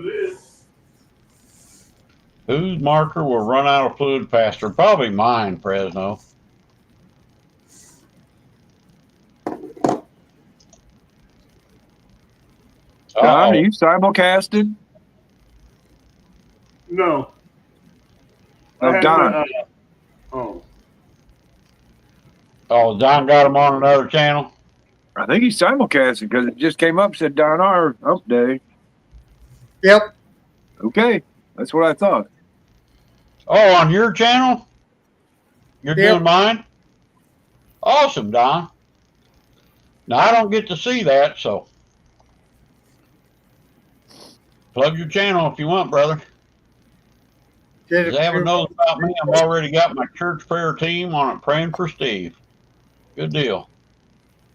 it is. Whose marker will run out of fluid faster? Probably mine, Fresno. Don, are you simulcasting? No. Oh, Don. Oh, Don got him on another channel? I think he's simulcasting because it just came up, said Don R. Hump Day. Yep. Okay. That's what I thought. Oh, on your channel? You're doing mine? Awesome, Don. Now, I don't get to see that, so plug your channel if you want, brother. Does anyone knows about me? I've already got my church prayer team on it praying for Steve. Good deal.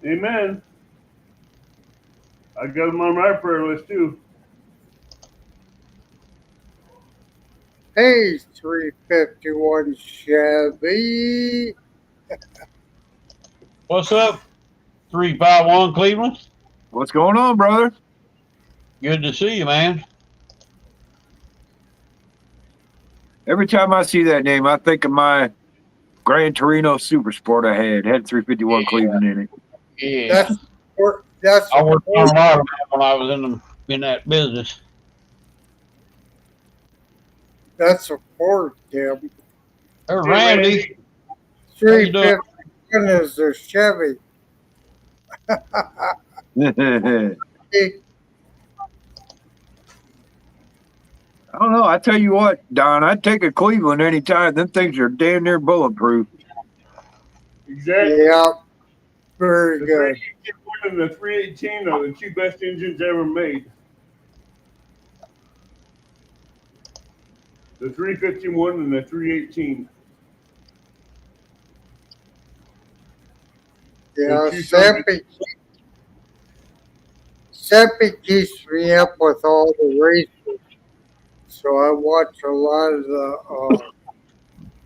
Amen. I got him on my prayer list, too. Hey, 351 Chevy. What's up, 351 Cleveland? What's going on, brother? Good to see you, man. Every time I see that name, I think of my Gran Torino Super Sport I had 351 Cleveland in it. Yeah. That's I worked on a lot of that when I was in that business. That's a Ford, Tim. There's Randy. 351 is a Chevy. I don't know. I tell you what, Don, I'd take a Cleveland anytime. Them things are damn near bulletproof. Exactly. Yeah. Very good. The 351 and the 318 are the two best engines ever made. The 351 and the 318. Yeah, Seppi keeps me up with all the races. So I watch a lot of the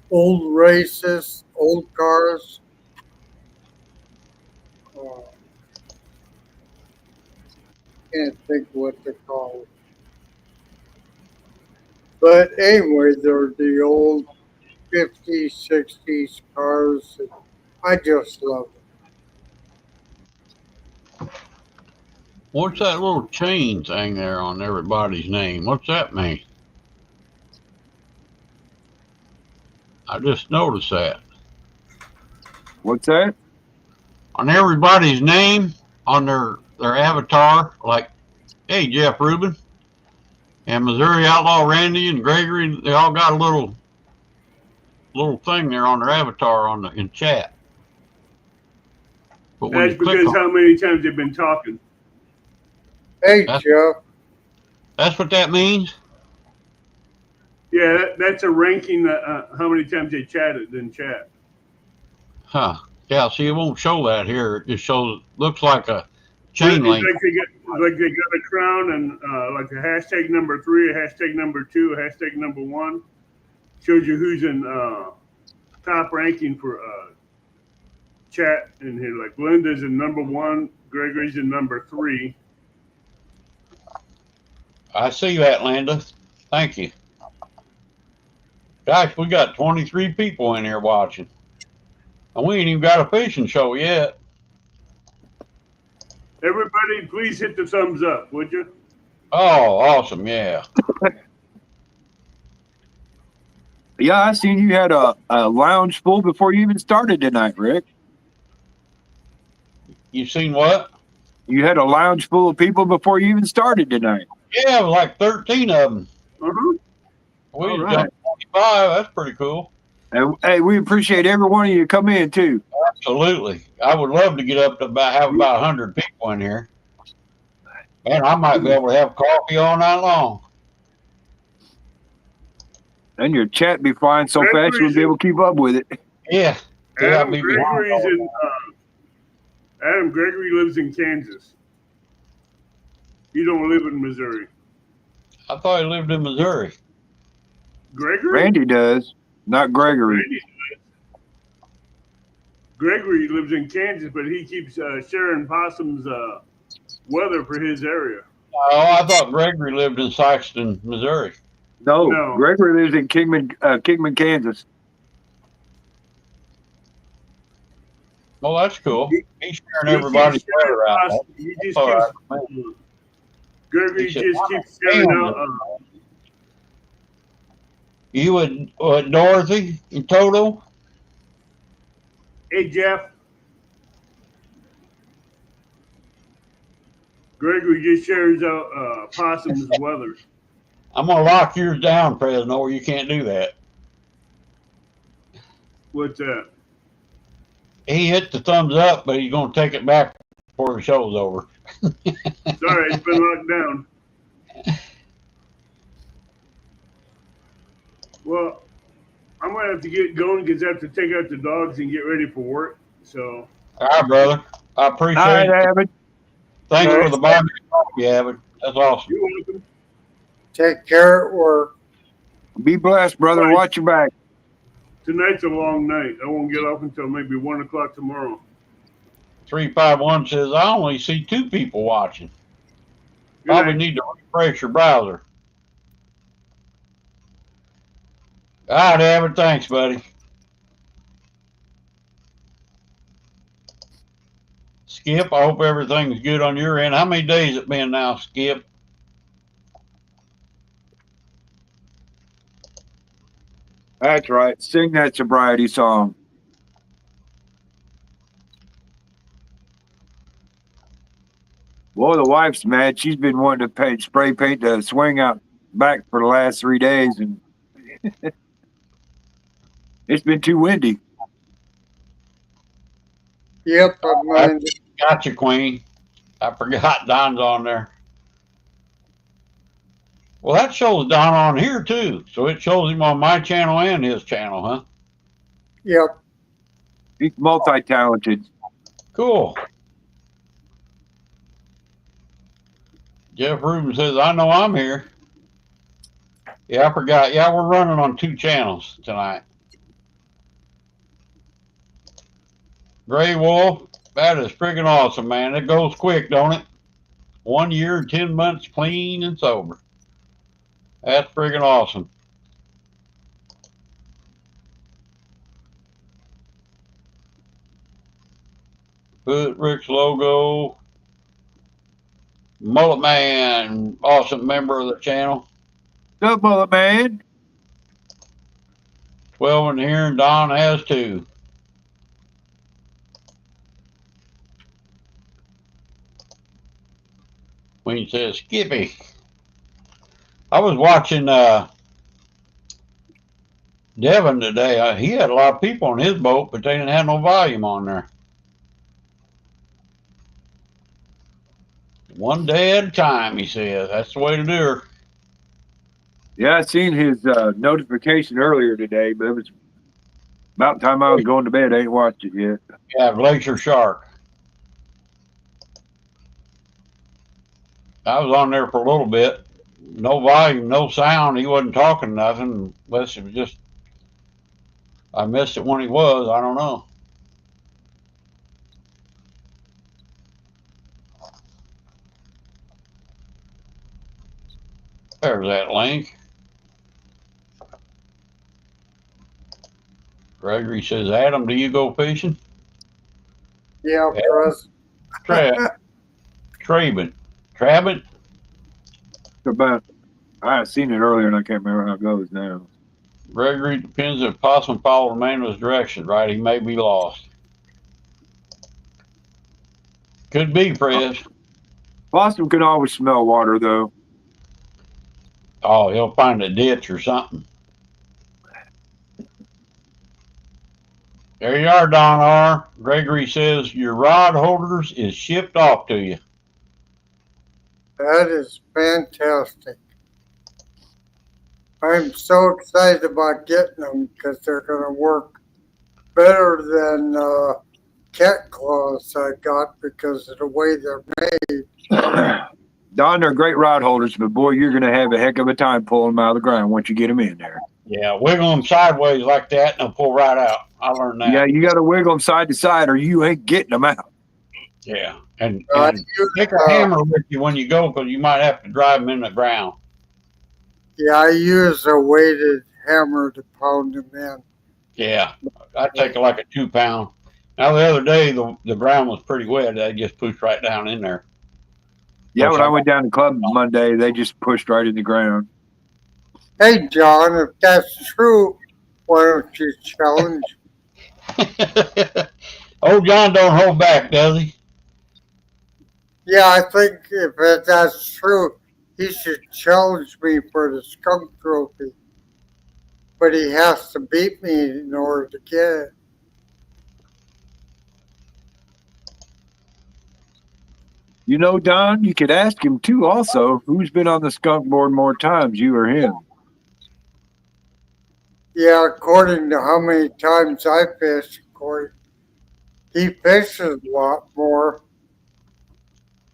old races, old cars. Can't think what they're called. But anyway, they're the old 50s, 60s cars. I just love them. What's that little chain thing there on everybody's name? What's that mean? I just noticed that. What's that? On everybody's name, on their avatar, like, hey, Jeff Rubin, and Missouri Outlaw Randy and Gregory, they all got a little thing there on their avatar in chat. But that's because how many times they've been talking. Hey, Jeff. That's what that means? Yeah, that's a ranking how many times they chatted in chat. Huh. Yeah, see, it won't show that here. It just shows, looks like a chain link. Like they got a crown and like a hashtag number 3, a hashtag number 2, a hashtag number 1. Shows you who's in top ranking for chat in here. Like Linda's in number 1, Gregory's in number 3. I see that, Linda. Thank you. Gosh, we got 23 people in here watching. And we ain't even got a fishing show yet. Everybody, please hit the thumbs up, would you? Oh, awesome, yeah. Yeah, I seen you had a lounge full before you even started tonight, Rick. You seen what? You had a lounge full of people before you even started tonight. Yeah, like 13 of them. We jumped 25. That's pretty cool. And, hey, we appreciate every one of you come in, too. Absolutely. I would love to get up to have about 100 people in here. Man, I might be able to have coffee all night long. And your chat be flying so fast you won't be able to keep up with it. Yeah. Adam Gregory lives in Kansas. He don't live in Missouri. I thought he lived in Missouri. Gregory? Randy does, not Gregory. Gregory lives in Kansas, but he keeps sharing Possum's weather for his area. Oh, I thought Gregory lived in Saxton, Missouri. No, No. Gregory lives in Kingman, Kansas. Well, that's cool. He- He's He sharing everybody's keeps sharing weather out. He just That's all keeps. right, man. He Gregory said, just "I'm keeps sharing damn out. You and Dorothy and Toto? Hey Jeff, Gregory just shares out possum's weather. I'm gonna lock yours down, Fresno, or you can't do that. What's that? He hit the thumbs up, but he's gonna take it back before the show's over. Sorry, it's been locked down. Well, I'm gonna have to get going because I have to take out the dogs and get ready for work. So, All right, brother. I All appreciate right, it. Abbott. Thanks All for right. the barbecue coffee, Abbott. That's awesome. you're welcome. Take care at work. Be blessed, brother. Bye. Watch your back. Tonight's a long night. I won't get off until maybe 1 o'clock tomorrow. 351 says, I only see 2 people watching. Good Probably night. need to refresh your browser. All right, Abbott. Thanks, buddy. Skip, I hope everything's good on your end. How many days it been now, Skip? That's right. Sing that sobriety song. Boy, the wife's mad. She's been wanting to spray paint the swing out back for the last 3 days, and it's been too windy. Yep, I mind. Gotcha, Queen. I forgot Don's on there. Well, that shows Don on here too. So it shows him on my channel and his channel, huh? Yep. He's multi-talented. Cool. Jeff Rubin says, I know I'm here. Yeah, I forgot. Yeah, we're running on 2 channels tonight. Gray Wolf, that is freaking awesome, man. It goes quick, don't it? 1 year, 10 months clean and sober. That's freaking awesome. Put Rick's logo. Mullet Man, awesome member of the channel. What's up, Mullet Man? 12 in here, and Don has 2. Queen says, Skippy. I was watching Devin today. He had a lot of people on his boat, but they didn't have no volume on there. One day at a time, he says. That's the way to do her. Yeah, I seen his notification earlier today, but it was about time I was going to bed. I ain't watched it yet. Yeah, Glacier Shark. I was on there for a little bit. No volume, no sound. He wasn't talking nothing, unless it was just, I missed it when he was. I don't know. There's that link. Gregory says, Adam, do you go fishing? Yeah, Yeah. Chris. Trabbit? About I seen it earlier and I can't remember how it goes now. Gregory, depends if possum followed Amanda's directions, right? He may be lost. Could be, Fred. Possum can always smell water though. Oh, he'll find a ditch or something. There you are, Don R. Gregory says your rod holders is shipped off to you. That is fantastic. I'm so excited about getting them because they're going to work better than cat claws I got because of the way they're made. Don, they're great rod holders, but boy, you're going to have a heck of a time pulling them out of the ground once you get them in there. Yeah, wiggle them sideways like that and they'll pull right out. I learned that. Yeah, you got to wiggle them side to side or you ain't getting them out. Yeah, and I and use, take a hammer with you when you go because you might have to drive them in the ground. yeah, I use a weighted hammer to pound them in. Yeah, I take like a 2 pound. Now the other day the ground was pretty wet. I just pushed right down in there. Of Yeah, course, when I went down to club Monday, they just pushed right in the ground. Hey, John, if that's true, why don't you challenge? Old John don't hold back, does he? Yeah, I think if that's true, he should challenge me for the skunk trophy. But he has to beat me in order to get it. You know, Don, you could ask him too. Also, who's been on the skunk board more times, you or him? Yeah, according to how many times I fish, according, he fishes a lot more,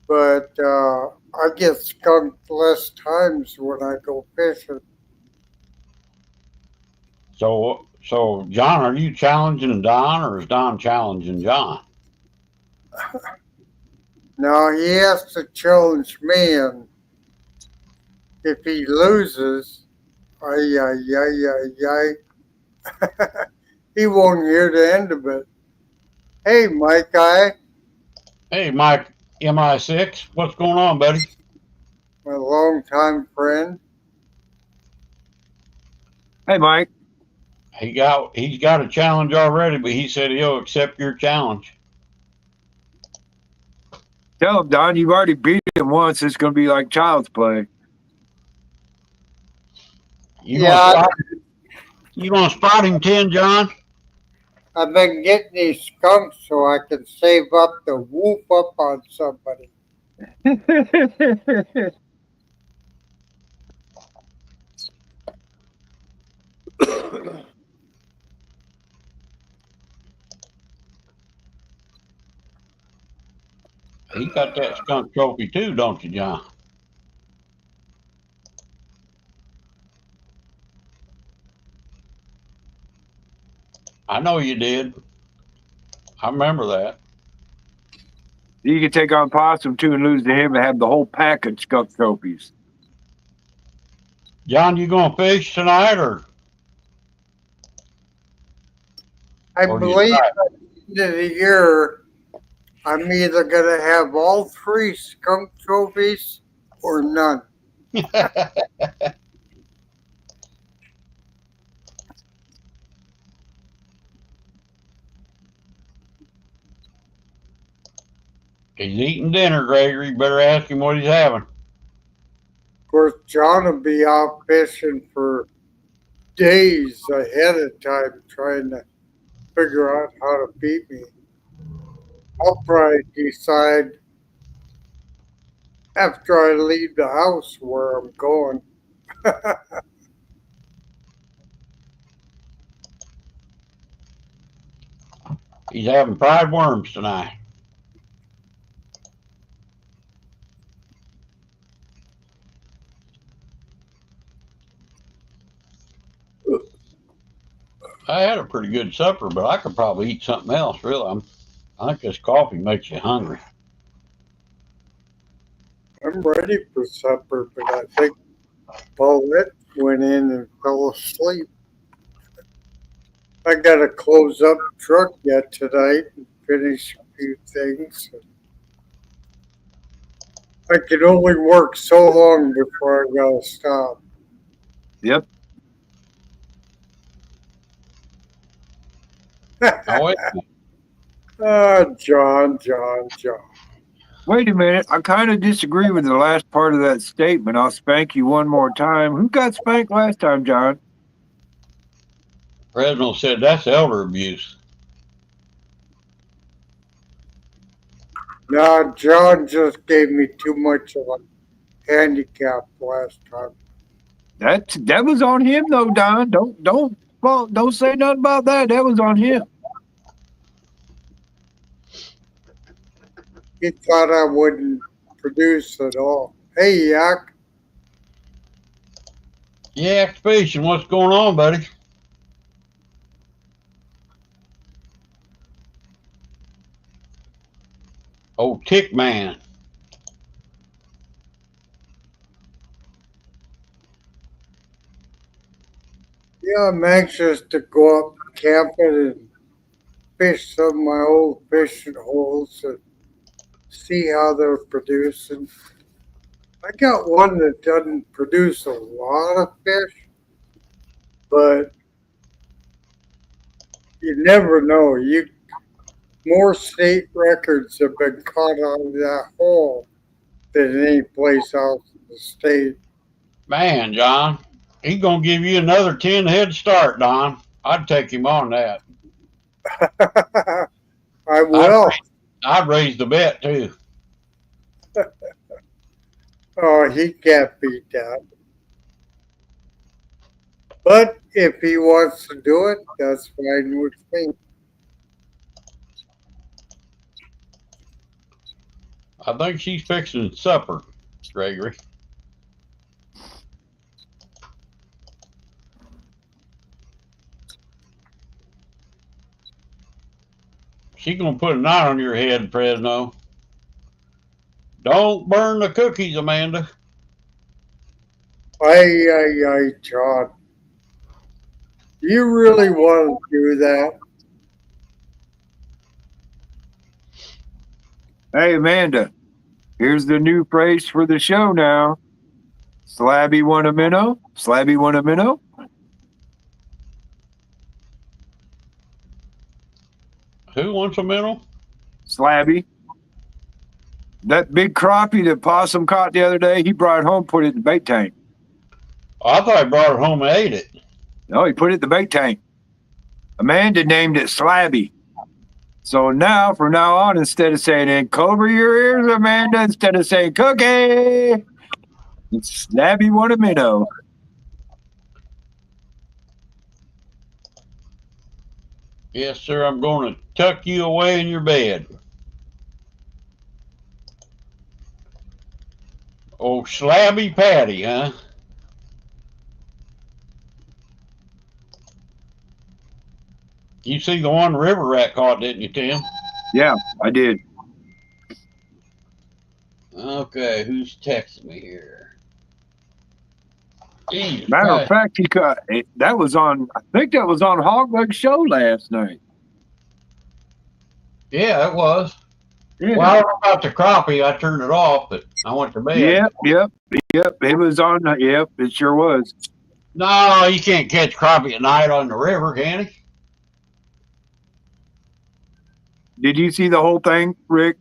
but I get skunked less times when I go fishing. So John, are you challenging Don or is Don challenging John? Now he has to challenge me, and if he loses, ay, ay, ay, ay, ay, he won't hear the end of it. Hey, Mike, Hey, Mike, MI6, what's going on, buddy? my longtime friend. Hey, Mike, He's got a challenge already, but he said he'll accept your challenge. tell him, Don, you've already beat him once. It's going to be like child's play. You gonna Yeah, spot? You gonna spot him 10, John? I've been getting these skunks so I can save up to whoop up on somebody. He got that skunk trophy too, don't you, John? I know you did. I remember that. You can take on Possum too and lose to him and have the whole pack of skunk trophies. John, you gonna fish tonight I or do you believe try? at the end of the year, I'm either going to have all three skunk trophies or none. He's eating dinner, Gregory. You better ask him what he's having. Of course, John will be out fishing for days ahead of time trying to figure out how to beat me. I'll probably decide after I leave the house where I'm going. He's having fried worms tonight. I had a pretty good supper, but I could probably eat something else. Really, I think this coffee makes you hungry. I'm ready for supper, but I think Paulette went in and fell asleep. I got to close up the truck yet tonight and finish a few things. I can only work so long before I gotta stop. Yep. Now wait. John. Wait a minute. I kind of disagree with the last part of that statement. I'll spank you one more time. Who got spanked last time, John? Reginald said that's elder abuse. Nah, John just gave me too much of a handicap last time. That was on him though, Don. Don't say nothing about that. That was on him. He thought I wouldn't produce at all. Hey, Yak. Yeah, Expedition, what's going on, buddy? Oh, Tick Man. Yeah, I'm anxious to go up camping and fish some of my old fishing holes and see how they're producing. I got one that doesn't produce a lot of fish, but you never know. You more state records have been caught out of that hole than any place else in the state. Man, John, he's gonna give you another 10 head start, Don. I'd take him on that. I I'd, will. I'd raise the bet too. Oh, he can't beat that. But if he wants to do it, that's fine with me. I think she's fixing supper, Gregory. She's gonna put a knot on your head, Fresno. Don't burn the cookies, Amanda. Aye, John. You really want to do that? Hey, Amanda, here's the new phrase for the show now. Slabby want a minnow? Slabby want a minnow? Who wants a minnow? Slabby. That big crappie that Possum caught the other day, he brought it home, put it in the bait tank. Oh, I thought he brought it home and ate it. No, he put it in the bait tank. Amanda named it Slabby. So now, from now on, instead of saying cover your ears, Amanda, instead of saying cookie, it's Slabby want a minnow. Yes, sir, I'm going to tuck you away in your bed. Oh, Slabby Patty, huh? You see the one river rat caught, didn't you, Tim? Yeah, I did. Okay, who's texting me here? Jesus Matter of Christ. fact, he caught that was on. I think that was on Hogleg Show last night. Yeah, it was. Yeah. Well, I don't know about the crappie. I turned it off, but I went to bed. Yep. It was on. Yep, it sure was. No, you can't catch crappie at night on the river, can you? Did you see the whole thing, Rick?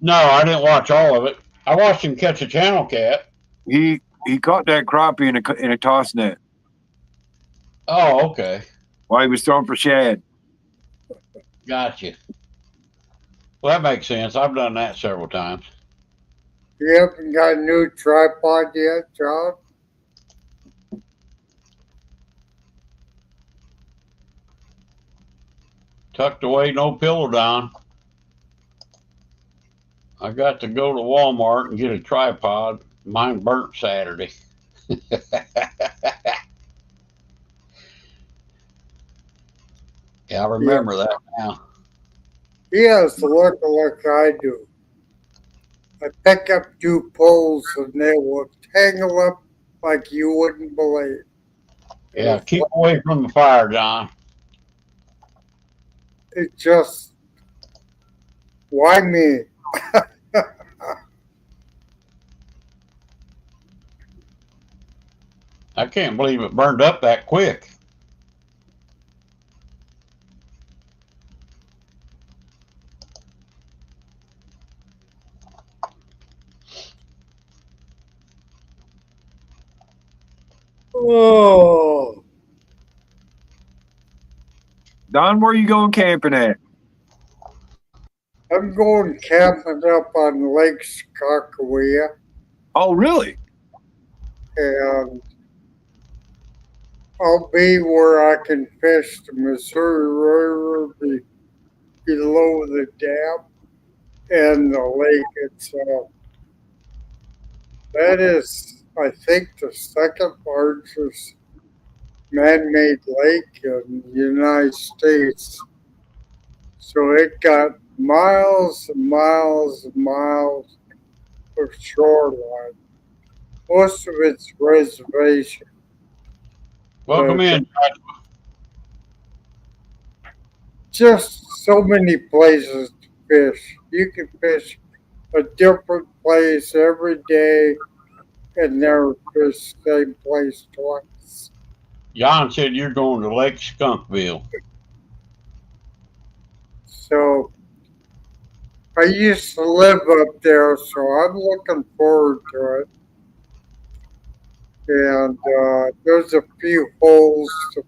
No, I didn't watch all of it. I watched him catch a channel cat. He caught that crappie in a toss net Oh, okay. while he was throwing for shad. Gotcha. Well, that makes sense. I've done that several times. You haven't got a new tripod yet, John? Tucked away, no pillow down. I got to go to Walmart and get a tripod. Mine burnt Saturday. Yeah, I remember that now. He has to look like I do. I pick up two poles and they will tangle up like you wouldn't believe. Yeah, keep away from the fire, John. It just, why me? I can't believe it burned up that quick. Oh, Don, where are you going camping at? I'm going camping up on Lake Skakawea, Oh, really? and I'll be where I can fish the Missouri River below the dam and the lake itself. That is, I think, the second largest man-made lake in the United States. So it got miles and miles and miles of shoreline. Most of it's reservation. Welcome But in. just so many places to fish. You can fish a different place every day and never fish the same place twice. John said you're going to Lake Skunkville. So I used to live up there, so I'm looking forward to it. And there's a few holes to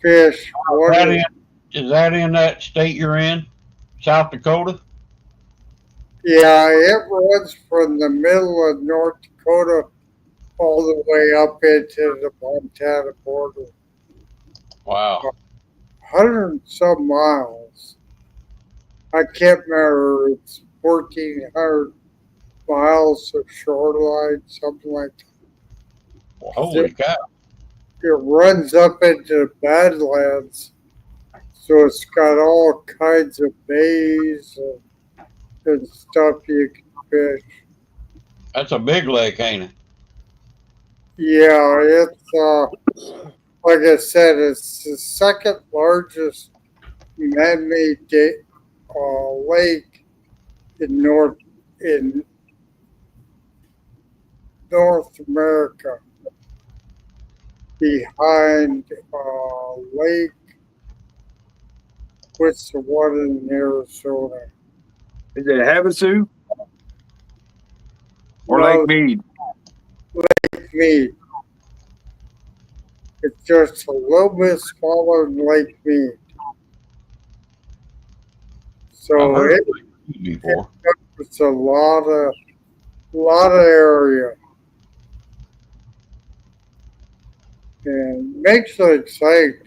fish. Is that in that state you're in? South Dakota? Yeah, it runs from the middle of North Dakota all the way up into the Montana border. Wow. 100 and some miles. I can't remember. It's 1,400 miles of shoreline, something like that. Well, holy cow. It runs up into the Badlands, so it's got all kinds of bays and stuff you can fish. That's a big lake, ain't it? Yeah, it's like I said, it's the second largest man-made lake in North America, behind Lake. What's the one in Arizona? Is it Havasu or No, Lake Mead? Lake Mead. It's just a little bit smaller than Lake Mead. I've So heard it of Lake Mead before. covers a lot of area. And makes it exciting.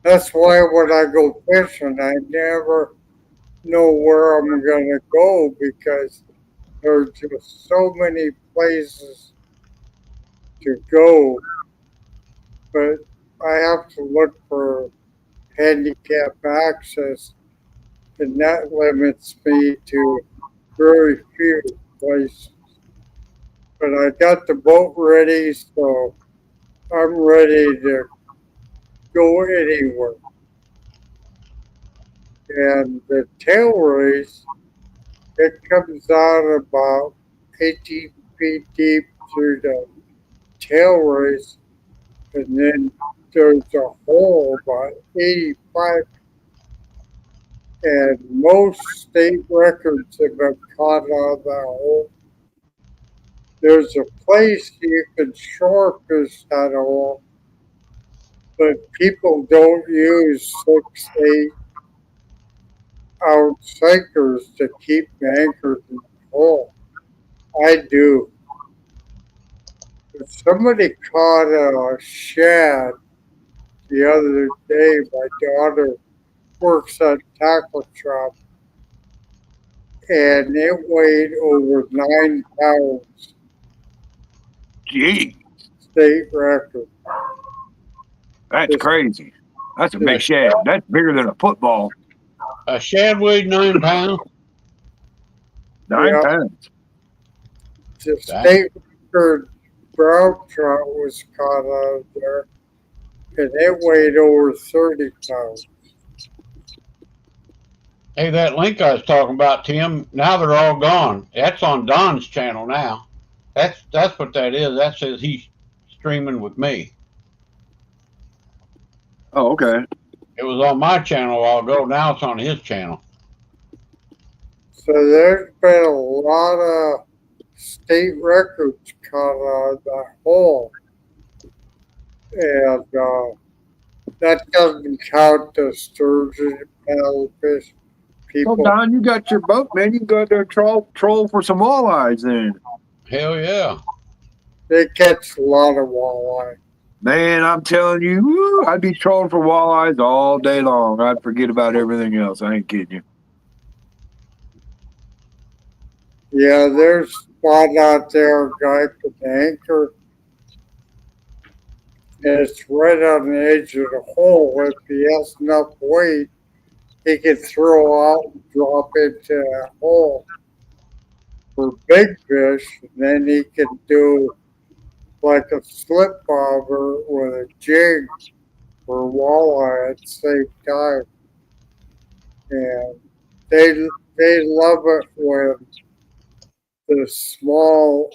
That's why when I go fishing, I never know where I'm going to go because there's just so many places to go. But I have to look for handicap access, and that limits me to very few places. But I got the boat ready, so I'm ready to go anywhere. And the tail race, it comes out about 18 feet deep through the tail race, and then there's a hole about 85, and most state records have been caught on that hole. There's a place you can shore fish that hole, but people don't use 6, 8 ounce sinkers to keep anchored in the hole. I do. But somebody caught a shad the other day. My daughter works at tackle shop, and it weighed over 9 pounds, Gee, state record. that's It's, crazy. That's a big shad. That's bigger than a football. A shad weighed 9 pounds. 9 pounds. the state record brown trout was caught out there, and it weighed over 30 pounds. Hey, that link I was talking about, Tim, now they're all gone. That's on Don's channel now. That's what that is. That says he's streaming with me. Oh, okay. It was on my channel a while ago. Now it's on his channel. So there's been a lot of state records caught out of that hole. And that doesn't count the sturgeon, paddlefish, Well, people. Don, you got your boat, man. You can go there troll for some walleyes then. Hell yeah. They catch a lot of walleye. Man, I'm telling you, woo, I'd be trolling for walleyes all day long. I'd forget about everything else. I ain't kidding you. Yeah, there's a spot out there, a guy with an anchor. And it's right on the edge of the hole. If he has enough weight, he could throw out and drop into a hole for big fish, and then he could do like a slip bobber with a jig for walleye at the same time. And they they love it when the small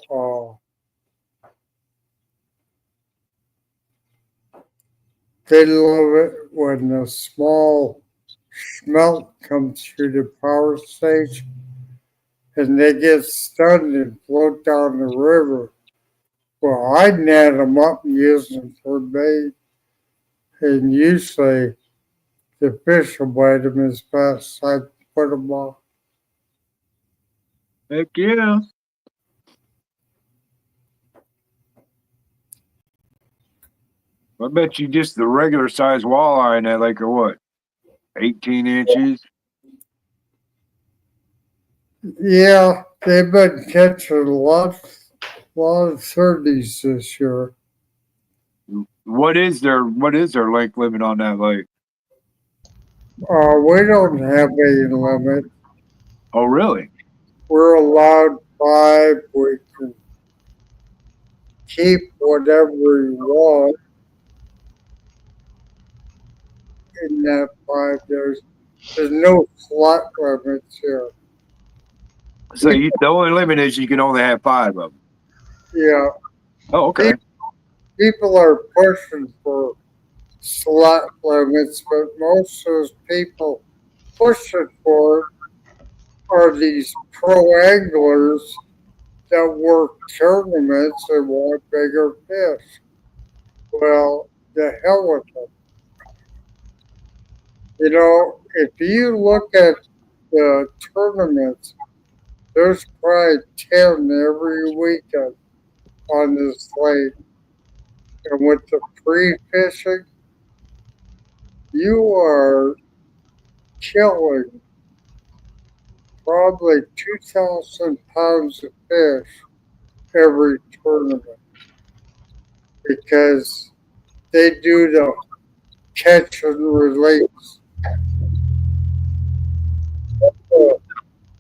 they love it when the small smelt comes through the power station and they get stunned and float down the river. Well, I net them up and use them for bait, and usually the fish will bite them as fast as I put them on. Heck yeah. I bet you just the regular size walleye in that lake are what? 18 inches? Yeah, they've been catching a lot of 30s this year. What is their lake limit on that lake? We don't have a limit. Oh really? We're allowed 5. We can keep whatever we want in that 5. There's no slot limits here. So the only limit is you can only have 5 of them. Yeah, Oh, okay. people are pushing for slot limits, but most of those people pushing for it are these pro anglers that work tournaments and want bigger fish. Well, the hell with them. You know, if you look at the tournaments, there's probably 10 every weekend on this lake. And with the free fishing, you are killing probably 2,000 pounds of fish every tournament because they do the catch and release.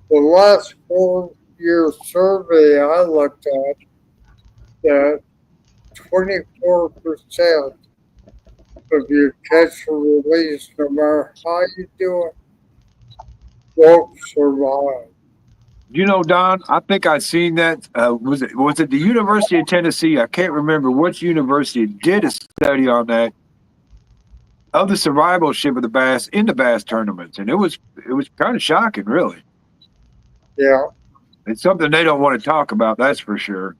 The last 4-year survey I looked at, that 24% of your catch and release, no matter how you do it, won't survive. You know, Don, I think I seen that. Was it the University of Tennessee? I can't remember which university did a study on that of the survivalship of the bass in the bass tournaments, and it was kind of shocking, really. Yeah, It's something they don't want to talk about, that's for sure.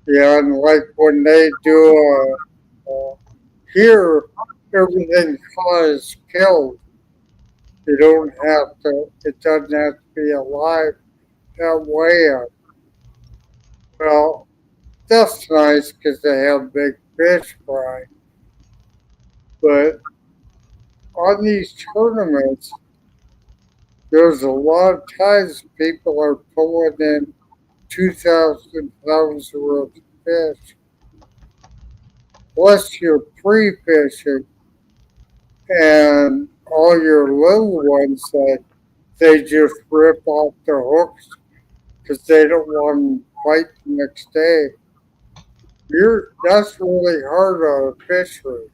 yeah, and like when they do here, everything caught is killed. You don't have to. It doesn't have to be alive that way. Well, that's nice because they have big fish fry. But on these tournaments, there's a lot of times people are pulling in 2,000 pounds worth of fish. Plus you're pre-fishing and all your little ones that they just rip off the hooks because they don't want them to fight the next day. That's really hard on a fishery.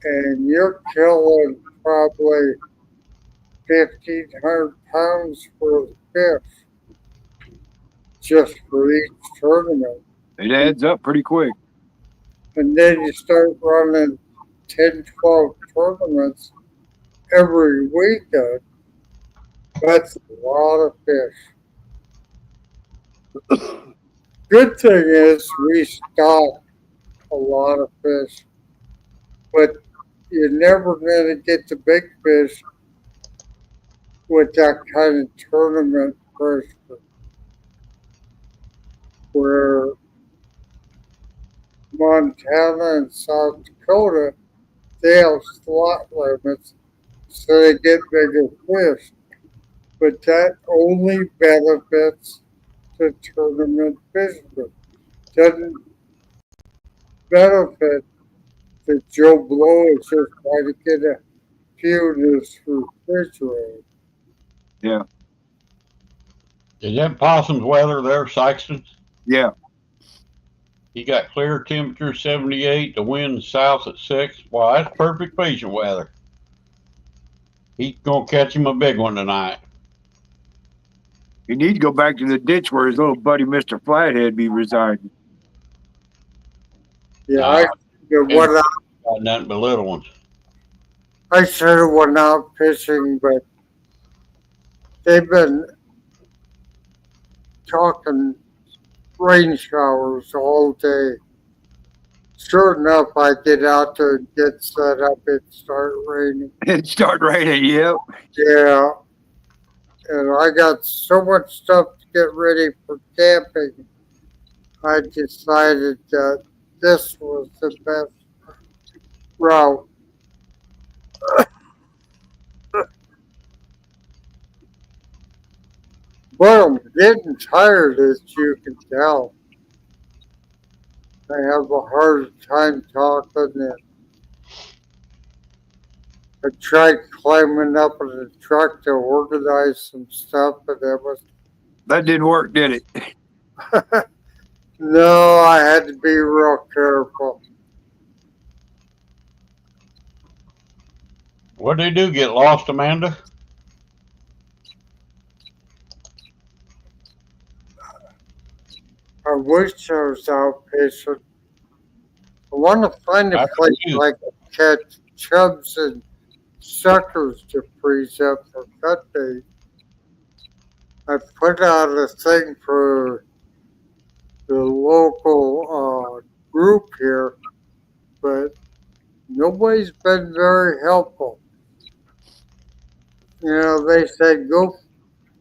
And you're killing probably 1,500 pounds worth of fish just for each tournament. It adds up pretty quick. And then you start running 10, 12 tournaments every weekend. That's a lot of fish. Good thing is we stock a lot of fish, but you're never going to get the big fish with that kind of tournament pressure. Where Montana and South Dakota, they have slot limits, so they get bigger fish. But that only benefits the tournament fishermen. Doesn't benefit that Joe Blow is just trying to get a few in his refrigerator. Yeah. Is that possum's weather there, Sykeston? Yeah. He got clear temperature 78, the wind south at 6. Wow, that's perfect patient weather. He's going to catch him a big one tonight. He needs to go back to the ditch where his little buddy Mr. Flathead be residing. Yeah, Nah, I should have went out. got nothing but little ones. I should have went out fishing, but they've been talking rain showers all day. Sure enough, I get out there and get set up. It started raining. It start raining, yep. Yeah, and I got so much stuff to get ready for camping. I decided that this was the best route. But I'm getting tired, as you can tell. I have a hard time talking, and I tried climbing up in the truck to organize some stuff, but That didn't work, did it? no, I had to be real careful. What did they do? Get lost, Amanda? I wish I was out fishing. I want to find a I place do. like to catch chubs and suckers to freeze up for cut bait. I put out a thing for the local group here, but nobody's been very helpful. You know, they said go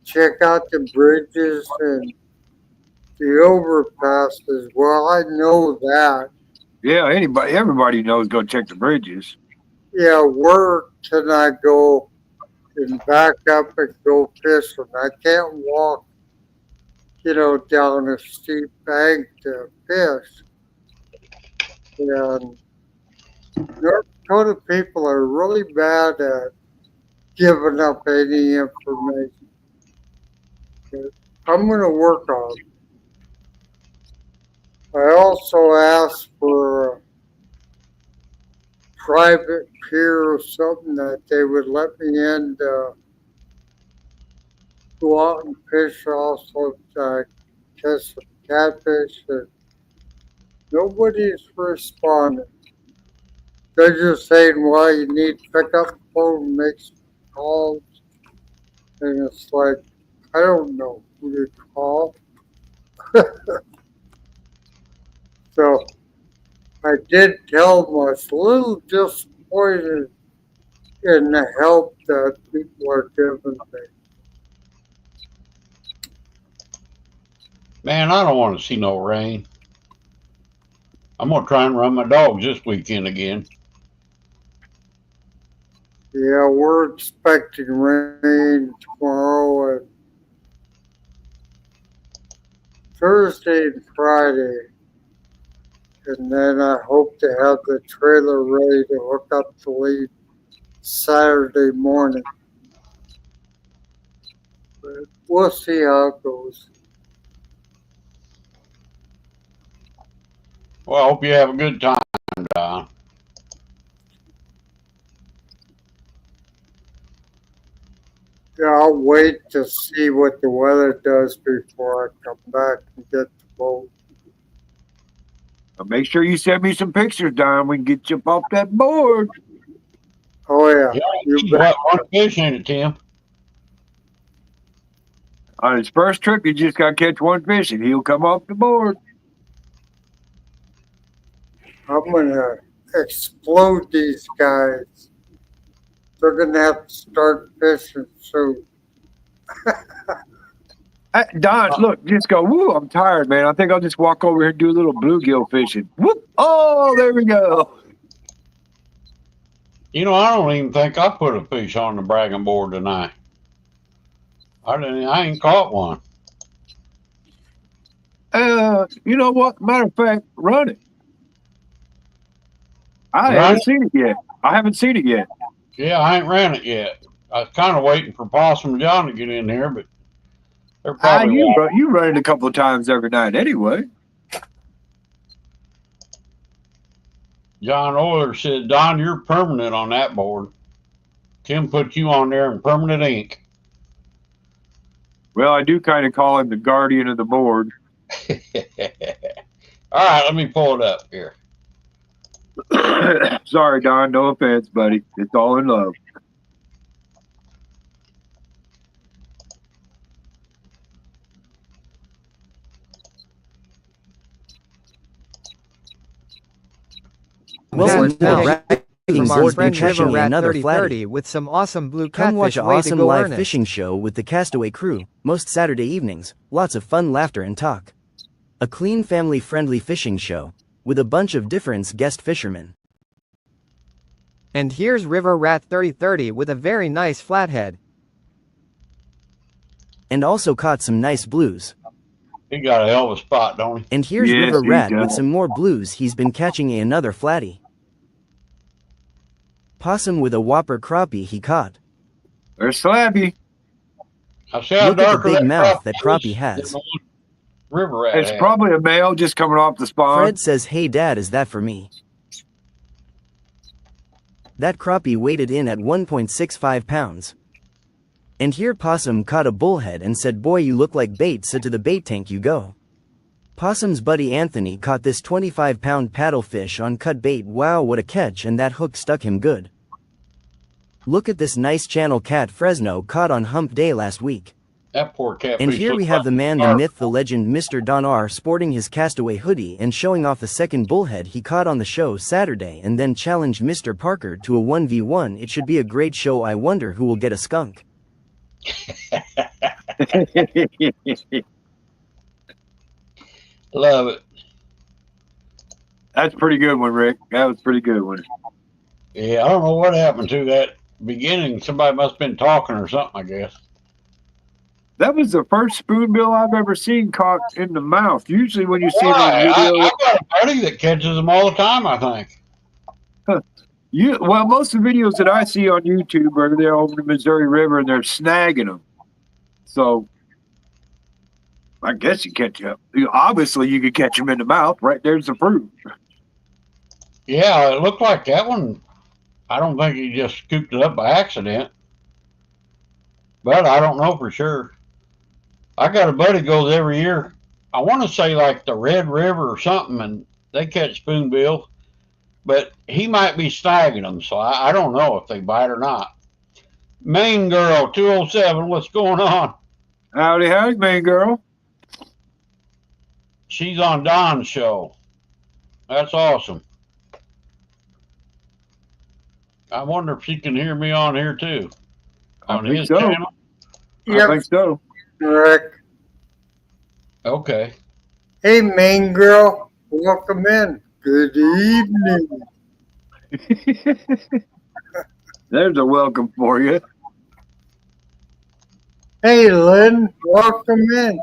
check out the bridges and the overpasses. Well, I know that. Yeah, everybody knows go check the bridges. Yeah, where can I go and back up and go fishing? I can't walk, down a steep bank to fish. And North Dakota people are really bad at giving up any information. But I'm going to work on it. I also asked for a private pier or something that they would let me in to go out and fish, also catch some catfish. And nobody's responding. They're just saying, well, you need to pick up the phone and make some calls. And it's like, I don't know who to call. So I did tell them I was a little disappointed in the help that people are giving me. Man, I don't want to see no rain. I'm going to try and run my dogs this weekend again. Yeah, we're expecting rain tomorrow and Thursday and Friday. And then I hope to have the trailer ready to hook up to leave Saturday morning. But we'll see how it goes. Well, I hope you have a good time, Don. Yeah, I'll wait to see what the weather does before I come back and get the boat. But make sure you send me some pictures, Don. We can get you up off that board. Oh, yeah. Yeah, You bet. what one fish ain't it, Tim? On his first trip, you just got to catch one fish and he'll come off the board. I'm going to explode these guys. They're going to have to start fishing soon. Don, look, just go, woo, I'm tired, man. I think I'll just walk over here and do a little bluegill fishing. Whoop. Oh, there we go. You know, I don't even think I put a fish on the bragging board tonight. I ain't caught one. You know what? Matter of fact, run it. I Right? haven't seen it yet. I haven't seen it yet. Yeah, I ain't ran it yet. I was kind of waiting for Possum John to get in here, but they're probably You run it a couple of times every night anyway. John Oyler said, Don, you're permanent on that board. Tim put you on there in permanent ink. Well, I do kind of call him the guardian of the board. All right, let me pull it up here. Sorry, Don. No offense, buddy. It's all in love. Welcome to from our friend catching River Rat another 3030 with some awesome blue Come watch catfish an way to awesome go live Ernest. fishing show with the Castaway crew, most Saturday evenings, lots of fun, laughter and talk. A clean family-friendly fishing show, with a bunch of different guest fishermen. And here's River Rat 3030 with a very nice flathead. And also caught some nice blues. He got a hell of a spot, don't he? And here's Yes, River he Rat does. with some more blues. He's been catching another flatty. Possum with a whopper crappie he caught. They're slabby. I see how Look at the darker big mouth crappie that is crappie than has. the one River Rat It's had. probably a male just coming off the spawn. Fred says, hey dad, is that for me? That crappie weighted in at 1.65 pounds. And here Possum caught a bullhead and said, boy, you look like bait, so to the bait tank you go. Possum's buddy Anthony caught this 25-pound paddlefish on cut bait. Wow, what a catch, and that hook stuck him good. Look at this nice channel cat Fresno caught on Hump Day last week. That poor catfish. And here we looked have like the man, a the shark. myth, the legend, Mr. Don R. sporting his Castaway hoodie and showing off the second bullhead he caught on the show Saturday and then challenged Mr. Parker to a 1v1. It should be a great show. I wonder who will get a skunk. Love it. That's a pretty good one, Rick. That was a pretty good one. Yeah, I don't know what happened to that beginning. Somebody must have been talking or something, I guess. That was the first spoonbill I've ever seen caught in the mouth. Usually when you see Why? those videos, I've got a buddy that catches them all the time, I think. most of the videos that I see on YouTube are they're over the Missouri River and they're snagging them. So I guess you catch them. Obviously, you could catch them in the mouth. Right there's the proof. Yeah, it looked like that one. I don't think he just scooped it up by accident. But I don't know for sure. I got a buddy goes every year. I want to say like the Red River or something, and they catch spoonbill. But he might be snagging them, so I don't know if they bite or not. Main Girl 207, what's going on? Howdy, man, girl. She's on Don's show. That's awesome. I wonder if she can hear me on here too. I On think his so. channel? I think so. Rick. Okay. Hey, main girl. Welcome in. Good evening. There's a welcome for you. Hey, Lynn. Welcome in.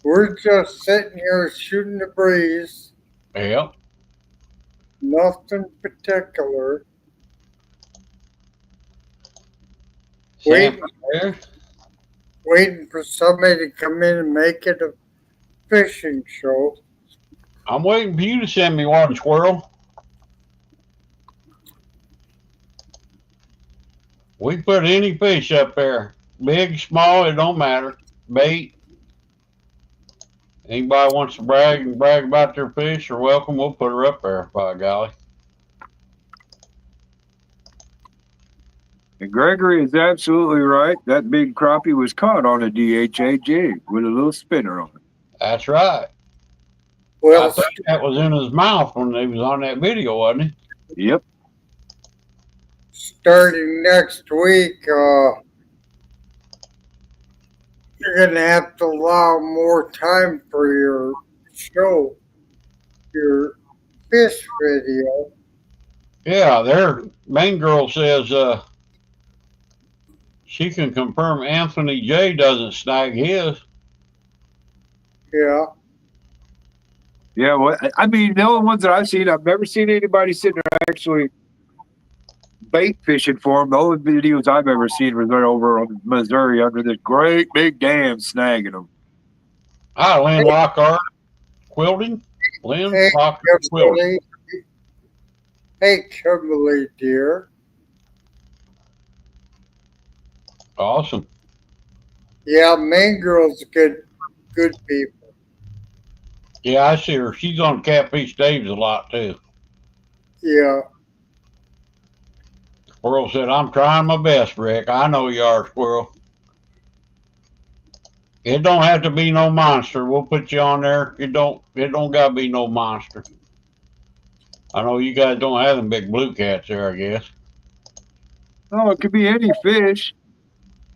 We're just sitting here shooting the breeze. Yep. Nothing particular. Sam there. Waiting for somebody to come in and make it a fishing show. I'm waiting for you to send me one, Squirrel. We put any fish up there. Big, small, it don't matter. Bait. Anybody wants to brag about their fish, you're welcome. We'll put her up there, by golly. And Gregory is absolutely right. That big crappie was caught on a DHA jig with a little spinner on it. That's right. I Well, think that was in his mouth when he was on that video, wasn't he? Yep. starting next week, you're going to have to allow more time for your show, your fish video. Yeah, their main girl says she can confirm Anthony J doesn't snag his. Yeah. Yeah, well, I mean, the only ones that I've seen, I've never seen anybody sitting there actually bait fishing for them. The only videos I've ever seen was right over on Missouri under this great big dam snagging them. Hi, Lynn Lockhart Quilting. Lynn Hey, Lockhart Quilting. Kimberly. Hey, Kimberly, dear. Awesome. Yeah, Main Girl's good people. Yeah, I see her. She's on Catfish Dave's a lot too. Yeah. Squirrel said, I'm trying my best, Rick. I know you are, Squirrel. It don't have to be no monster. We'll put you on there. It don't gotta be no monster. I know you guys don't have them big blue cats there, I guess. Oh, it could be any fish.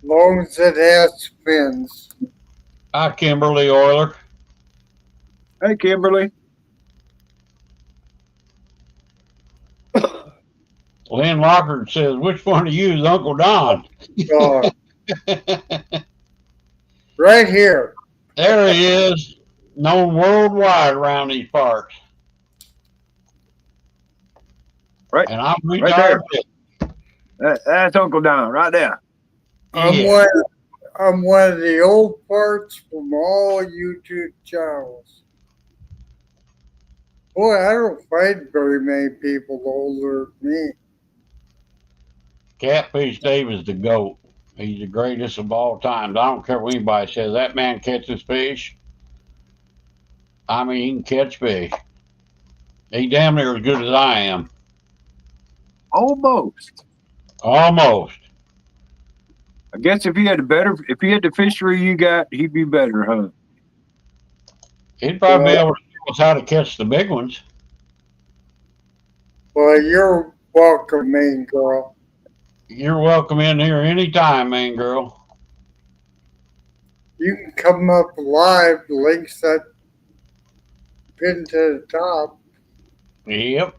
Long as it has fins. Hi, Kimberly Oiler. Hey, Kimberly. Lynn Lockhart says, which one of you is Uncle Don? Dog. Right here. There he is, known worldwide around these parts. Right, And I'm right there. retired. That's Uncle Don right there. Yeah. I'm one of the old parts from all YouTube channels. Boy, I don't find very many people older than me. Catfish Dave is the GOAT. He's the greatest of all times. I don't care what anybody says. That man catches fish. I mean, he can catch fish. He damn near as good as I am. Almost. Almost. I guess if he had the fishery you got, he'd be better, huh? He'd probably be able to show us how to catch the big ones. Well, you're welcome, Main Girl. You're welcome in here anytime, man, girl. You can come up live, links that pin to the top. Yep.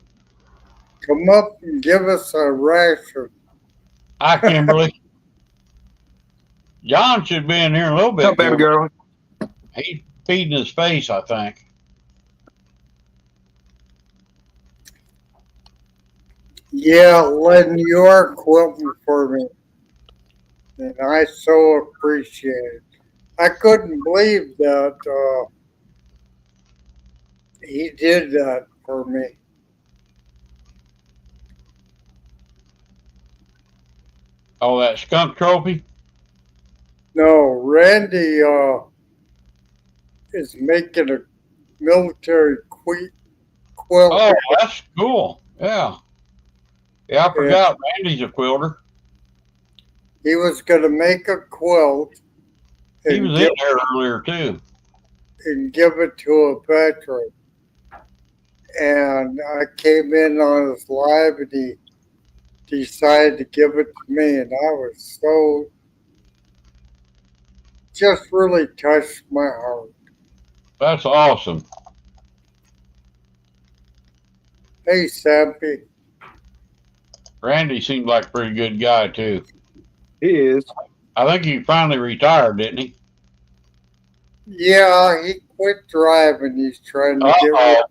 Come up and give us a ration. Hi, Kimberly. John should be in here in a little What's up, bit. baby Kimberly. girl? He's feeding his face, I think. Yeah, Len, you are quilting for me. And I so appreciate it. I couldn't believe that he did that for me. Oh, that skunk trophy? No, Randy is making a military quilt. Oh, that's cool. Yeah. Yeah, I forgot. Randy's a quilter. He was going to make a quilt He was in there earlier, too. and give it to a veteran. And I came in on his live and he decided to give it to me. And I was so, just really touched my heart. That's awesome. Hey, Sappy. Randy seemed like a pretty good guy, too. He is. I think he finally retired, didn't he? Yeah, he quit driving. He's trying to get rid of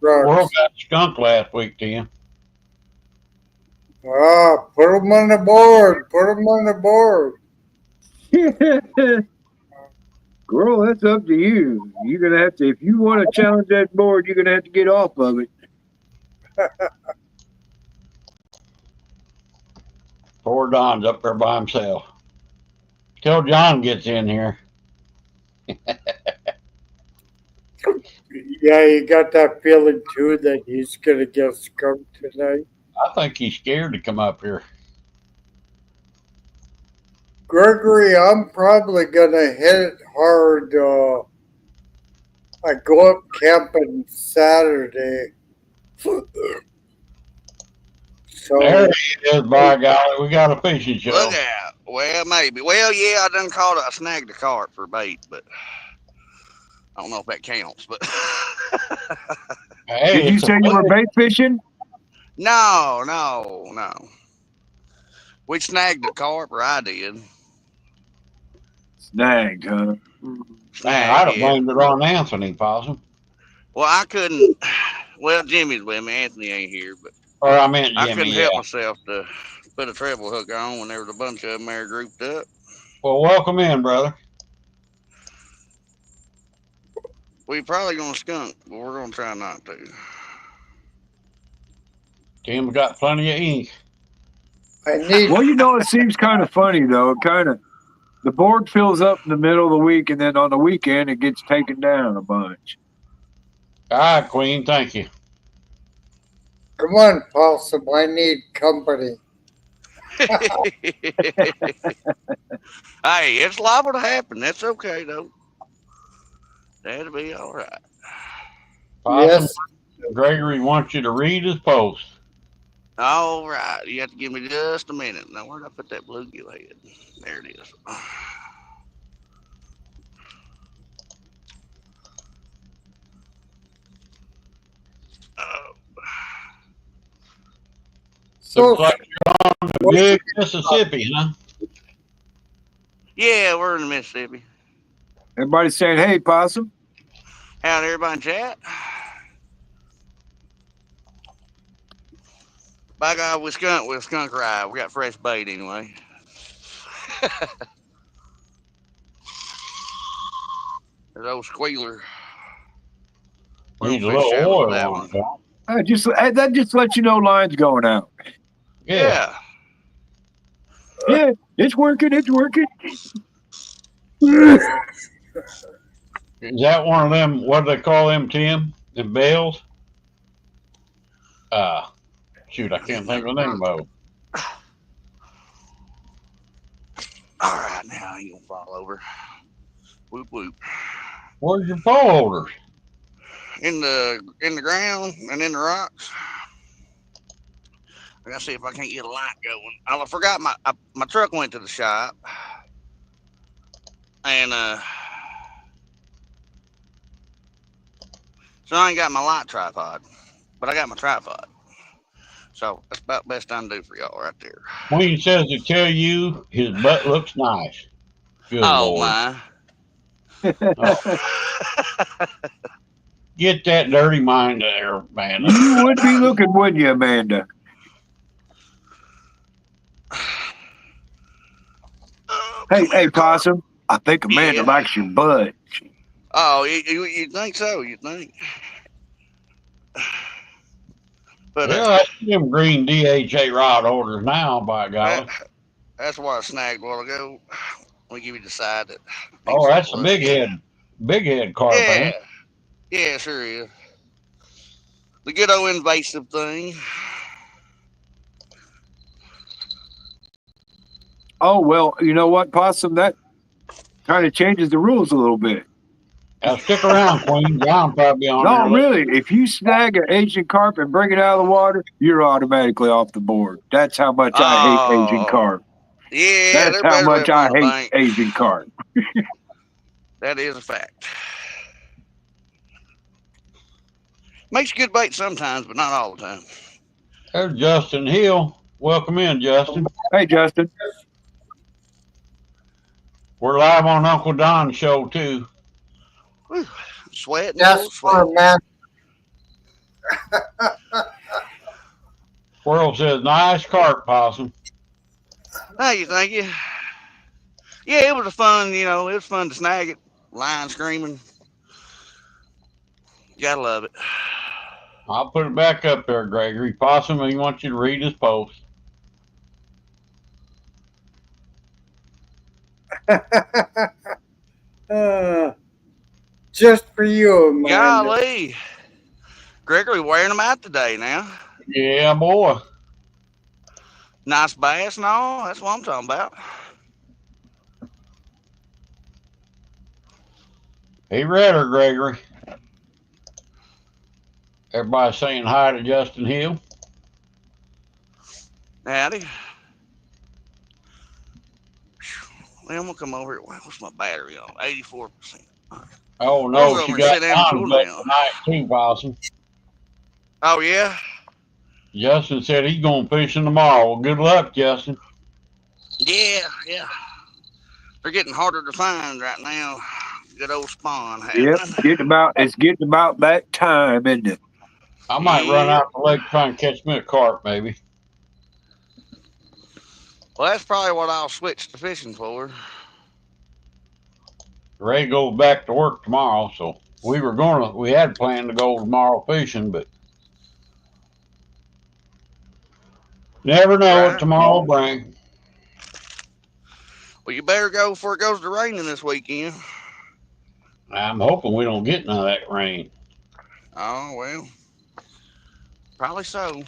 World drugs. got skunked last week, Tim. Put him on the board. Put him on the board. Girl, that's up to you. You're gonna have to, if you want to challenge that board, you're gonna have to get off of it. Poor Don's up there by himself. Till John gets in here. Yeah, you got that feeling too that he's gonna get skunked tonight. I think he's scared to come up here. Gregory, I'm probably gonna hit it hard. I go up camping Saturday. So There he is, by golly. We got a fishing show. Look out. Well, maybe. Well, yeah, I done caught it. I snagged a carp for bait, but I don't know if that counts. But Hey, Did you say you were bait fishing? no. We snagged a carp, or I did. Snagged, huh? Man, I'd have blamed it on Anthony, Possum. Well, I couldn't. Well, Jimmy's with me. Anthony ain't here, but Or I meant I Jimmy, couldn't yeah. help myself to put a treble hook on when there was a bunch of them there grouped up. Well, welcome in, brother. We probably gonna skunk, but we're gonna try not to. Tim's got plenty of ink. I need Well, it seems kind of funny though. The board fills up in the middle of the week, and then on the weekend it gets taken down a bunch. All right, Queen, thank you. come on, Possum. I need company. Hey, it's liable to happen. That's okay though. That'll be all right. Possum, Yes, Gregory wants you to read his post. All right. You have to give me just a minute. Now, where did I put that bluegill head? There it is. Oh, so Looks like the big Mississippi, huh? yeah, we're in Mississippi. Everybody's saying, "Hey, Possum." Howdy, everybody in chat. By God, with skunk ride. We got fresh bait anyway. There's old squealer. We're Needs a gonna fish little shallow with oil that on one. it, huh? That just lets you know line's going out. Yeah. Yeah, it's working. It's working. Is that one of them, what do they call them, Tim? Them bales? Shoot, I can't think of the name of them. All right, now you gonna fall over. Whoop whoop. Where's your pole holders? In the ground and in the rocks. I gotta see if I can't get a light going. I forgot my truck went to the shop, and so I ain't got my light tripod, but I got my tripod. So that's about the best I can do for y'all right there. Queen says to tell you his butt looks nice. Good Oh Lord. my. Oh, get that dirty mind there, man. You would be looking, wouldn't you, Amanda? Hey, Possum. I think Amanda Yeah. likes your butt. Oh, you think so? You think? But Yeah, I see them green DHA rod holders now, by golly. that's what I snagged a while ago. Let me give you the side that. Oh, that's the big head carp, Yeah, ain't it? yeah, sure is. The good old invasive thing. Oh, well, you know what, Possum? That kind of changes the rules a little bit. Now stick around, Queen. John probably on No, your list. really. If you snag an Asian carp and bring it out of the water, you're automatically off the board. That's how much I hate Asian carp. Yeah, That's they're how better much than I on the hate bank. Asian carp. That is a fact. Makes good bait sometimes, but not all the time. There's Justin Hill. Welcome in, Justin. Hey, Justin. We're live on Uncle Don's show, too. Whew, sweating, just sweat. for a minute. Squirrel says, nice carp, Possum. Thank you. Yeah, it was a fun, it was fun to snag it. Lion screaming. You gotta love it. I'll put it back up there, Gregory. Possum, he wants you to read his post. Just for you, Amanda. Golly. Gregory wearing them out today now. Yeah, boy. Nice bass and all. That's what I'm talking about. He read her, Gregory. Everybody saying hi to Justin Hill. Howdy. Well, I'm gonna come over here. What's my battery on? 84%. Oh, I'm no, gonna go she over and got sit down and cool Don's butt down. tonight, too, Possum. Oh yeah? Justin said he's going fishing tomorrow. Well, good luck, Justin. Yeah. They're getting harder to find right now. good old spawn happening. Yep, it's getting about that time, isn't it? I might run out the lake try and catch me a carp, maybe. Well, that's probably what I'll switch to fishing for. Ray goes back to work tomorrow, so we had planned to go tomorrow fishing, but never know what tomorrow will bring. Well, you better go before it goes to raining this weekend. I'm hoping we don't get none of that rain. Oh, well. Probably so.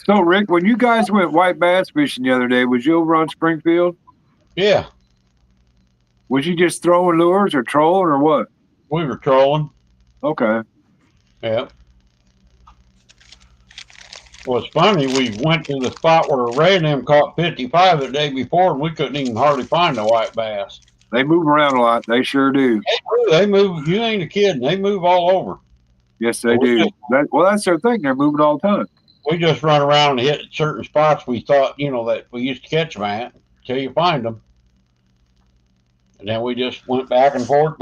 So, Rick, when you guys went white bass fishing the other day, was you over on Springfield? Yeah, Was you just throwing lures or trolling or what? we were trolling. Okay. Yeah. Well, it's funny, we went to the spot where Ray and them caught 55 the day before, and we couldn't even hardly find a white bass. They move around a lot. They sure do. They move, you ain't a kidding, they move all over. Yes, they do. That's their thing. They're moving all the time. We just run around and hit certain spots we thought, that we used to catch them at until you find them. And then we just went back and forth.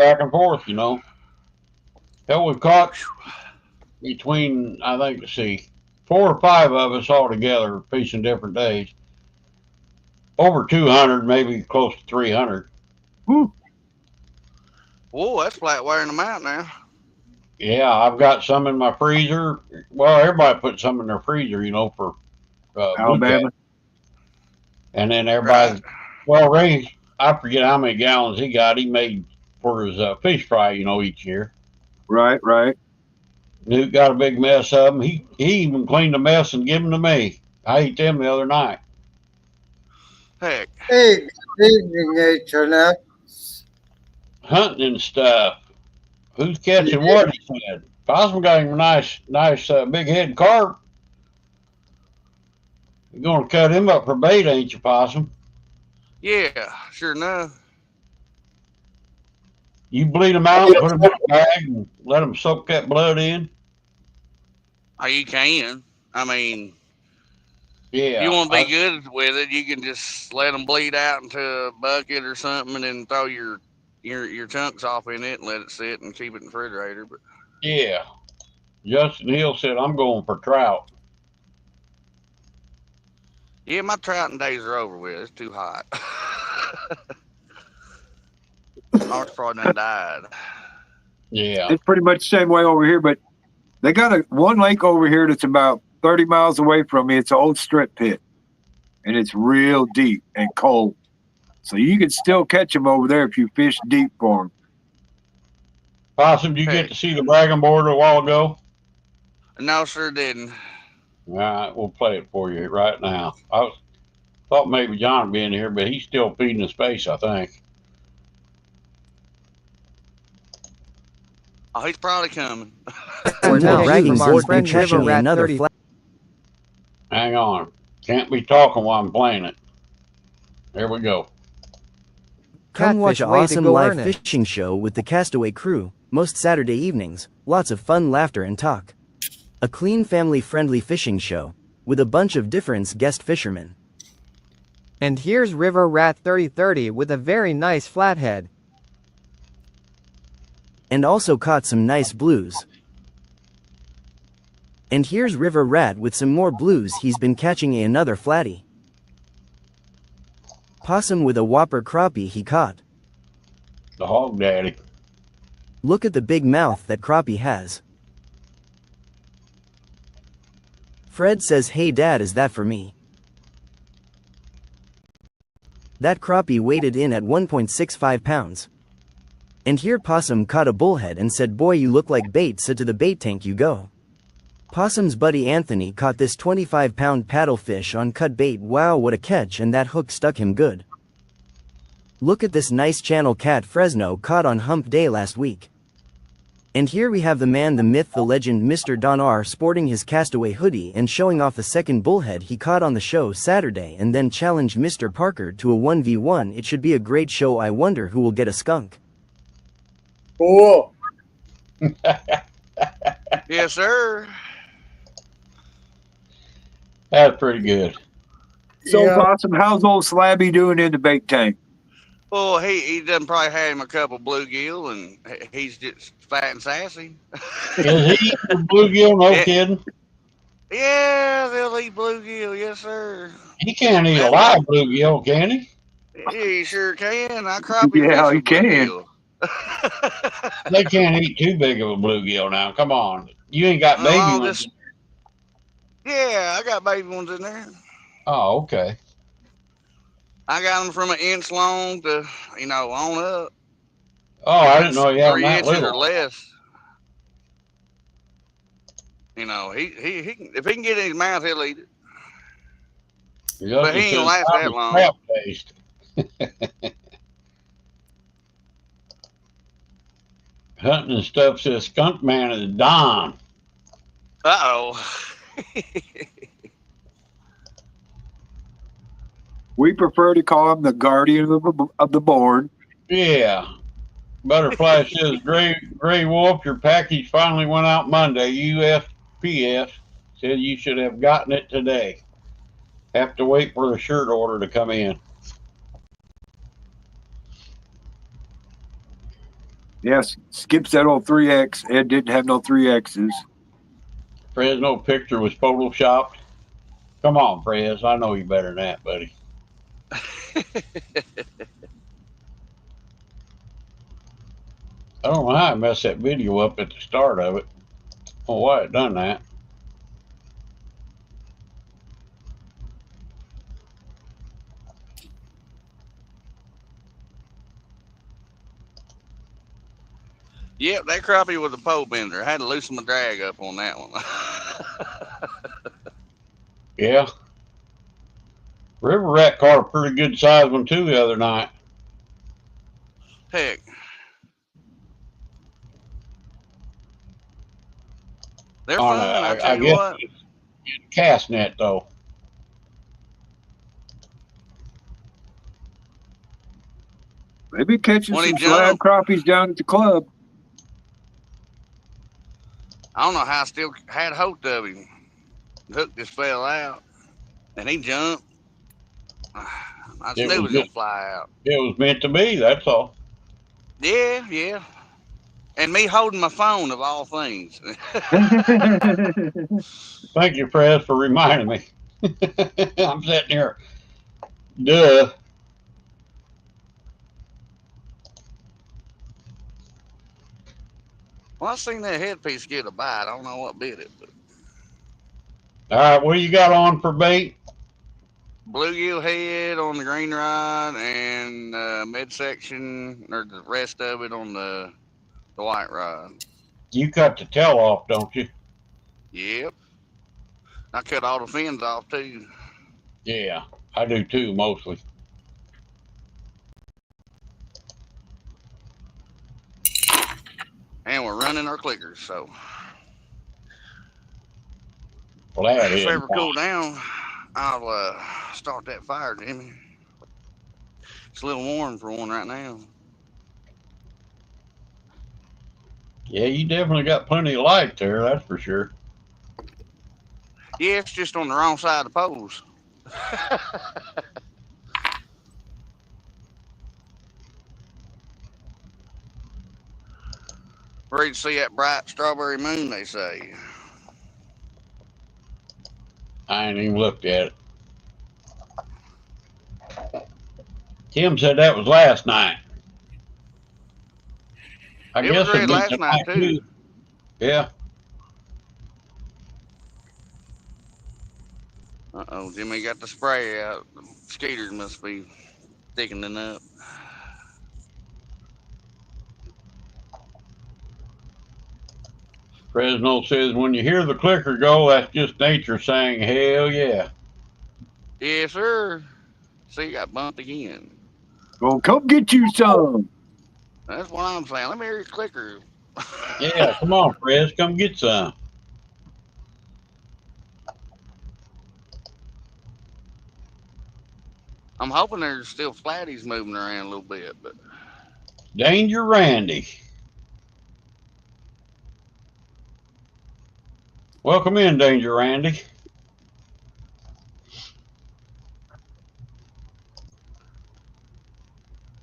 Hell, we've caught between, I think, let's see, 4 or 5 of us all together fishing different days. Over 200, maybe close to 300. Whew. Whoa, that's flat wearing them out now. Yeah, I've got some in my freezer. Well, everybody put some in their freezer, for Alabama. And then everybody, Right. well, Ray, I forget how many gallons he got. He made for his fish fry, each year. Right. Newt got a big mess of them. He even cleaned the mess and gave them to me. I ate them the other night. Heck. Hey, good evening, H&F. Hunting and stuff. Who's catching what? He said. Possum got him a nice big head carp. You're gonna cut him up for bait, ain't you, Possum? Yeah, sure enough. You bleed them out, put them in a bag, and let them soak that blood in. Oh, you can. I mean, Yeah. if you want to be good with it, you can just let them bleed out into a bucket or something, and then throw your chunks off in it and let it sit and keep it in the refrigerator. But Yeah. Justin Hill said, I'm going for trout. yeah, my trouting days are over with. It's too hot. Ours probably done died. Yeah. It's pretty much the same way over here, but they got one lake over here that's about 30 miles away from me. It's an old strip pit, and it's real deep and cold. So you can still catch them over there if you fish deep for them. Possum, did you get to see the bragging board a while ago? No, sir, didn't. All right, we'll play it for you right now. I thought maybe John would be in here, but he's still feeding his face, I think. Oh, he's probably coming. We're More now bragging from our board friend than catching River Rat another 30. flat. Hang on. Can't be talking while I'm playing it. There we go. Come watch Catfish an way to awesome go live earn it. fishing show with the Castaway crew, most Saturday evenings. Lots of fun, laughter, and talk. A clean, family-friendly fishing show with a bunch of different guest fishermen. And here's River Rat 3030 with a very nice flathead. And also caught some nice blues. And here's River Rat with some more blues. He's been catching another flatty. Possum with a whopper crappie he caught. The hog daddy. Look at the big mouth that crappie has. Fred says, hey dad, is that for me? That crappie weighed in at 1.65 pounds. And here Possum caught a bullhead and said, boy, you look like bait, so to the bait tank you go. Possum's buddy Anthony caught this 25-pound paddlefish on cut bait. Wow, what a catch, and that hook stuck him good. Look at this nice channel cat Fresno caught on Hump Day last week. And here we have the man, the myth, the legend, Mr. Don R. sporting his Castaway hoodie and showing off the second bullhead he caught on the show Saturday, and then challenged Mr. Parker to a 1v1. It should be a great show. I wonder who will get a skunk. Cool. Yes, sir. That's pretty good. So, Yeah. Possum, how's old Slabby doing in the bait tank? Well, he done probably had him a couple bluegill, and he's just fat and sassy. Is he eating the bluegill? No Yeah, kidding. yeah, they'll eat bluegill, yes sir. He can't eat a That live bluegill, can he? he sure can. I crappie fish Yeah, with you can. bluegill. They can't eat too big of a bluegill now. Come on. You ain't got The baby ones. longest, yeah, I got baby ones in there. Oh, okay. I got them from an inch long to on up. Oh, If I didn't it's know you had them three that inches little. or less, he can, if he can get it in his mouth, he'll eat it. Your But he husband ain't gonna says last that probably long. crap taste. Hunting and stuff says skunk man is Don. Uh-oh. We prefer to call him the guardian of the board. Yeah. Butterfly says Gray Wolf, your package finally went out Monday. USPS said you should have gotten it today. Have to wait for the shirt order to come in. Yes, Skip said old 3X. Ed didn't have no 3Xs. Fresno picture was photoshopped. Come on, Prez. I know you better than that, buddy. I don't know how I messed that video up at the start of it. Oh, why it done that? Yep, that crappie was a pole bender. I had to loosen my drag up on that one. Yeah. River rat caught a pretty good sized one too the other night. Heck. They're On fun, I a, tell I you guess what. cast net though. Maybe catching When he some slab jumped, crappies down at the club. I don't know how I still had hope of him. The hook just fell out, and he jumped. I just It knew it was was meant, going to fly out. it was meant to be. That's all. Yeah, yeah. And me holding my phone, of all things. Thank you, Prez, for reminding me. I'm sitting here. Duh. Well, I seen that headpiece get a bite. I don't know what bit it, but All right, what do you got on for bait? bluegill head on the green rod and midsection, or the rest of it on the white rod. You cut the tail off, don't you? Yep. I cut all the fins off too. Yeah, I do too, mostly. And we're running our clickers, so Flat if head. ever cool down, I'll start that fire, Jimmy. It's a little warm for one right now. Yeah, you definitely got plenty of light there, that's for sure. Yeah, it's just on the wrong side of the poles. Ready to see that bright strawberry moon, they say. I ain't even looked at it. Kim said that was last night. I It was guess it'd red be last night, tonight too. too. Yeah. Uh-oh, Jimmy got the spray out. The mosquitoes must be thickening up. Fresno says when you hear the clicker go, that's just nature saying, hell yeah. Yes, sir. See, got bumped again. Well, come get you some. That's what I'm saying. Let me hear your clicker. Yeah, come on, Fres, come get some. I'm hoping there's still flatties moving around a little bit, but Danger Randy. Welcome in, Danger Randy.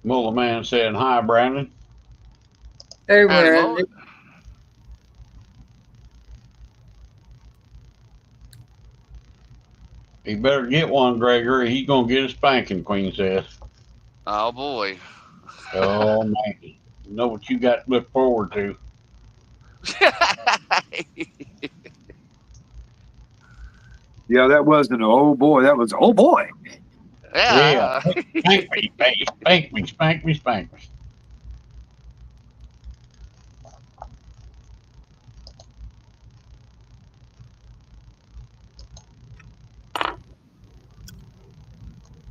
We'll little man saying hi, Brandon. Hey, Howdy, Randy. boy. He better get one, Gregory. He's gonna get a spanking, Queen says. Oh boy. Oh man, you know what you got to look forward to. Yeah, that wasn't oh boy. That was oh boy. Yeah, Yeah. spank me, baby. Spank me, spank me, spank me.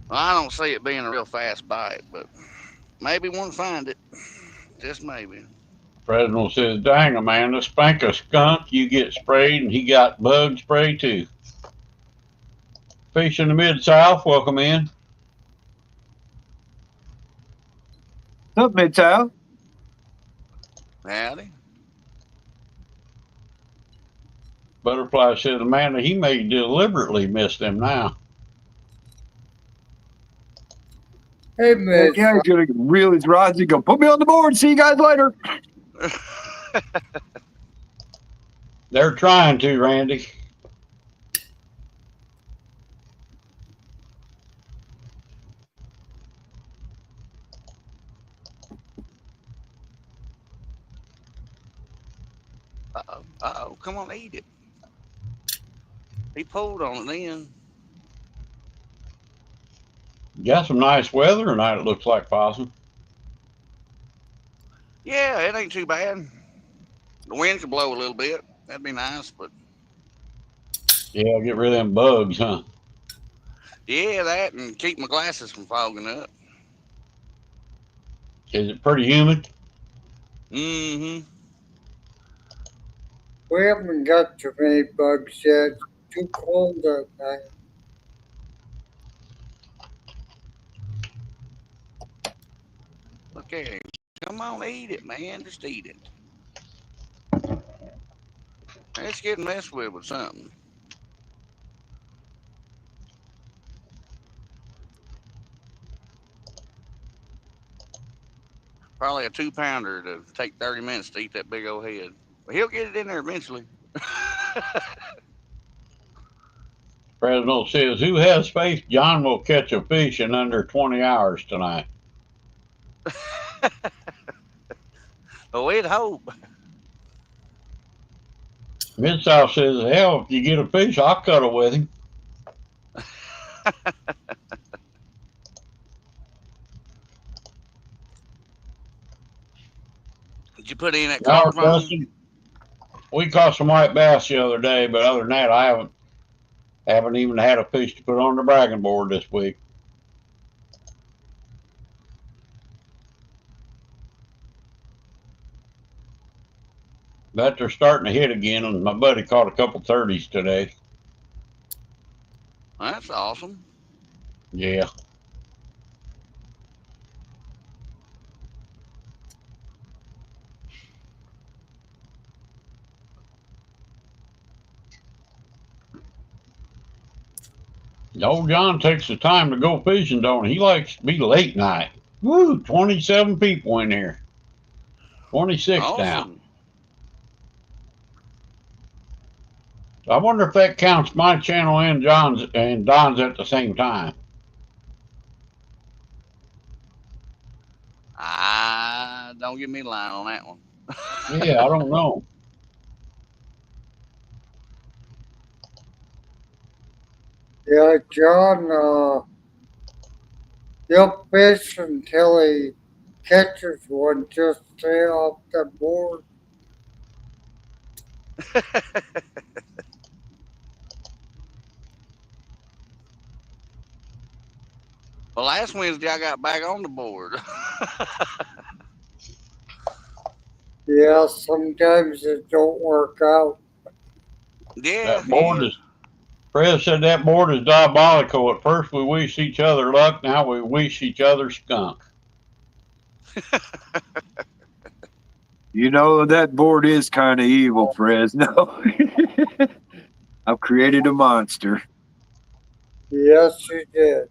Well, I don't see it being a real fast bite, but maybe one find it. Just maybe. President says, dang, Amanda, spank a skunk, you get sprayed, and he got bug spray too. Fish in the Mid-South, welcome in. What's up, Midtown? Howdy. Butterfly says, Amanda, he may deliberately miss them now. Hey, Heck Miss. yeah, he's gonna reel his rods and go, put me on the board. See you guys later. They're trying to, Randy. Uh-oh. Uh-oh. Come on, eat it. He pulled on it then. Got some nice weather tonight, it looks like, Possum. Yeah, it ain't too bad. The wind could blow a little bit. That'd be nice, but Yeah, get rid of them bugs, huh? yeah, that and keep my glasses from fogging up. Is it pretty humid? Mm-hmm. We haven't got too many bugs yet. It's too cold at night. Look at him. Come on, eat it, man. Just eat it. It's getting messed with something. Probably a 2-pounder to take 30 minutes to eat that big old head. But he'll get it in there eventually. President says, who has faith John will catch a fish in under 20 hours tonight? Oh, we'd hope. Mid-South says, hell, if you get a fish, I'll cut it with him. Did you put in that No, carp on him? Dustin, we caught some white bass the other day, but other than that, I haven't even had a fish to put on the bragging board this week. But they're starting to hit again, and my buddy caught a couple 30s today. That's awesome. Yeah. Old John takes the time to go fishing, don't he? He likes to be late night. Woo, 27 people in here. 26 now. Awesome. I wonder if that counts my channel and John's and Don's at the same time. Don't get me lying on that one. Yeah, I don't know. Yeah, John, he'll fish until he catches one. Just stay off the board. Well, last Wednesday I got back on the board. Yeah, sometimes it don't work out. Yeah, That board yeah. is, Fred said that board is diabolical. At first we wish each other luck, now we wish each other skunk. You know, that board is kind of evil, Fresno. I've created a monster. Yes, you did.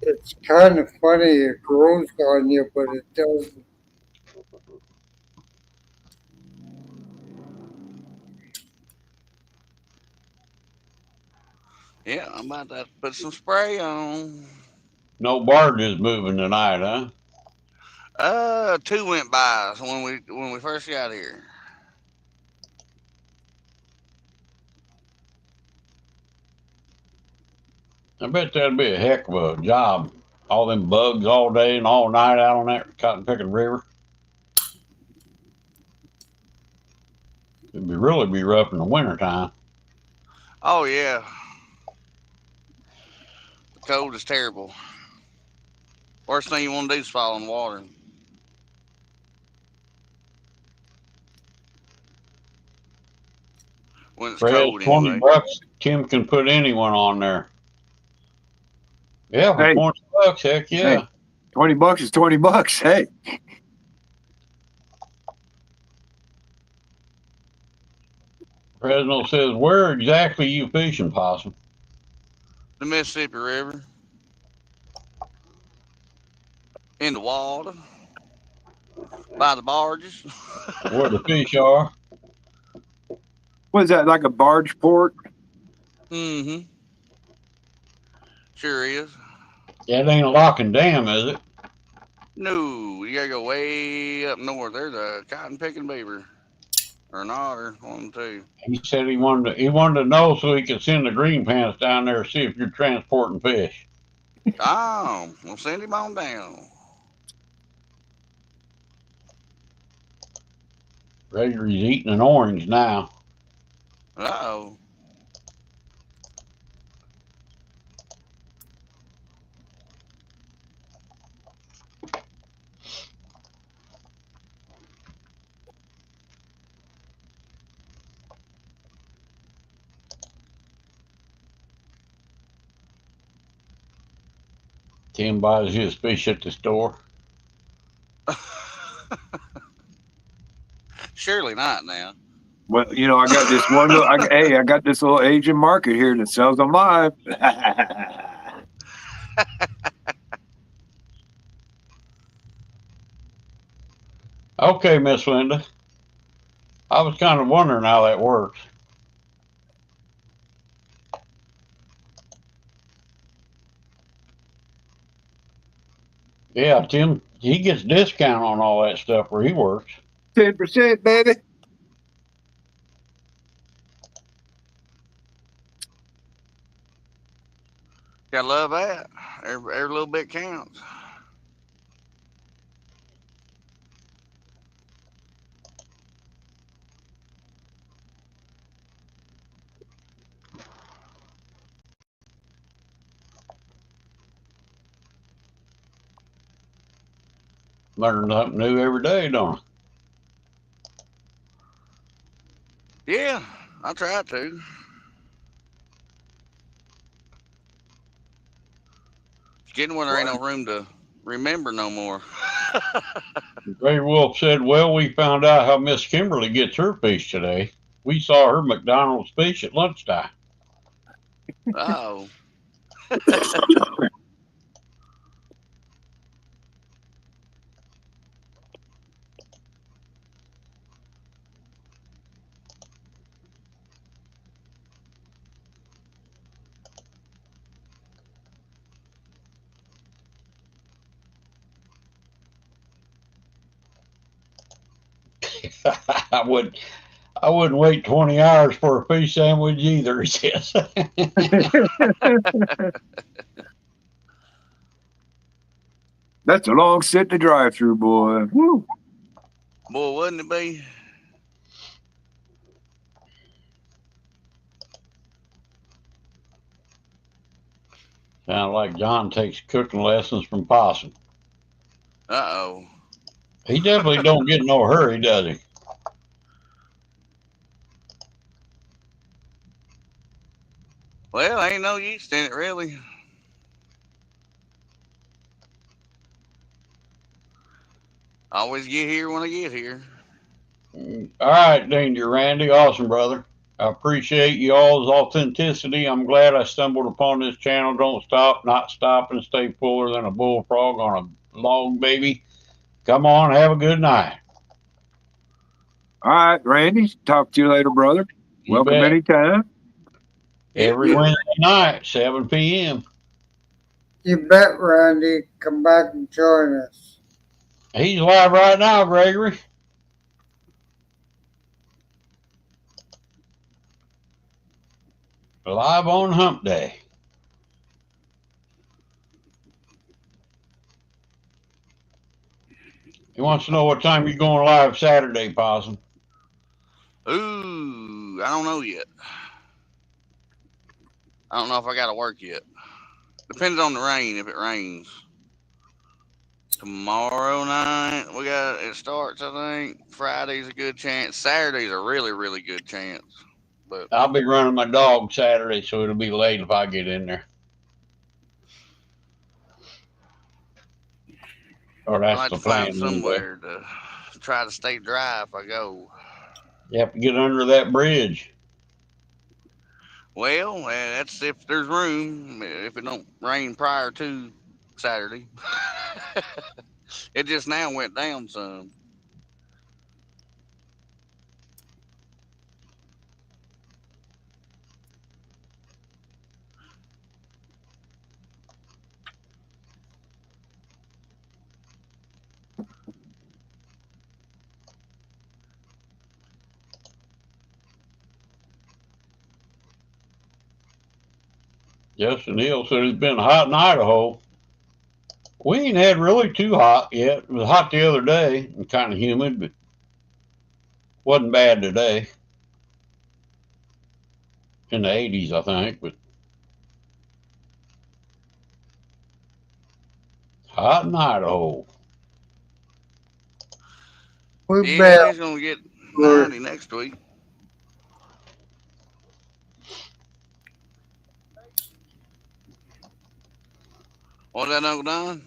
It's kind of funny. It grows on you, but it doesn't. Yeah, I'm about to put some spray on. No barges moving tonight, huh? Two went by when we first got here. I bet that'd be a heck of a job. All them bugs all day and all night out on that cotton picking river. It'd really be rough in the wintertime. Oh yeah, the cold is terrible. Worst thing you want to do is fall in water. When it's Fred's cold 20 anyway. bucks. Tim can put anyone on there. Yeah, for Hey, 20 bucks, heck hey, yeah. $20 is $20. Hey, Fresno says, where exactly you fishing, Possum? The Mississippi River in the water by the barges. Where the fish are? what is that, like a barge port? Mm-hmm. Sure is. That ain't a locking dam, is it? No, you gotta go way up north. There's a cotton picking beaver or an otter, one of the two. He said he wanted to know so he could send the green pants down there to see if you're transporting fish. Oh, we'll send him on down. Gregory's eating an orange now. Uh-oh. Tim buys his fish at the store. Surely not now. Well, I got this I got this little Asian market here that sells them live. Okay, Miss Linda. I was kind of wondering how that works. Yeah, Tim, he gets discount on all that stuff where he works. 10%, baby. Gotta love that. Every little bit counts. Learn something new every day, don't I? Yeah, I try to. It's getting when there ain't no room to remember no more. Gray Wolf said, well, we found out how Miss Kimberly gets her fish today. We saw her McDonald's fish at lunchtime. Oh, I would I wouldn't wait 20 hours for a fish sandwich either, he says. That's a long sit to drive through, boy. Woo. boy, wouldn't it be? Sound like John takes cooking lessons from Possum. Uh-oh. He definitely don't get in no hurry, does he? Well, ain't no yeast in it, really. I always get here when I get here. All right, Danger Randy. Awesome, brother. I appreciate you all's authenticity. I'm glad I stumbled upon this channel. Don't stop, not stop, and stay fuller than a bullfrog on a log, baby. Come on, have a good night. All right, Randy. Talk to you later, brother. You Welcome bet. anytime. Every Yeah. Wednesday night, 7 p.m. You bet, Randy. Come back and join us. He's live right now, Gregory. Live on Hump Day. He wants to know what time you're going live Saturday, Possum. Ooh, I don't know yet. I don't know if I got to work yet. Depends on the rain. If it rains tomorrow night, it starts. I think Friday's a good chance. Saturday's a really, really good chance. But I'll be running my dog Saturday, so it'll be late if I get in there. Or I'll that's have the to find plan anyway. somewhere to try to stay dry if I go. You have to get under that bridge. Well, that's if there's room. If it don't rain prior to Saturday, it just now went down some. Justin Hill said it's been hot in Idaho. We ain't had really too hot yet. It was hot the other day and kind of humid, but wasn't bad today. In the 80s, I think, but hot in Idaho. We Yeah, bet. he's gonna get 90 next week. What's that, Uncle Don?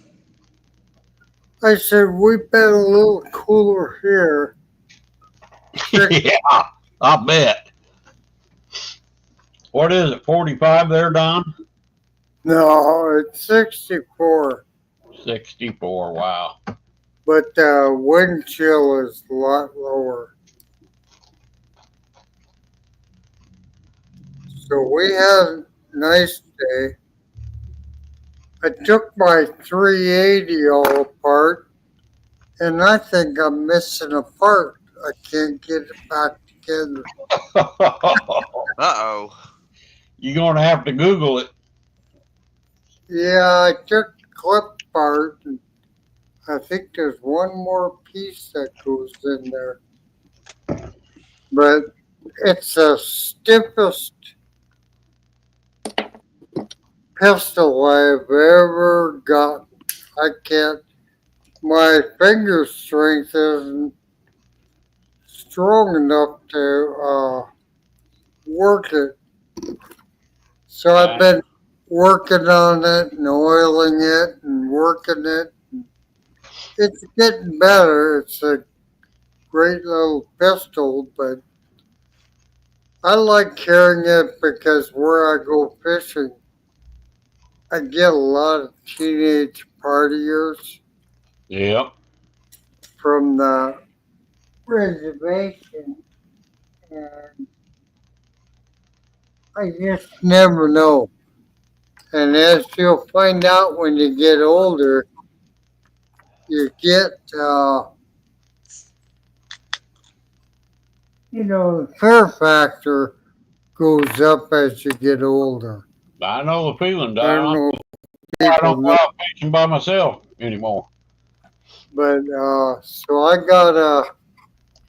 I said we've been a little cooler here. Yeah, I bet. What is it, 45 there, Don? No, it's 64. 64, wow. But the wind chill is a lot lower. So we had a nice day. I took my 380 all apart, and I think I'm missing a part. I can't get it back together. Uh-oh. You're going to have to Google it. Yeah, I took the clip part, and I think there's one more piece that goes in there. But it's the stiffest pistol I've ever got. I can't, my finger strength isn't strong enough to work it. So I've been working on it and oiling it and working it. It's getting better. It's a great little pistol, but I like carrying it because where I go fishing, I get a lot of teenage partiers Yep. from the reservation, and I just never know. And as you'll find out when you get older, you get, the fear factor goes up as you get older. I know the feeling, I don't Don. know I if don't people go know, out fishing by myself anymore. but so I got a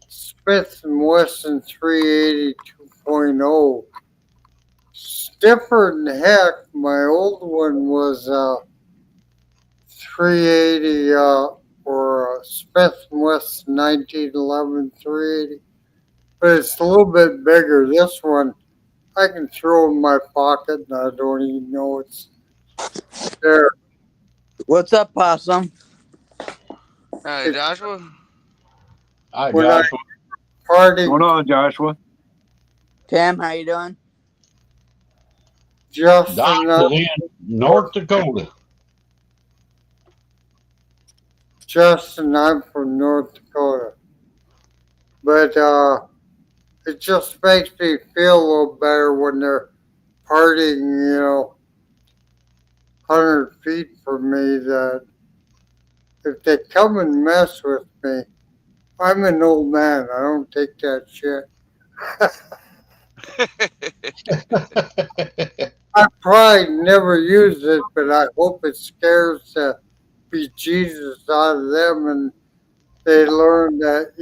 Smith & Wesson 380 2.0. Stiffer than heck. My old one was 380 or Smith & Wesson 1911 380, but it's a little bit bigger. This one I can throw in my pocket and I don't even know it's there. What's up, Possum? Hey, Joshua. Hi, When I Joshua. What's party, going on, Joshua? Tim, how you doing? Doc Justin, is in North Dakota. I'm from North Dakota. But it just makes me feel a little better when they're partying, 100 feet from me, that if they come and mess with me, I'm an old man. I don't take that shit. I probably never use it, but I hope it scares the bejesus out of them and they learn that,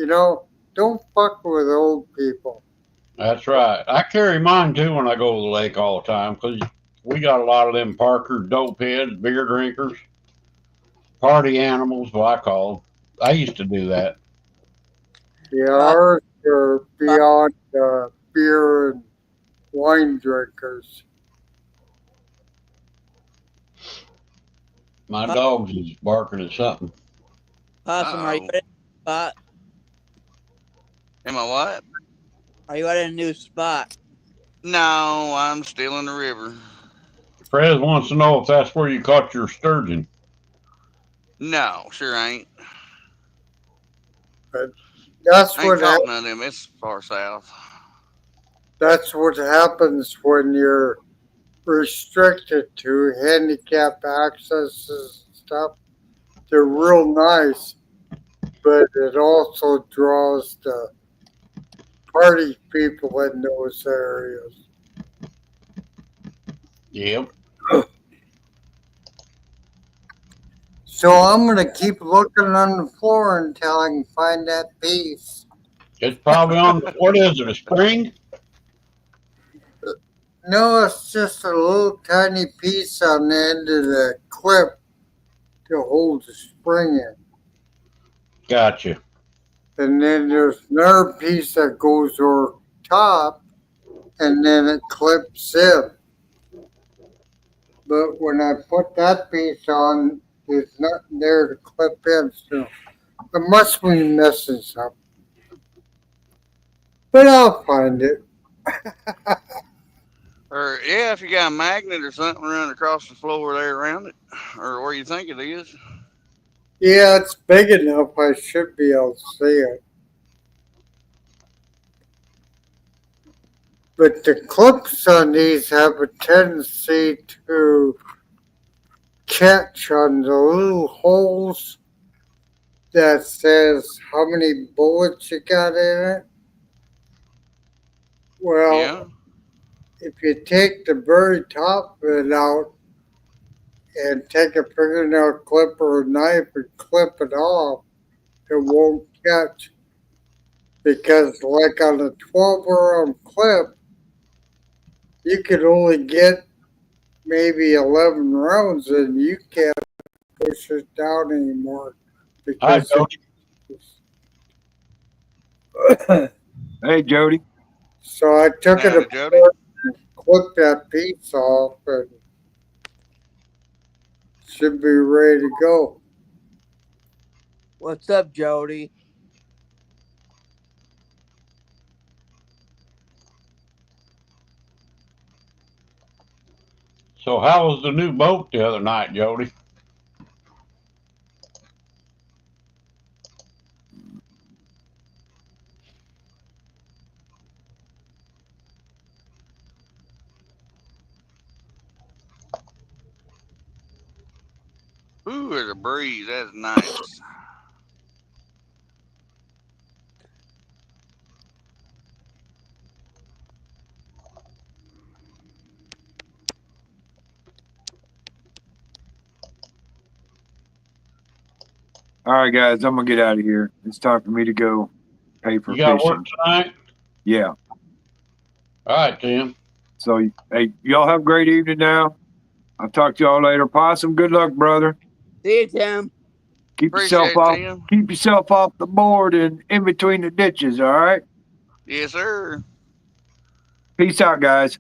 don't fuck with old people. That's right. I carry mine too when I go to the lake all the time because we got a lot of them Parker dope heads, beer drinkers, party animals, what I call them. I used to do that. Yeah, Pa- ours are Pa- beyond beer and wine drinkers. My Pa- dog's is barking at something. Possum, are you Oh, at a spot? am I what? Are you at a new spot? No, I'm still in the river. Prez wants to know if that's where you caught your sturgeon. No, sure ain't. But that's I ain't what caught none of them. It's far south. that's what happens when you're restricted to handicap accesses and stuff. They're real nice, but it also draws the party people in those areas. Yep. So I'm gonna keep looking on the floor until I can find that piece. It's probably on, what is it, a spring? No, it's just a little tiny piece on the end of the clip to hold the spring in. Gotcha. And then there's another piece that goes over top and then it clips in. But when I put that piece on, there's nothing there to clip in, so I must be missing something. But I'll find it. Or yeah, if you got a magnet or something running across the floor there around it, or where you think it is. Yeah, it's big enough I should be able to see it. But the clips on these have a tendency to catch on the little holes that says how many bullets you got in it. Yeah. Well, if you take the very top of it out and take a fingernail clip or a knife and clip it off, it won't catch. Because, like on a 12 round clip, you can only get maybe 11 rounds and you can't push it down anymore Hi, because Jody. Hey, Jody. so I took it Howdy, Jody. apart and clipped that piece off and should be ready to go. What's up, Jody? So how was the new boat the other night, Jody? Ooh, there's a breeze. That's nice. All right, guys, I'm gonna get out of here. It's time for me to go pay for You got work fishing. tonight? Yeah. All right, Tim. So, hey, y'all have a great evening now. I'll talk to y'all later. Possum, good luck, brother. See you, Tim. Keep yourself Appreciate it, off. Tim. Keep yourself off the board and in between the ditches. All right. Yes, sir. Peace out, guys.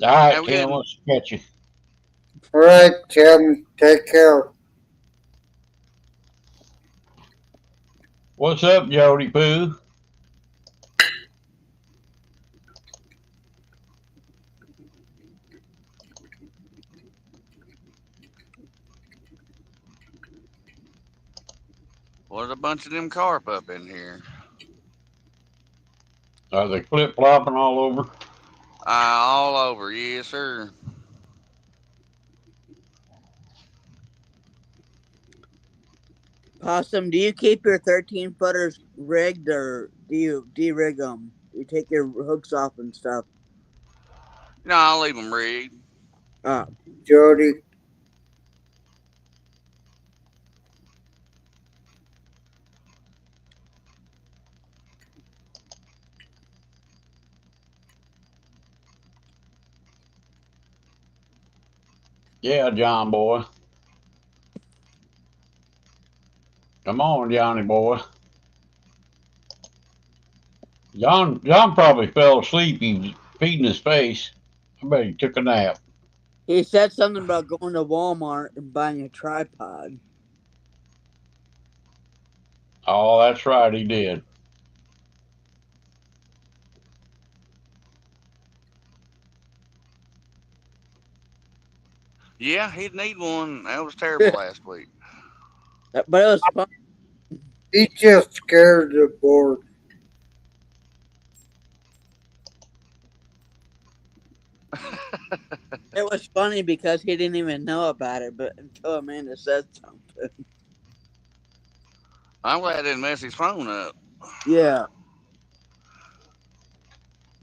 All right, Have a Tim. good one. Let's catch you. All right, Tim, take care. What's up, Jody Pooh? Well, there's a bunch of them carp up in here. Are they flip flopping all over? All over, yes, sir. Possum, do you keep your 13 footers rigged or do you de-rig them? You take your hooks off and stuff. No, I'll leave them rigged. Oh, Jody, Yeah, John boy. Come on, Johnny boy. John probably fell asleep. He was feeding his face. I bet he took a nap. he said something about going to Walmart and buying a tripod. Oh, that's right, he did. Yeah, he'd need one. That was terrible last week. But it was fun. he just scared the board. It was funny because he didn't even know about it, but until Amanda said something. I'm glad I didn't mess his phone up. Yeah,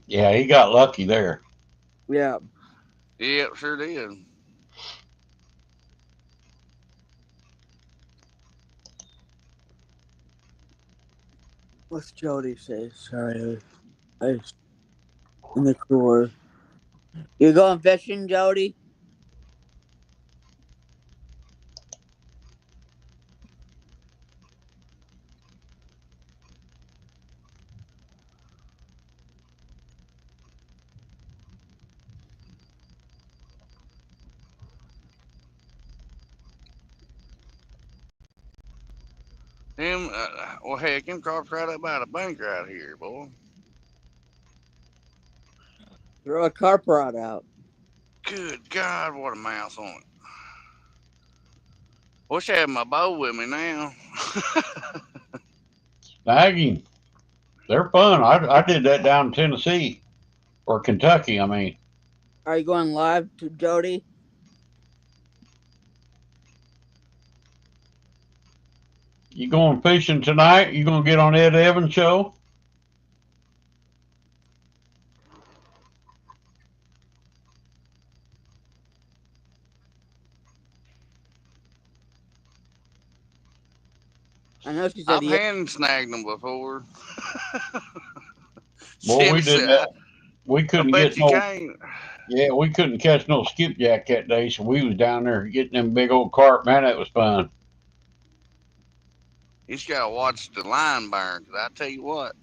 Yeah, he got lucky there. yeah. Yep, sure did. What's Jody say? Sorry, I was in the cooler. You going fishing, Jody? Well, heck, him carp's right up by the bank right here, boy. Throw a carp rod out. Good God, what a mouth on it. Wish I had my bow with me now. Snagging. They're fun. I did that down in Tennessee or Kentucky. I mean, Are you going live to Jody? you going fishing tonight? You gonna get on Ed Evans show? I know she said I've yeah. hand snagged them before. Boy, we Jimmy did said, that. We I couldn't bet get you no. can't. Yeah, we couldn't catch no skipjack that day, so we was down there getting them big old carp. Man, that was fun. You just gotta watch the line burn, 'cause I tell you what,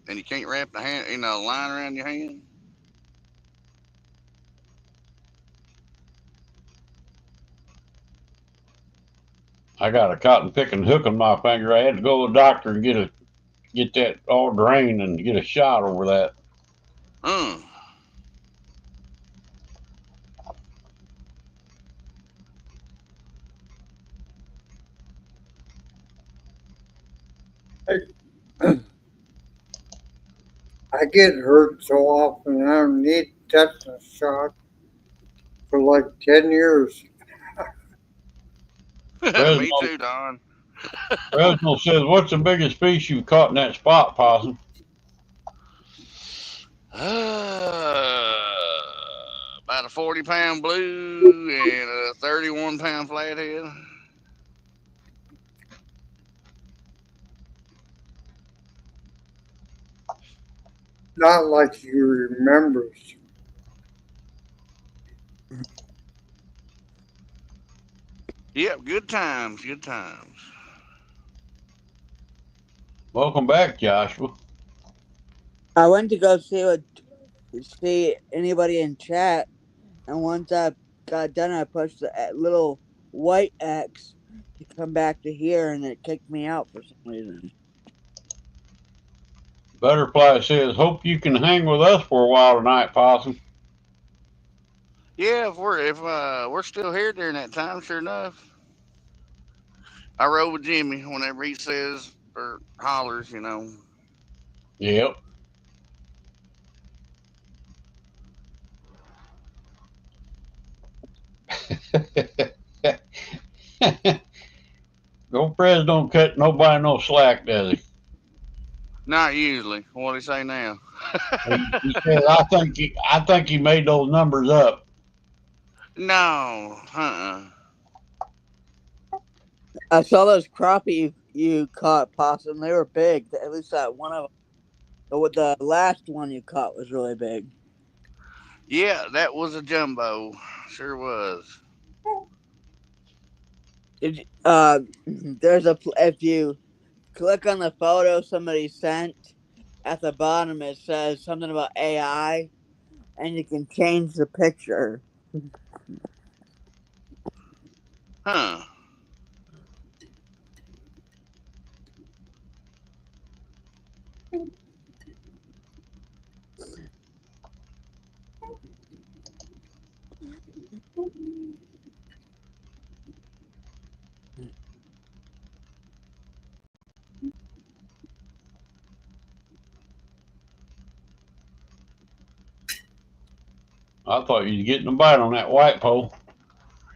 and you can't wrap the hand, line around your hand. I got a cotton picking hook on my finger. I had to go to the doctor and get that all drained and get a shot over that. Mm. I get hurt so often I don't need tetanus shot for like 10 years. Me Reginald, too, Don. Reginald says, "What's the biggest fish you've caught in that spot, Possum?" About a 40-pound blue and a 31-pound flathead. Not like he remembers. Yep, good times, good times. Welcome back, Joshua. I went to go see anybody in chat, and once I got done, I pushed the little white X to come back to here, and it kicked me out for some reason. Butterfly says, "Hope you can hang with us for a while tonight, Possum." Yeah, if we're still here during that time, sure enough. I roll with Jimmy whenever he says or hollers, you know. Yep. Old Prez don't cut nobody no slack, does he? Not usually. What do he say now? He said, I think he made those numbers up. No. I saw those crappie you caught, Possum. They were big. At least that one of them. The last one you caught was really big. Yeah, that was a jumbo. Sure was. There's if you click on the photo somebody sent, at the bottom it says something about AI, and you can change the picture. Huh. I thought you was getting a bite on that white pole.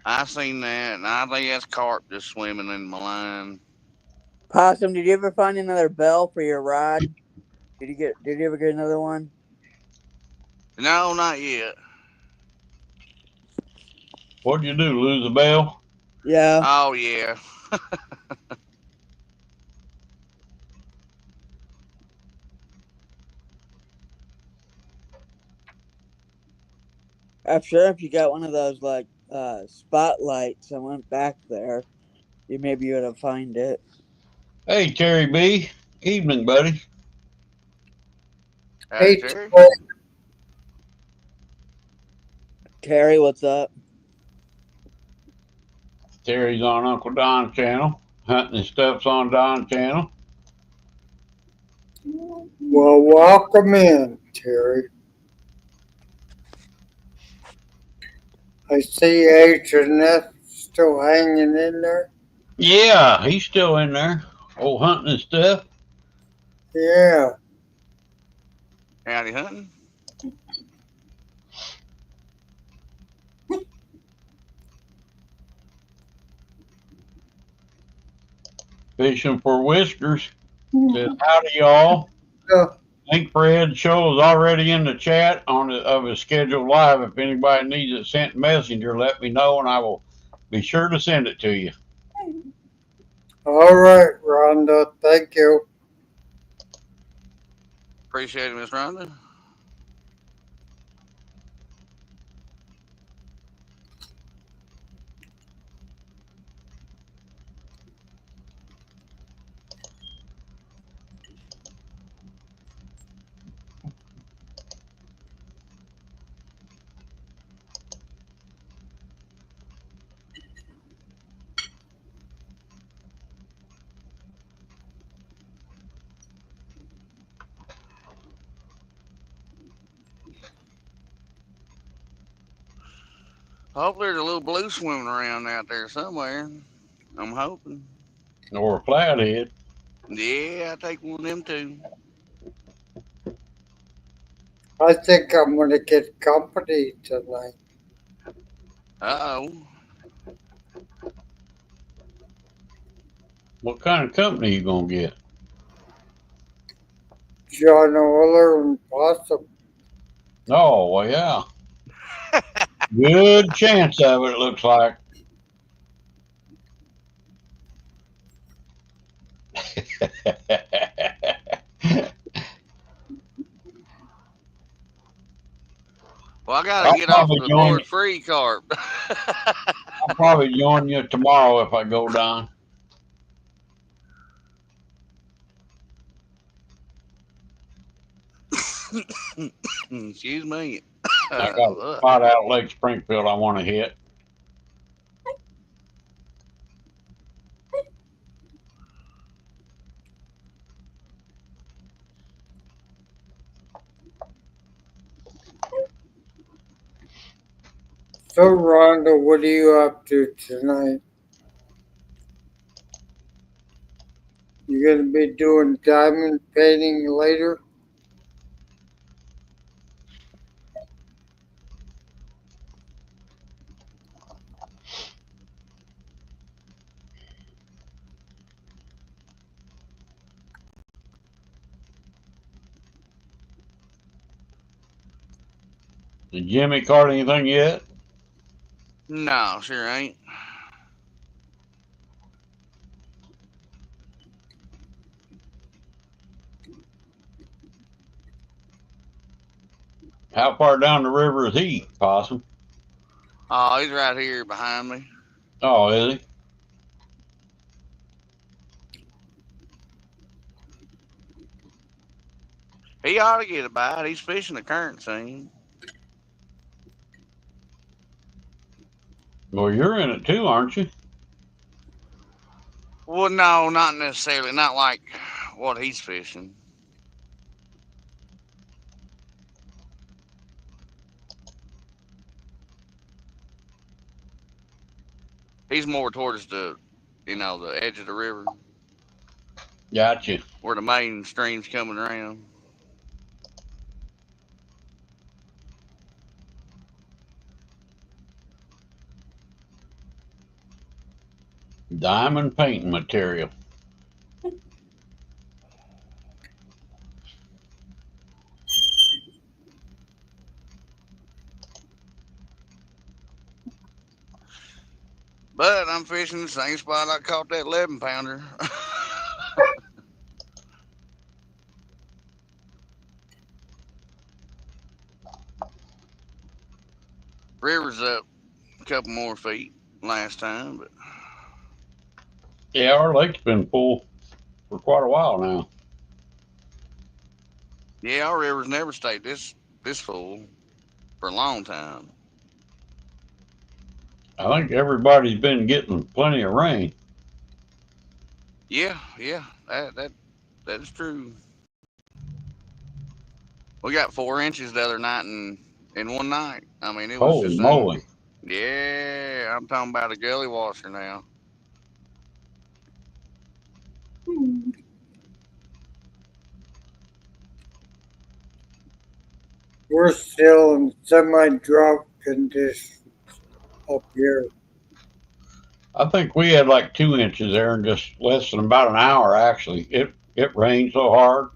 I seen that, and I think that's carp just swimming in my line. Possum, did you ever find another bell for your rod? Did you ever get another one? No, not yet. What'd you do, lose a bell? Yeah. Oh yeah. I'm sure if you got one of those like spotlights and went back there, you maybe would have find it. Hey, Terry B. Evening, buddy. Howdy, Hey, Terry. Terry, what's up? Terry's on Uncle Don's channel. Hunting and Stuff's on Don's channel. well, welcome in, Terry. I see H&F still hanging in there. Yeah, he's still in there. Old Hunting and Stuff. Yeah. Howdy hunting. Fishing for Whiskers. Says, howdy, y'all. Uh, Link Fred show is already in the chat of his scheduled live. If anybody needs it sent messenger, let me know and I will be sure to send it to you. all right, Rhonda. Thank you. Appreciate it, Miss Rhonda. Hopefully there's a little blue swimming around out there somewhere. I'm hoping. Or a flathead. Yeah, I take one of them too. I think I'm going to get company tonight. Uh-oh. What kind of company you gonna get? John Oler and Possum. Oh, well, yeah. Good chance of it, looks like. Well, I gotta I'll get off probably the join you. Forest Free carp. I'll probably join you tomorrow if I go down. Excuse me. I got a spot out Lake Springfield I want to hit. So, Rhonda, what are you up to tonight? You gonna be doing diamond painting later? Did Jimmy caught anything yet? No, sure ain't. How far down the river is he, Possum? Oh, he's right here behind me. Oh, is he? He ought to get a bite. He's fishing the current scene. Well, you're in it too, aren't you? Well, no, not necessarily. Not like what he's fishing. He's more towards the edge of the river Gotcha. where the main stream's coming around. Diamond painting material. But I'm fishing the same spot I caught that 11-pounder. River's up a couple more feet last time, but Yeah, our lake's been full for quite a while now. yeah, our river's never stayed this full for a long time. I think everybody's been getting plenty of rain. Yeah, that is true. We got 4 inches the other night in one night. I mean, it was Holy just moly. yeah. I'm talking about a gully washer now. We're still in semi-drought conditions up here. I think we had like 2 inches there in just less than about an hour, actually. It rained so hard.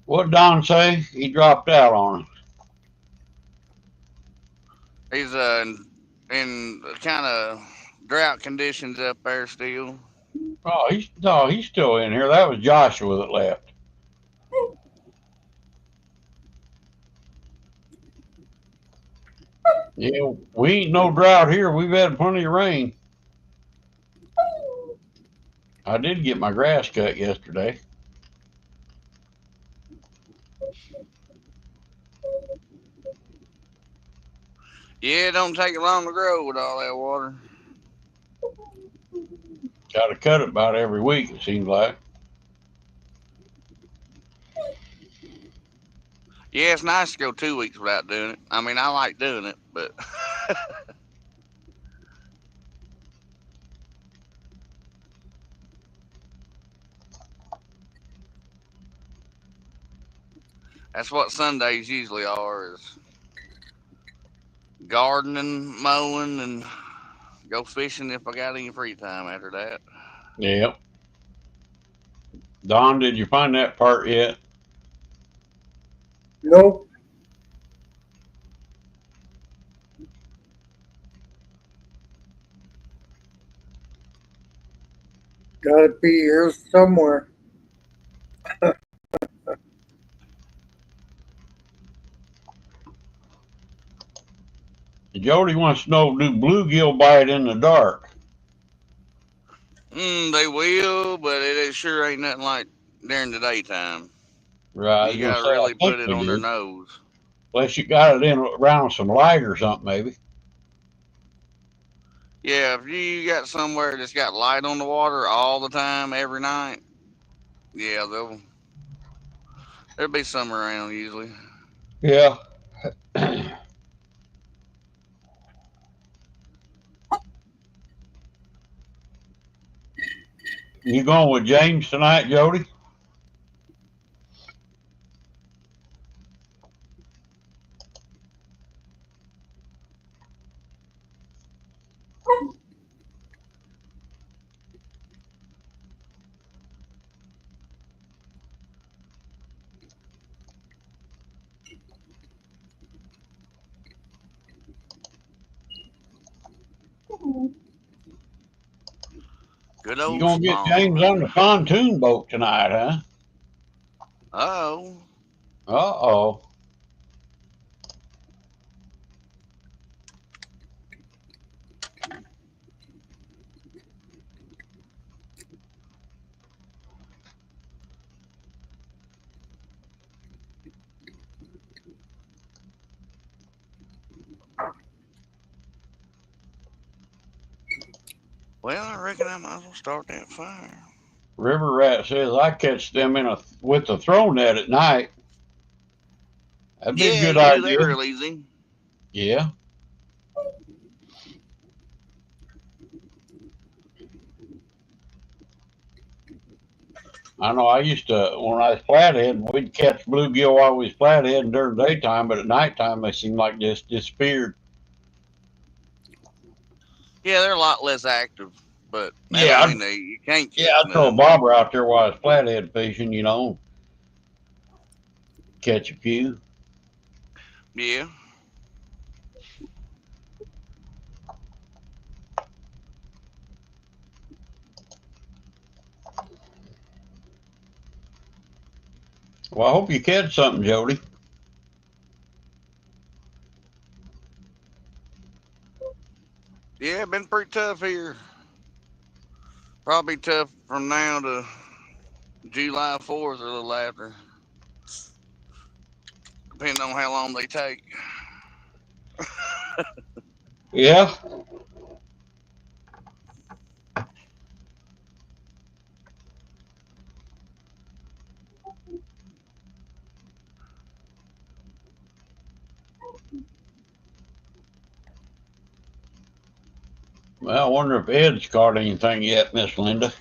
What'd Don say? He dropped out on us. He's in kind of drought conditions up there still. Oh, he's still in here. That was Joshua that left. Yeah, we ain't no drought here. We've had plenty of rain. I did get my grass cut yesterday. Yeah, it don't take it long to grow with all that water. Got to cut it about every week, it seems like. Yeah, it's nice to go 2 weeks without doing it. I mean, I like doing it, but that's what Sundays usually are: is gardening, mowing, and go fishing if I got any free time after that. Yep. Don, did you find that part yet? Nope. Gotta be here somewhere. Jody wants to know, do bluegill bite in the dark? They will, but it sure ain't nothing like during the daytime. Right, I was You gonna gotta say I really think put it they on their do. nose. Unless you got it in around some light or something, maybe. Yeah, if you got somewhere that's got light on the water all the time, every night, yeah, there'll be some around usually. Yeah. You going with James tonight, Jody? Good You old gonna get James on Spawn. the pontoon boat tonight, huh? Oh, Uh-oh. well, I reckon I might as well start that fire. River Rat says I catch them with a throw net at night. That'd be a Yeah, good you can do that idea. real easy. Yeah. I know I used to, when I was flathead, we'd catch bluegill while we was flathead during the daytime, but at nighttime they seemed like just disappeared. Yeah, they're a lot less active, but that Yeah, don't mean that you can't yeah, catch I throw a none. bobber out there while I was flathead fishing, catch a few. Yeah. Well, I hope you catch something, Jody. Yeah, been pretty tough here. Probably tough from now to July 4th or a little after, depending on how long they take. Yeah. Well, I wonder if Ed's caught anything yet, Miss Linda.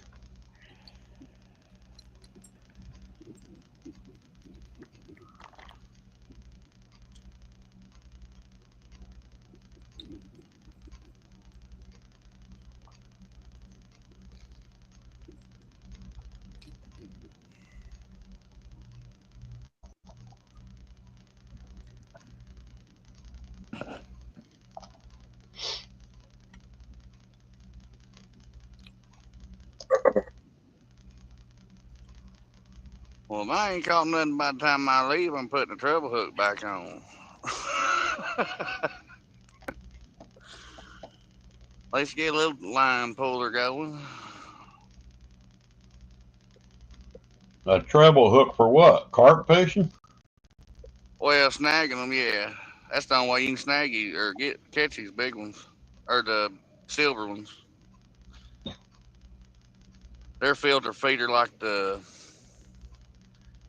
Well, if I ain't caught nothing by the time I leave, I'm putting the treble hook back on. Let's get a little line puller going. A treble hook for what? Carp fishing? Well, snagging them, yeah. That's the only way you can snag you or catch these big ones or the silver ones. They're filter feeder like the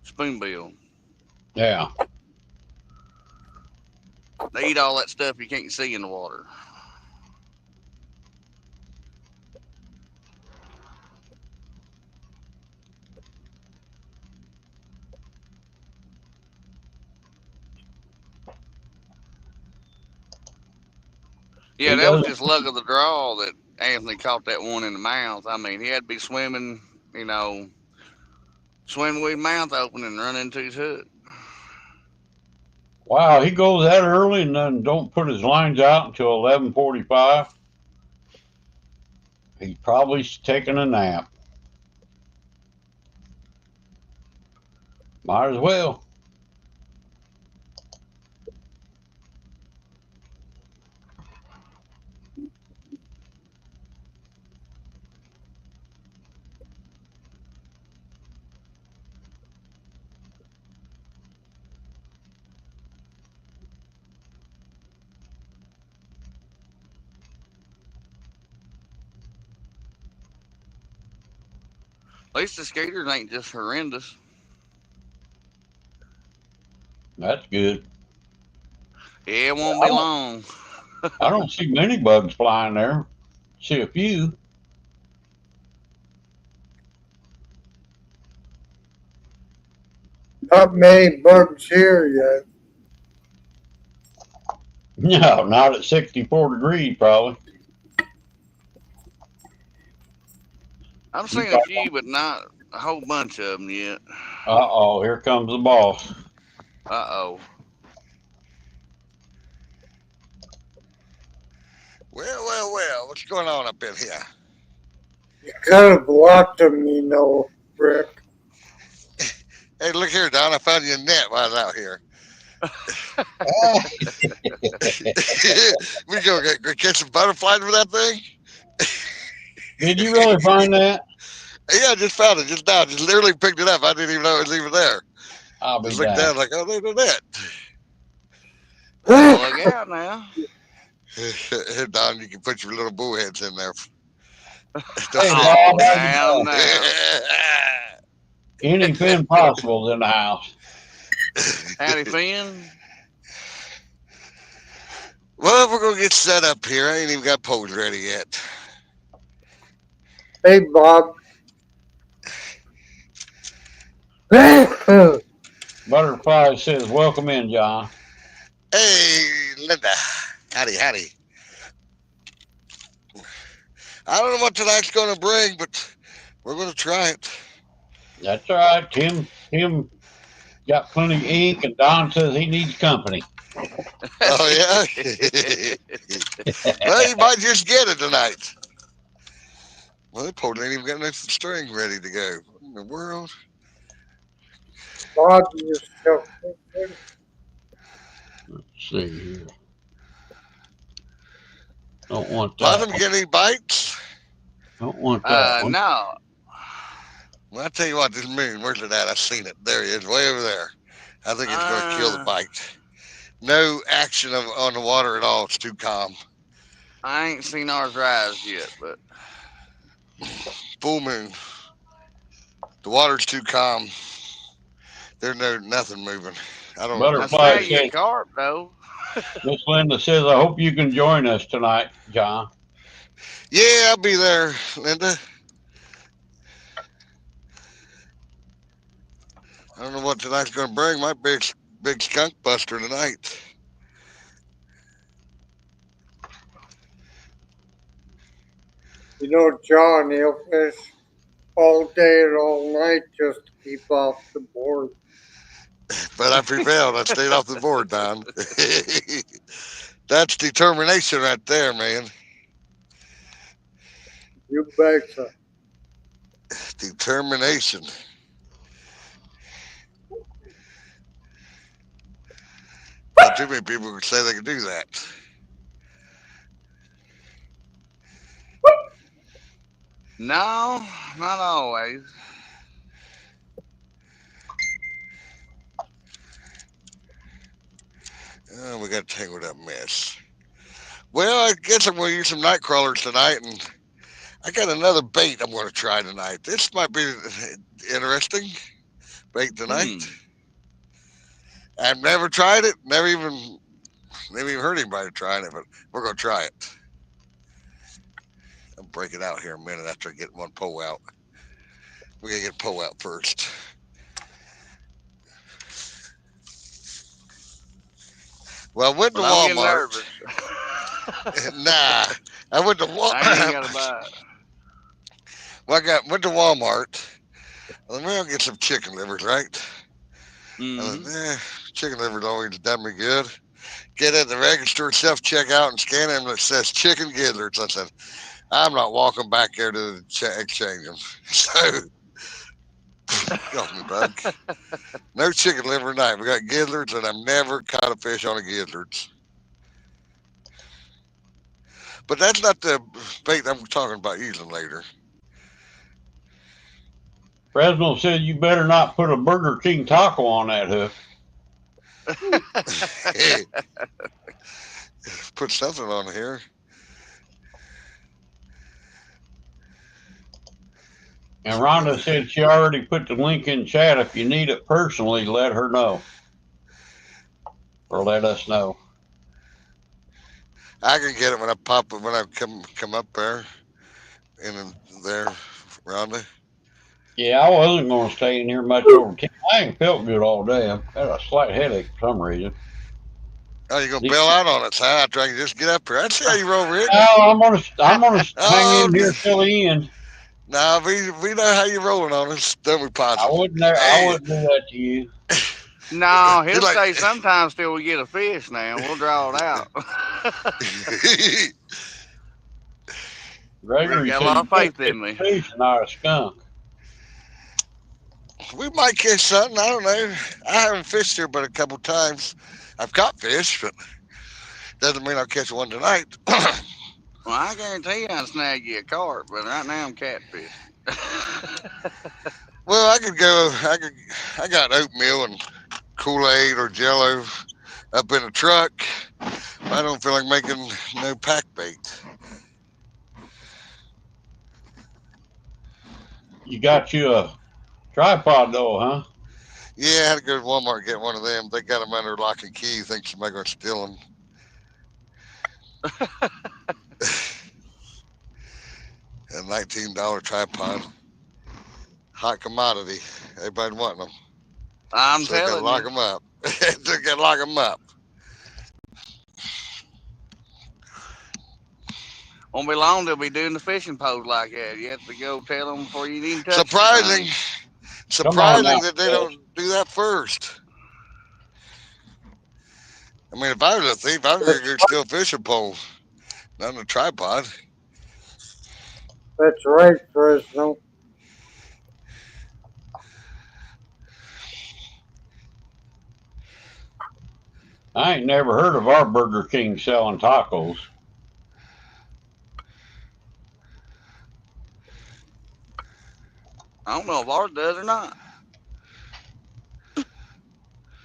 spoonbill. Yeah. They eat all that stuff you can't see in the water. Yeah, He that was doesn't. just luck of the draw that Anthony caught that one in the mouth. I mean, he had to be swimming, swimming with his mouth open and run into his hook. Wow, he goes that early and then don't put his lines out until 11:45. He's probably taking a nap. Might as well. At least the skaters ain't just horrendous. That's good. Yeah, it won't I be don't. long. I don't see many bugs flying there. See a few. Not many bugs here yet. No, not at 64 degrees, probably. I've seen a few, but not a whole bunch of them yet. Uh-oh, here comes the boss. Uh-oh. Well, what's going on up in here? You could have blocked them, you know, Rick. Hey, look here, Don. I found your net while I was out here. We go catch some butterflies with that thing? Did you really find that? Yeah, I just found it just now. Just literally picked it up. I didn't even know it was even there. I'll be Just looked down. down like, oh, there's a net. Look out now. Here, Don, you can put your little bullheads in there. Hey, Oh, Bob, down now. any pin possibles in the house. Howdy, Finn. Well, we're gonna get set up here. I ain't even got poles ready yet. Hey, Bob. Butterfly says, welcome in, John. Hey, Linda. Howdy. I don't know what tonight's gonna bring, but we're gonna try it. That's all right. Tim got plenty of ink, and Don says he needs company. Oh yeah. Well, you might just get it tonight. Well, that pole ain't even got enough string ready to go. What in the world? Bob, you stuff. Let's see here. Don't want that Possum one. get any bites? Don't want that one. No. Well, I tell you what, this moon, where's it at? I seen it. There he is, way over there. I think it's going to kill the bite. No action on the water at all. It's too calm. I ain't seen ours rise yet, but Full moon. The water's too calm. There's nothing moving. I don't. I Butterfly smell you says, carp though. Miss Linda says, I hope you can join us tonight, John. Yeah, I'll be there, Linda. I don't know what tonight's going to bring. My big skunk buster tonight. You know, John, he'll fish all day and all night just to keep off the board. But I prevailed. I stayed off the board, Don. That's determination right there, man. You betcha. Determination. Not too many people can say they can do that. No, not always. Oh, we got a tangled up mess. Well, I guess I'm going to use some night crawlers tonight, and I got another bait I'm going to try tonight. This might be interesting. Bait tonight. I've never tried it. Never even heard anybody trying it, but we're going to try it. I'll break it out here in a minute after I get one pole out. We got to get a pole out first. Well, I went to Don't get Walmart. nervous. Nah, I went to Walmart. I ain't got a bite. Well, went to Walmart. Well, I'll get some chicken livers, right? Chicken livers always done me good. Get at the register, self checkout, and scan them. That says chicken gizzards. I said, I'm not walking back there to exchange them. So, off me, bug. No chicken liver tonight. We got gizzards, and I've never caught a fish on a gizzards. But that's not the bait I'm talking about using later. Fresno said you better not put a Burger King taco on that hook. Put something on here. And Rhonda said she already put the link in chat. If you need it personally, let her know. Or let us know. I can get it when I come up there. In there, Rhonda. Yeah, I wasn't going to stay in here much over 10. I ain't felt good all day. I had a slight headache for some reason. Oh, you're gonna The- bail out on it, so I try to just get up here. I'd see how you roll, Rick. No, I'm gonna hang Oh, in here till the end. nah, we know how you're rolling on us, don't we, Possum? I Hey, wouldn't do that to you. No, he'll you're like, stay sometimes till we get a fish. Now we'll draw it out. Rick Gregory got a said lot you of better faith catch in me. a fish and not a skunk. we might catch something. I don't know. I haven't fished here but a couple times. I've caught fish, but doesn't mean I'll catch one tonight. Well, I guarantee I'd snag you a carp, but right now I'm catfishing. Well, I could go. I got oatmeal and Kool-Aid or Jello up in the truck. I don't feel like making no pack bait. You got you a tripod though, huh? Yeah, I had to go to Walmart and get one of them. They got them under lock and key. Think somebody gonna steal them. A $19 tripod, hot commodity. Everybody wanting them, I'm so they gotta telling lock you. them up. They gotta lock them up. Won't be long they'll be doing the fishing pose like that. You have to go tell them before you even touch Surprising, the Come on surprising now. that they don't do that first. I mean, if I was a thief, I'd go steal a fishing pole, not a tripod. That's right, Fresno. I ain't never heard of our Burger King selling tacos. I don't know if ours does or not.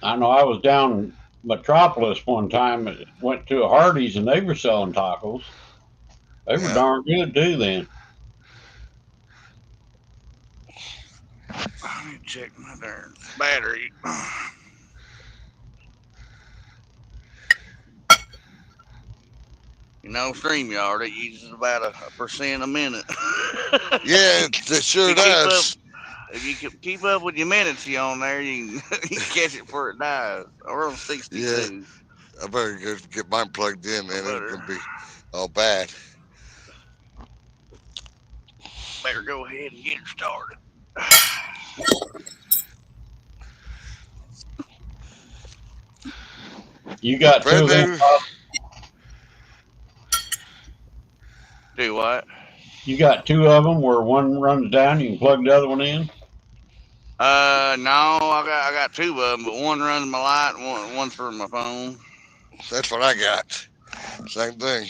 I know I was down Metropolis one time and went to a Hardee's and they were selling tacos. They were Yeah. darn good too then. I need to check my darn battery. You know, StreamYard, it uses about a percent a minute. Yeah, it sure You keep up, does. if you keep up with your minutes you on there, you can, you can catch it before it dies. We're on Yeah, 62. I better go get mine plugged in, I man. It's better gonna be all bad. better go ahead and get it started. You got two Brand of them. new. Do what? You got two of them where one runs down. You can plug the other one in. No, I got two of them, but one runs my light, and one's for my phone. That's what I got. Same thing.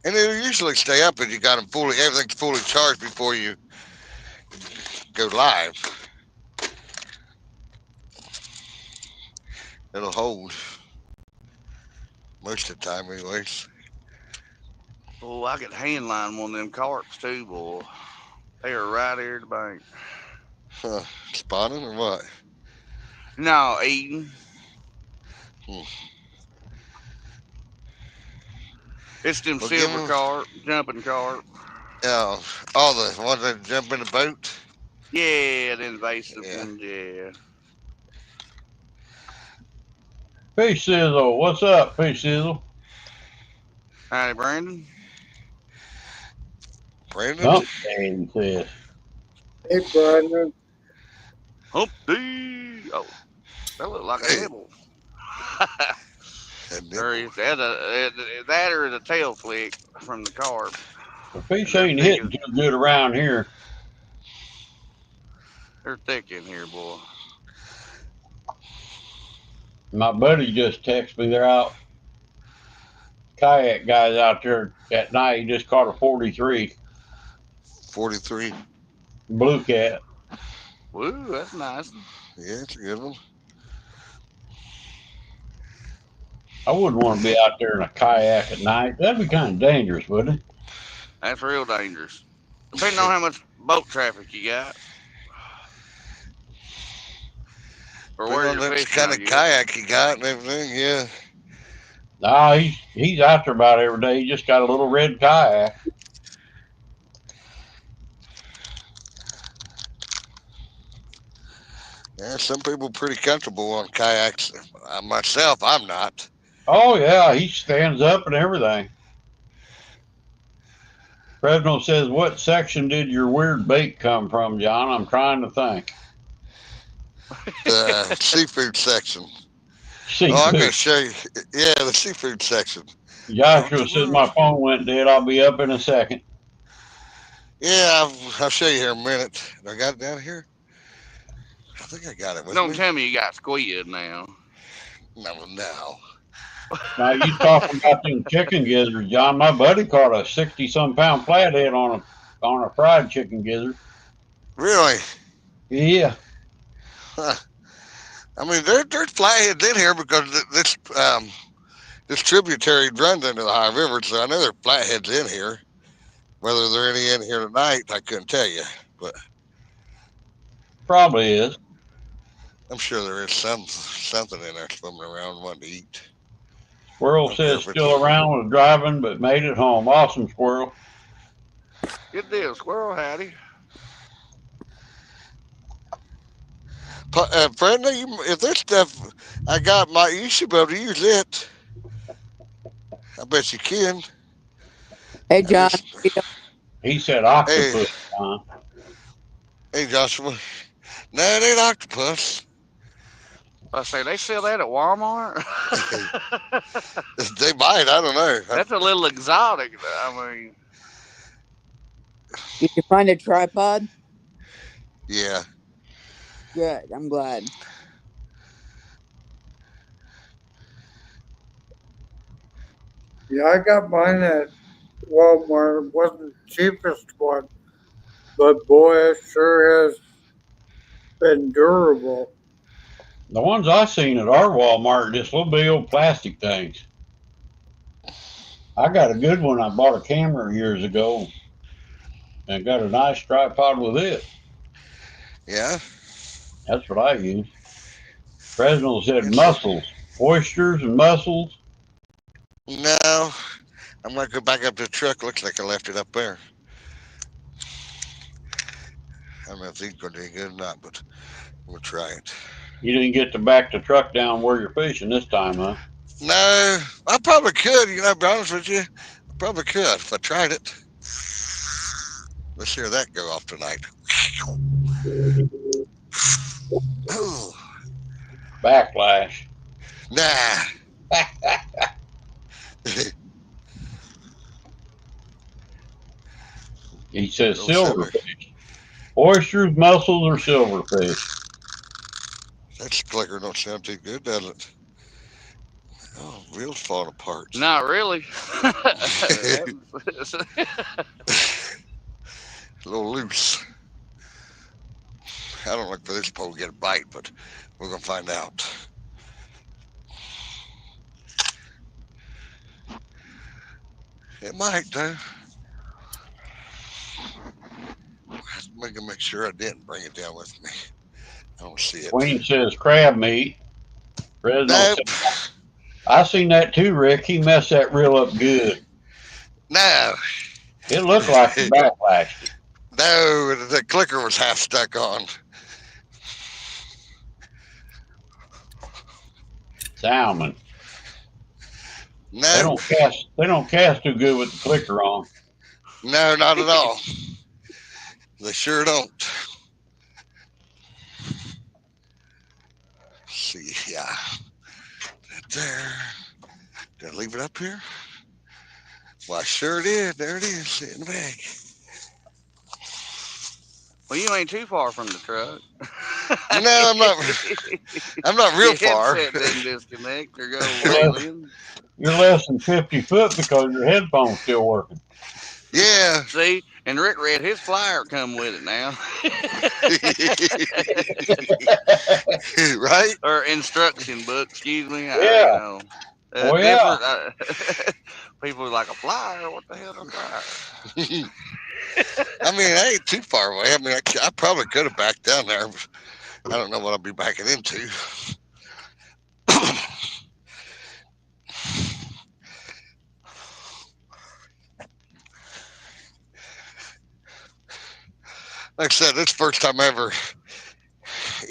And it'll usually stay up if you got them fully, everything's fully charged before you go live. It'll hold most of the time, anyways. Oh, I could hand line one of them carps too, boy. They are right here at the bank. Huh. Spawning or what? No, eating. Hmm. It's them Well, give silver them, carp, jumping carp. all the ones that jump in the boat. Yeah, the invasive Yeah. ones, yeah. Fish Sizzle, what's up, Fish Sizzle? Howdy, Brandon. Brandon? Hump Day, he says. Hey, Brandon. Hump day. Oh, that looked like a Hey. nibble. That Or nipple. is that or the tail flick from the carp. The fish They're ain't thick hitting as, too good around here. they're thick in here, boy. My buddy just texted me. They're out kayak guys out there at night. He just caught a 43 43. blue cat. Woo, that's nice. Yeah, it's a good one. I wouldn't want to be out there in a kayak at night. That'd be kind of dangerous, wouldn't it? That's real dangerous. Depending on how much boat traffic you got. Or Depending where on you're that fishing, kind I of guess. kayak you got and everything, yeah. No, he's out there about every day. He just got a little red kayak. Yeah, some people pretty comfortable on kayaks. Myself, I'm not. Oh yeah, he stands up and everything. Fresno says, "What section did your weird bait come from, John?" I'm trying to think. The seafood section. Oh, I'm Seafood. gonna show you. Yeah, the seafood section. Don't Joshua you says worry. my phone went dead. I'll be up in a second. Yeah, I'll show you here in a minute. I got it down here. I think I got it with Don't me. tell me you got squid now. No, no. Now you talking about them chicken gizzards, John? My buddy caught a 60-some pound flathead on a fried chicken gizzard. Really? Yeah, Huh. I mean, there's flatheads in here because this tributary runs into the high river, so I know there are flatheads in here. Whether there are any in here tonight, I couldn't tell you, but probably is. I'm sure there is something in there swimming around wanting to eat. Squirrel Don't care says if it's still around, was driving, but made it home. Awesome, Squirrel. Good deal, squirrel howdy. Brenda. If this stuff I got, you should be able to use it. I bet you can. Hey, I John. just He said hey octopus, John. hey Joshua. No, it ain't octopus. I say they sell that at Walmart. They might. I don't know. That's a little exotic. I mean, Did you find a tripod? Yeah. Good. I'm glad. Yeah, I got mine at Walmart. It wasn't the cheapest one, but boy, it sure has been durable. The ones I seen at our Walmart are just little big old plastic things. I got a good one. I bought a camera years ago and got a nice tripod with it. Yeah. That's what I use. Fresno said It's mussels, oysters, and mussels. no. I'm gonna go back up to the truck. Looks like I left it up there. I don't know if these gonna do good or not, but we'll try it. You didn't get to back the truck down where you're fishing this time, huh? No, I probably could. To be honest with you, I probably could if I tried it. Let's hear that go off tonight. Oh, Backlash. nah. He says Little semi. silverfish. Oysters, mussels, or silverfish. That clicker don't sound too good, does it? Oh, wheels falling apart. not really. A little loose. I don't look for this pole to get a bite, but we're gonna find out. It might though. I'm gonna make sure I didn't bring it down with me. I don't see it. Wayne says crab meat. Fresno Nope. says, I seen that too, Rick. He messed that reel up good. No. It looked like he backlashed it. No, the clicker was half stuck on. Salmon. They Nope. don't cast. They don't cast too good with the clicker on. No, not at all. They sure don't. Let's see, yeah. There. Did I leave it up here? Well, I sure did. There it is, in the bag. Well, you ain't too far from the truck. No, I'm not. I'm not real Your far. headset didn't disconnect or go You're less, railing. you're less than 50 foot because your headphone's still working. Yeah. See, and Rick read his flyer come with it now. Right? Or instruction book, excuse me. Yeah. Oh, yeah. Different. People are like, a flyer? What the hell is a flyer? I mean, I ain't too far away. I mean, I probably could have backed down there, but I don't know what I'll be backing into. Like I said, this is the first time I ever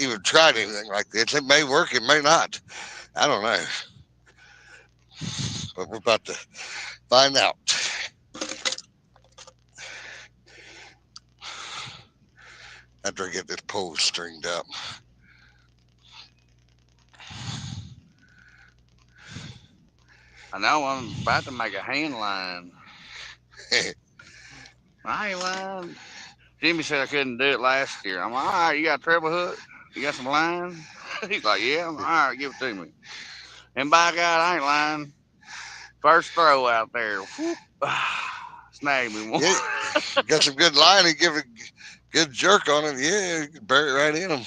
even tried anything like this. It may work, it may not. I don't know. But we're about to find out. After I get this pole stringed up. I know I'm about to make a hand line. I ain't lying. Jimmy said I couldn't do it last year. I'm like, all right, you got a treble hook? You got some line? He's like, yeah. I'm like, all right, give it to me. And by God, I ain't lying. First throw out there. Whoop, snagged me one. Yeah, got some good line and give a good jerk on it. Yeah, you can bury it right in them.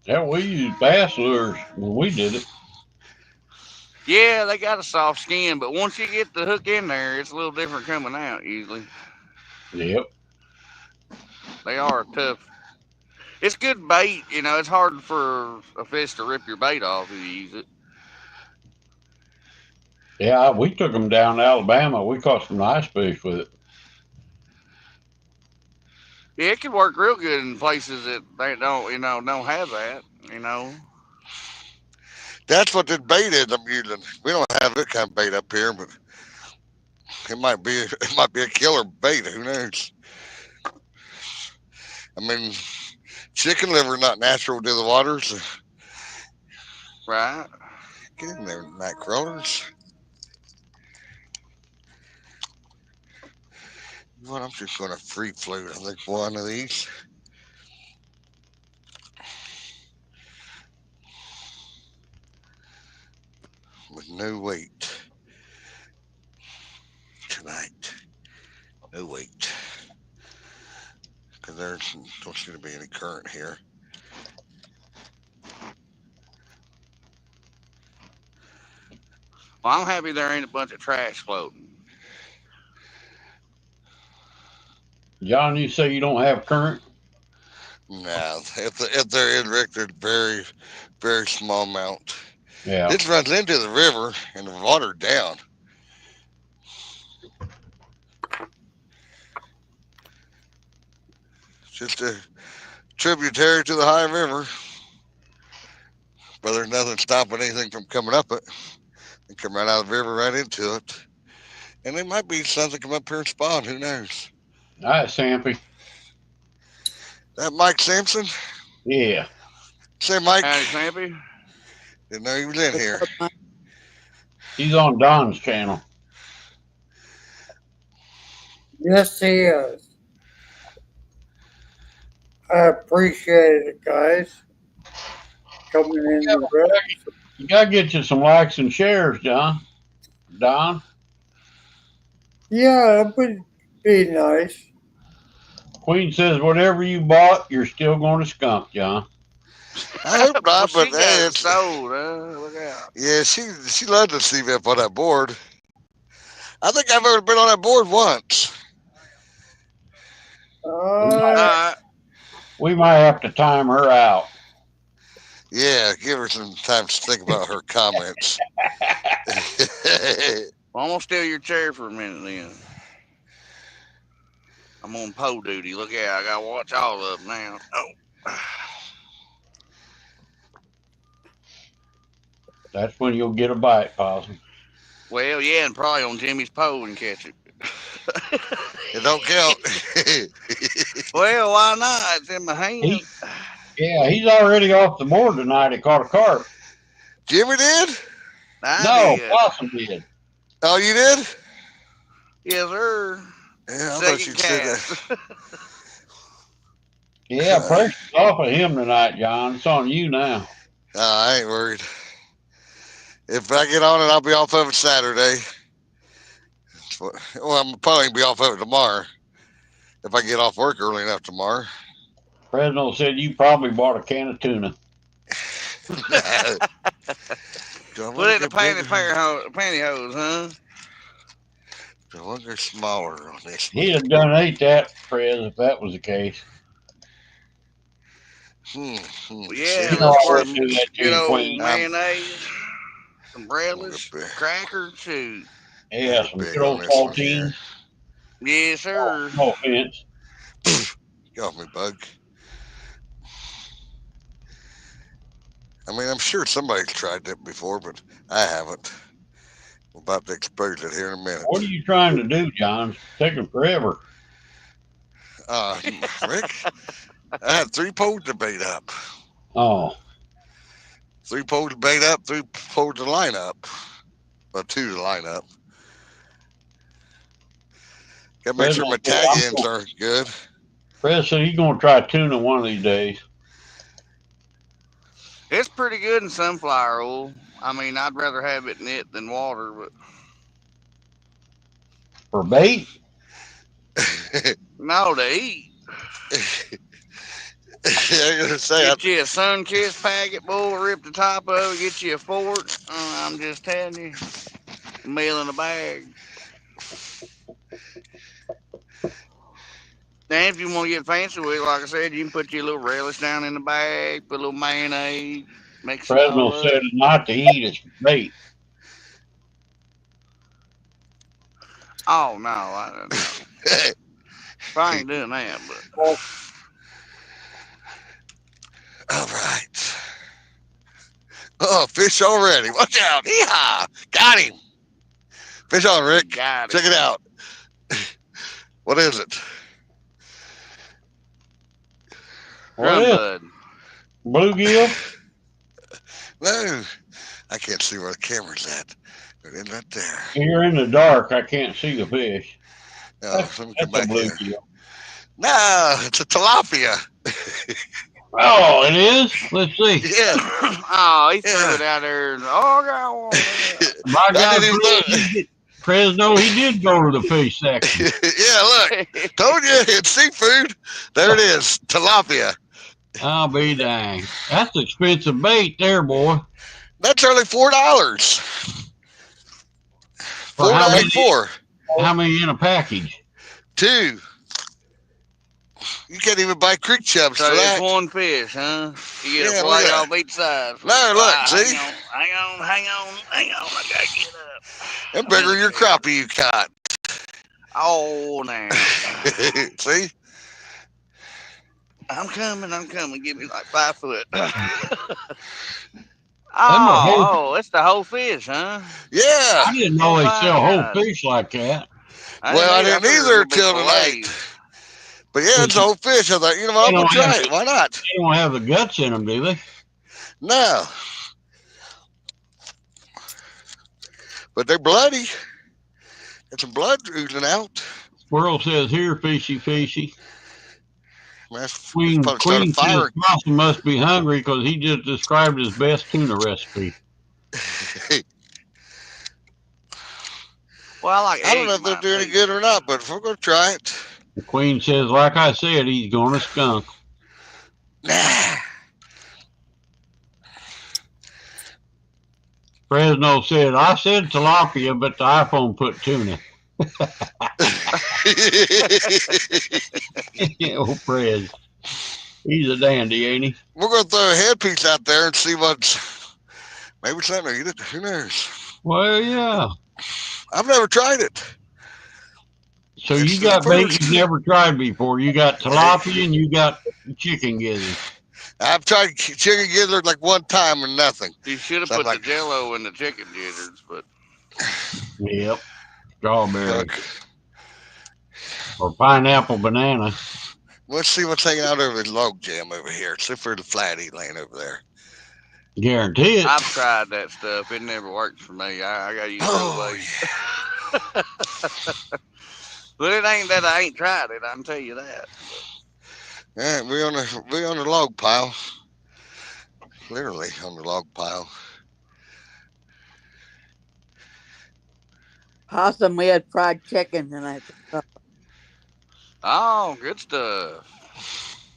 Yeah, we used bass lures when we did it. Yeah, they got a soft skin, but once you get the hook in there, it's a little different coming out usually. Yep. They are tough. It's good bait, you know. It's hard for a fish to rip your bait off if you use it. Yeah, we took them down to Alabama. We caught some nice fish with it. Yeah, it can work real good in places that they don't have that, you know. That's what this bait is I'm using. We don't have that kind of bait up here, but it might be a killer bait. Who knows? I mean, chicken liver not natural to the water, so Right. get in there, night crawlers. Well, I'm just gonna free float. I think one of these. With no weight tonight. No weight. Because there don't seem to be any current here. Well, I'm happy there ain't a bunch of trash floating. John, you say you don't have current? No, if there is, Rick, there's very, very small amount. Yeah. This runs into the river and the water down. It's just a tributary to the high river. But there's nothing stopping anything from coming up it. They come right out of the river right into it. And there might be something come up here and spawn. Who knows? All right, Sampy. That Mike Simpson? Yeah. Say, Mike. Howdy, Snappy. Didn't know he was in here. He's on Don's channel. Yes, he is. I appreciate it, guys. Coming in the red. You gotta get you some likes and shares, John. Don. Yeah, that would be nice. Queen says whatever you bought, you're still going to skunk, John. I hope not, Well, but she got hey, it it's sold. Look out. yeah, she loved to see me up on that board. I think I've ever been on that board once. Uh, We might have to time her out. Yeah, give her some time to think about her comments. Well, I'm gonna steal your chair for a minute then. I'm on pole duty. Look out! I gotta watch all of them now. Oh. That's when you'll get a bite, Possum. Well, yeah, and probably on Jimmy's pole and catch it. It don't count. Well, why not? It's in my hand. He's already off the board tonight. He caught a carp. Jimmy did? No, did. Possum did. Oh, you did? Yes, sir. Yeah, I thought you said that. Yeah, pressure's off of him tonight, John. It's on you now. I ain't worried. If I get on it, I'll be off of it Saturday. Well, I'm probably gonna be off of it tomorrow. If I get off work early enough tomorrow. Fresno said you probably bought a can of tuna. Put it in the pantyhose, huh? Do I want to go smaller on this? He'd have done ate that, Fred, if that was the case. Yeah, You know I would do that good too, old Queen. mayonnaise, some relish, crackers, shoot. Yeah, some good old saltines. Yes, sir. No offense. Get off me, bug. I mean, I'm sure somebody's tried that before, but I haven't. We're about to expose it here in a minute. What are you trying to do, John? It's taking forever. Rick, I had 3 poles to bait up. Oh, 3 poles to bait up, 3 poles to line up. Well, 2 to line up. Got to make sure my tag ends are good. Fred said he's going to try tuna one of these days. It's pretty good in sunflower oil. I mean, I'd rather have it in it than water, but For bait? no, to eat. I'm gonna say, Get you a Sunkist packet, boy, rip the top of it, get you a fork. I'm just telling you, meal in a bag. Now, if you want to get fancy with it, like I said, you can put your little relish down in the bag, put a little mayonnaise, mix it Fresno all said up. it's not to eat, it's for bait. Oh, no, I don't know. If I ain't doing that, but. all right. Oh, fish already. Watch out. Yeehaw. Got him. Fish on, Rick. Got Check it out. What is it? What is it? Bud. Bluegill? No, I can't see where the camera's at. It is right there. You're in the dark. I can't see the fish. Oh, let me come That's a back here. bluegill. No, it's a tilapia. Oh, it is? Let's see. Yeah. Oh, he threw it out there. Oh, I got one. My I God, didn't even Fresno, he did go to the fish section. Yeah, look. Told you it's seafood. There it is. Tilapia. I'll be dang. That's expensive bait there, boy. That's only $4. For how many- $4.94. How many in a package? 2. You can't even buy creek chubs So for it's that. one fish, huh? You get Yeah, a look plate at off each side. No, look, see? Hang on. I gotta get up. And bigger your crappie you caught. Oh, now. See? I'm coming. Give me like 5 foot. whole- it's the whole fish, huh? Yeah. I didn't know they my sell whole God. fish like that. Well, I didn't figured it either would be till tonight. fillets. But yeah, it's a whole fish. I thought, you know what, I'm going to try it. Why not? They don't have the guts in them, do they? No. But they're bloody. Got some blood oozing out. Squirrel says here, fishy, fishy. That's Queen probably start a says fire. Possum must be hungry because he just described his best tuna recipe. Well, I like I don't know eggs if they'll in do my any feet. good or not, but if we're going to try it. The Queen says, like I said, he's going to skunk. Nah. Fresno said, I said tilapia, but the iPhone put tuna. Oh, Fred. He's a dandy, ain't he? We're going to throw a headpiece out there and see what's. Maybe something to eat it. Who knows? Well, yeah. I've never tried it. So It's you the got bait first. you've never tried before. You got tilapia and you got chicken gizzard. I've tried chicken gizzard like one time and nothing. You should have So I'm put like- the Jello in the chicken gizzards, but Yep. Strawberry. Look, Or pineapple banana. let's see what's hanging out over the log jam over here. See if there's a flatty laying over there. Guarantee it. I've tried that stuff. It never works for me. I got used to Oh, it. But it ain't that I ain't tried it. I can tell you that. yeah, we on the log pile. Literally on the log pile. Possum, we had fried chicken tonight. Oh, good stuff.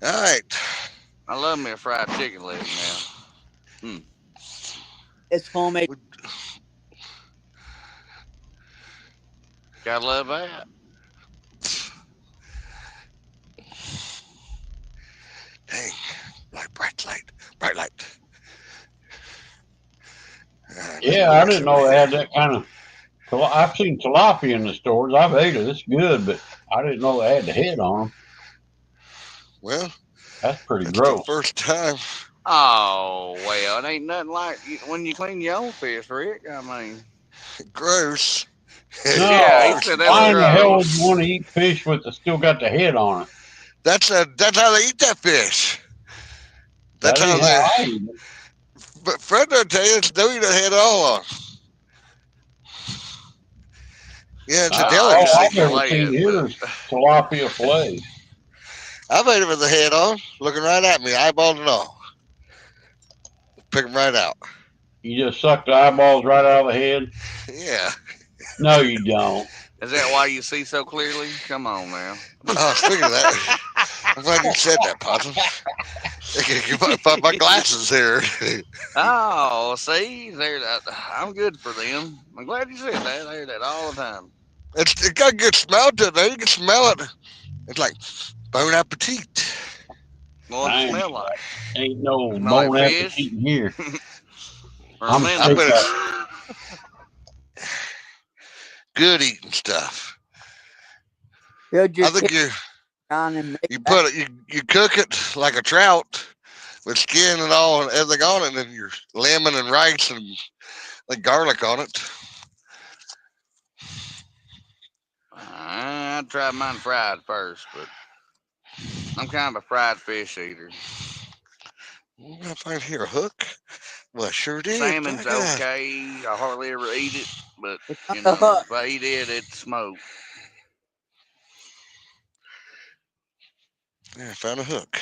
All right. I love me a fried chicken leg now. It's homemade. Gotta love that. Dang. Bright light. Yeah, I didn't know they had that kind of. I've seen tilapia in the stores. I've ate it. It's good, but I didn't know they had the head on them. Well, That's pretty it's gross. the first time. Oh well, it ain't nothing like when you clean your own fish, Rick. I mean, Gross. yeah, he No. said that was Why in the hell would you gross. want to eat fish with the still got the head on it? That's how they eat that fish. That's That how ain't how they. I eat it. But Fred will tell you, it's don't eat the head all on. Yeah, it's a Oh, I gotta All I've delicacy. ever fillet seen it, here is but tilapia fillets. I made it with the head on, looking right at me, eyeball and all. Pick them right out. You just suck the eyeballs right out of the head. Yeah. No, you don't. is that why you see so clearly? Come on now. Oh, speaking of that, I'm glad you said that, Possum. My glasses here. Oh, see, there. I'm good for them. I'm glad you said that. I hear that all the time. It got a good smell to it. Though. You can smell it. It's like bon appetit. What's it I ain't, smell like? ain't no Smell like bone fish appetite here. or I'm I steak bet minnows? up. it's good eating stuff. Build your I think kid on and make you that. put it you cook it like a trout with skin and all and everything on it, and then your lemon and rice and like garlic on it. I tried mine fried first, but I'm kind of a fried fish eater. I find here a hook. Well, I sure did. By Salmon's God. okay. I hardly ever eat it, but It's on the hook. if I eat it, it's smoked. Yeah, I found a hook.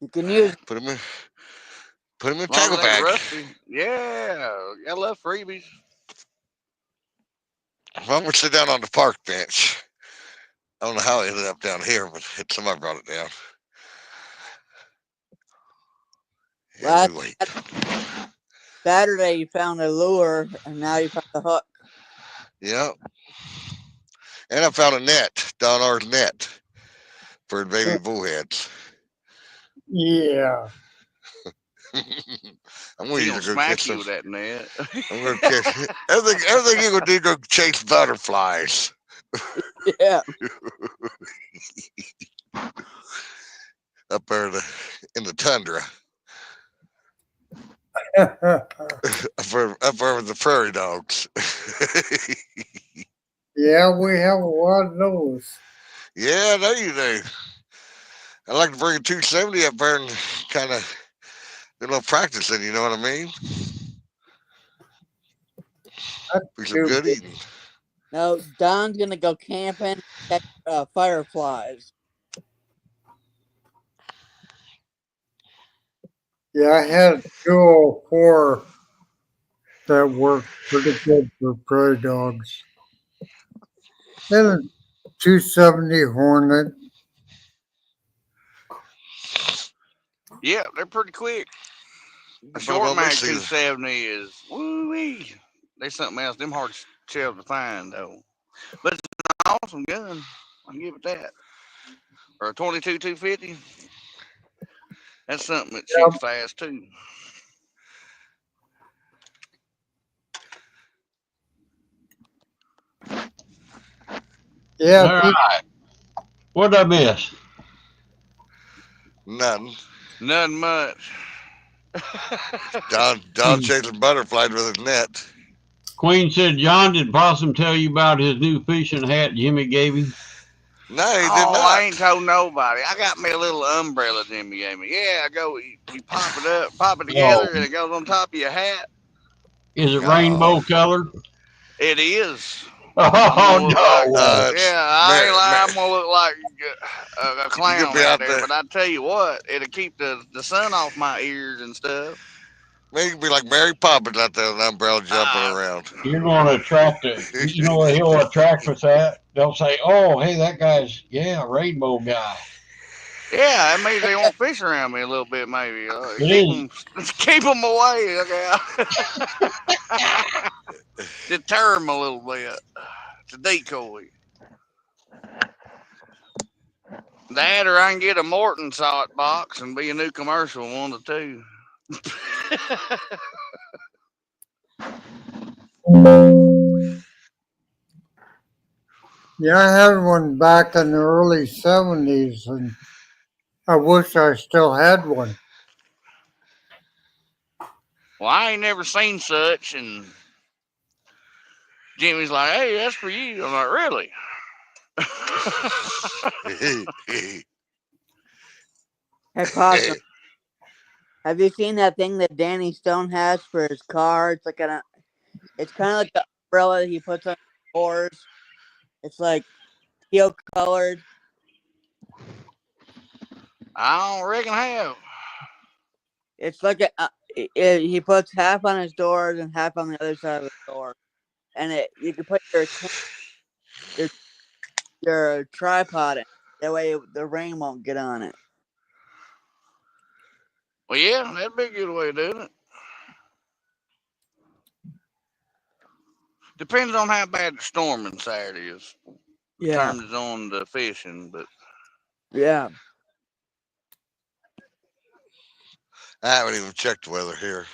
You can use Put him in. Put him in a As long tackle as they bag. rusty, yeah. I love freebies. I'm gonna sit down on the park bench. I don't know how it ended up down here, but somebody brought it down. And we last wait. Saturday. You found a lure, and now you found the hook. Yep. And I found a net, Don R's net for baby bullheads. Yeah. I'm gonna He use gonna it to go smack catch you some. with that net. I'm gonna catch everything you gonna do. Go chase butterflies Yeah. up there in the tundra, up there with the prairie dogs. Yeah, we have a lot of those. Yeah, I know you do. I like to bring a 270 up there and kind of do a little practicing. You know what I mean? That's Be some too good big. eating. No, Don's gonna go camping, catch fireflies. Yeah, I had a 204 that worked pretty good for prairie dogs. Then a 270 Hornet. Yeah, they're pretty quick. A But short let me mag see. 270 is woo wee. There's something else. Them hard shells to find though. But it's an awesome gun. I'll give it that. Or a 22 250. That's something that shoots fast too. Yeah, All right. What'd I miss? Nothing. Nothing much. Don chasing butterflies with his net. Queen said, John, did Possum tell you about his new fishing hat Jimmy gave him? No, he did Oh, I ain't not. told nobody. I got me a little umbrella Jimmy gave me. Yeah, I go. You pop it up, pop it Oh, together, and it goes on top of your hat. is it Oh, rainbow colored? It is. I'm Oh, gonna look like. no. it's Yeah, I ain't lying. I'm Mary. gonna look like a You could clown be out out there. there. But I tell you what, it'll keep the sun off my ears and stuff. Man, you could be like Mary Poppins out there with an umbrella jumping Uh, around. You're going to attract it. You know what he'll attract with that? They'll say, oh, hey, that guy's, yeah, rainbow guy. yeah, that means they won't fish around me a little bit, maybe. It Keep is. them, keep them away. Okay, deter them a little bit. It's a decoy. That, or I can get a Morton salt box and be a new commercial, one of the two. Yeah, I had one back in the early 70s, and I wish I still had one. Well, I ain't never seen such. And Jimmy's like, hey, that's for you. I'm like, really? Hey, Possum, have you seen that thing that Danny Stone has for his car? It's like it's kind of like the umbrella that he puts on doors. It's like teal colored. I don't reckon I have. It's like he puts half on his doors and half on the other side of the door, and you can put your your tripod in. That way the rain won't get on it. Well, yeah, that'd be a good way of doing it. Depends on how bad the storming Saturday is. Yeah, Determines on the fishing, but yeah. I haven't even checked the weather here.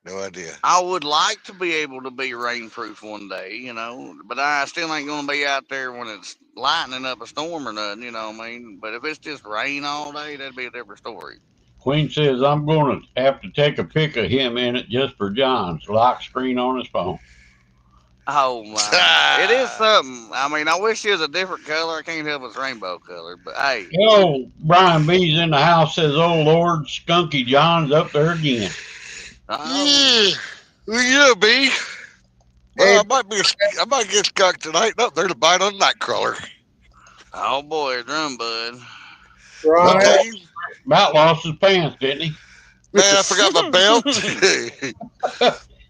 No idea. I would like to be able to be rainproof one day, you know, but I still ain't going to be out there when it's lightning up a storm or nothing, you know what I mean? But if it's just rain all day, that'd be a different story. Queen says I'm going to have to take a pic of him in it just for John's lock screen on his phone. Oh my! It is something. I mean, I wish it was a different color. I can't help it's rainbow color, but hey. Oh, Brian B's in the house. Says, "Oh Lord, Skunky John's up there again." Oh. Yeah, B. Hey, Well, I might get skunked tonight. No, there's a bite on the nightcrawler. Oh boy, drum bud. Brian, Okay, About lost his pants, didn't he? man, I forgot my belt.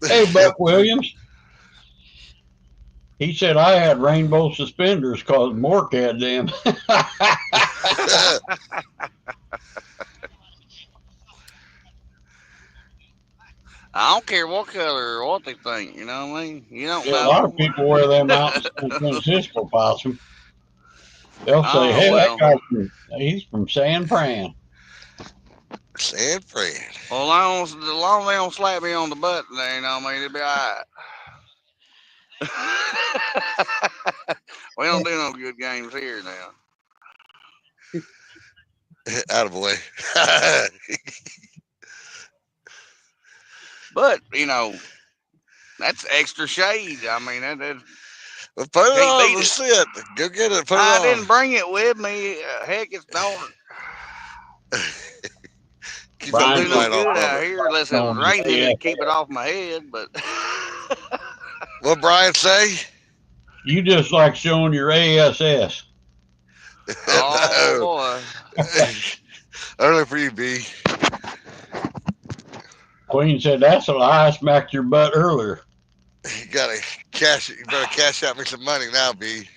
Hey, Buck Williams. He said I had rainbow suspenders because Mork had them. I don't care what color or what they think. You know what I mean? You don't Yeah, a lot know. of people wear them out in San Francisco, Possum. They'll say, Oh "Hey, that well. he's from San Fran." San Fran. Well, as long as they don't slap me on the butt, you know what I mean? It'll be all right. We don't do no good games here now. Attaboy. But, you know, that's extra shade. I mean, that Well, put it can't on. beat it. Let's see it. Go get it. Put it I on. didn't bring it with me. Heck, it's dark. Keep that Don't do Brian no moonlight off good of out it. here unless it was on his raining to keep it ASS. off my head. But What Brian say? You just like showing your ASS. oh No. boy, Early for you, B. Queen said, "That's a lie. I smacked your butt earlier." You gotta cash it. You better cash out me some money now, B.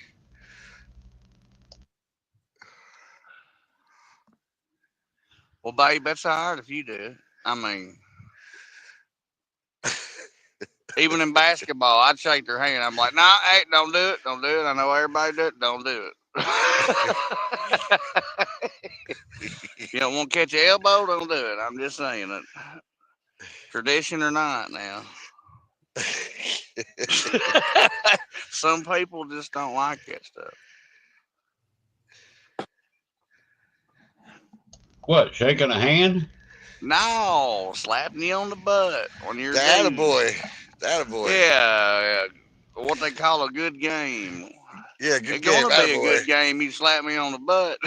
well, babe, that's all right if you do. I mean, even in basketball, I'd shake their hand. I'm like, nah, hey, don't do it. Don't do it. I know everybody do it. Don't do it. You don't want to catch your elbow? Don't do it. I'm just saying it. Tradition or not now. Some people just don't like that stuff. What, shaking a hand? No, slapping you on the butt when you're That a gay. boy. That a boy. Yeah, what they call a good game. Yeah, good It's game. gonna be a Attaboy. good game. You slap me on the butt.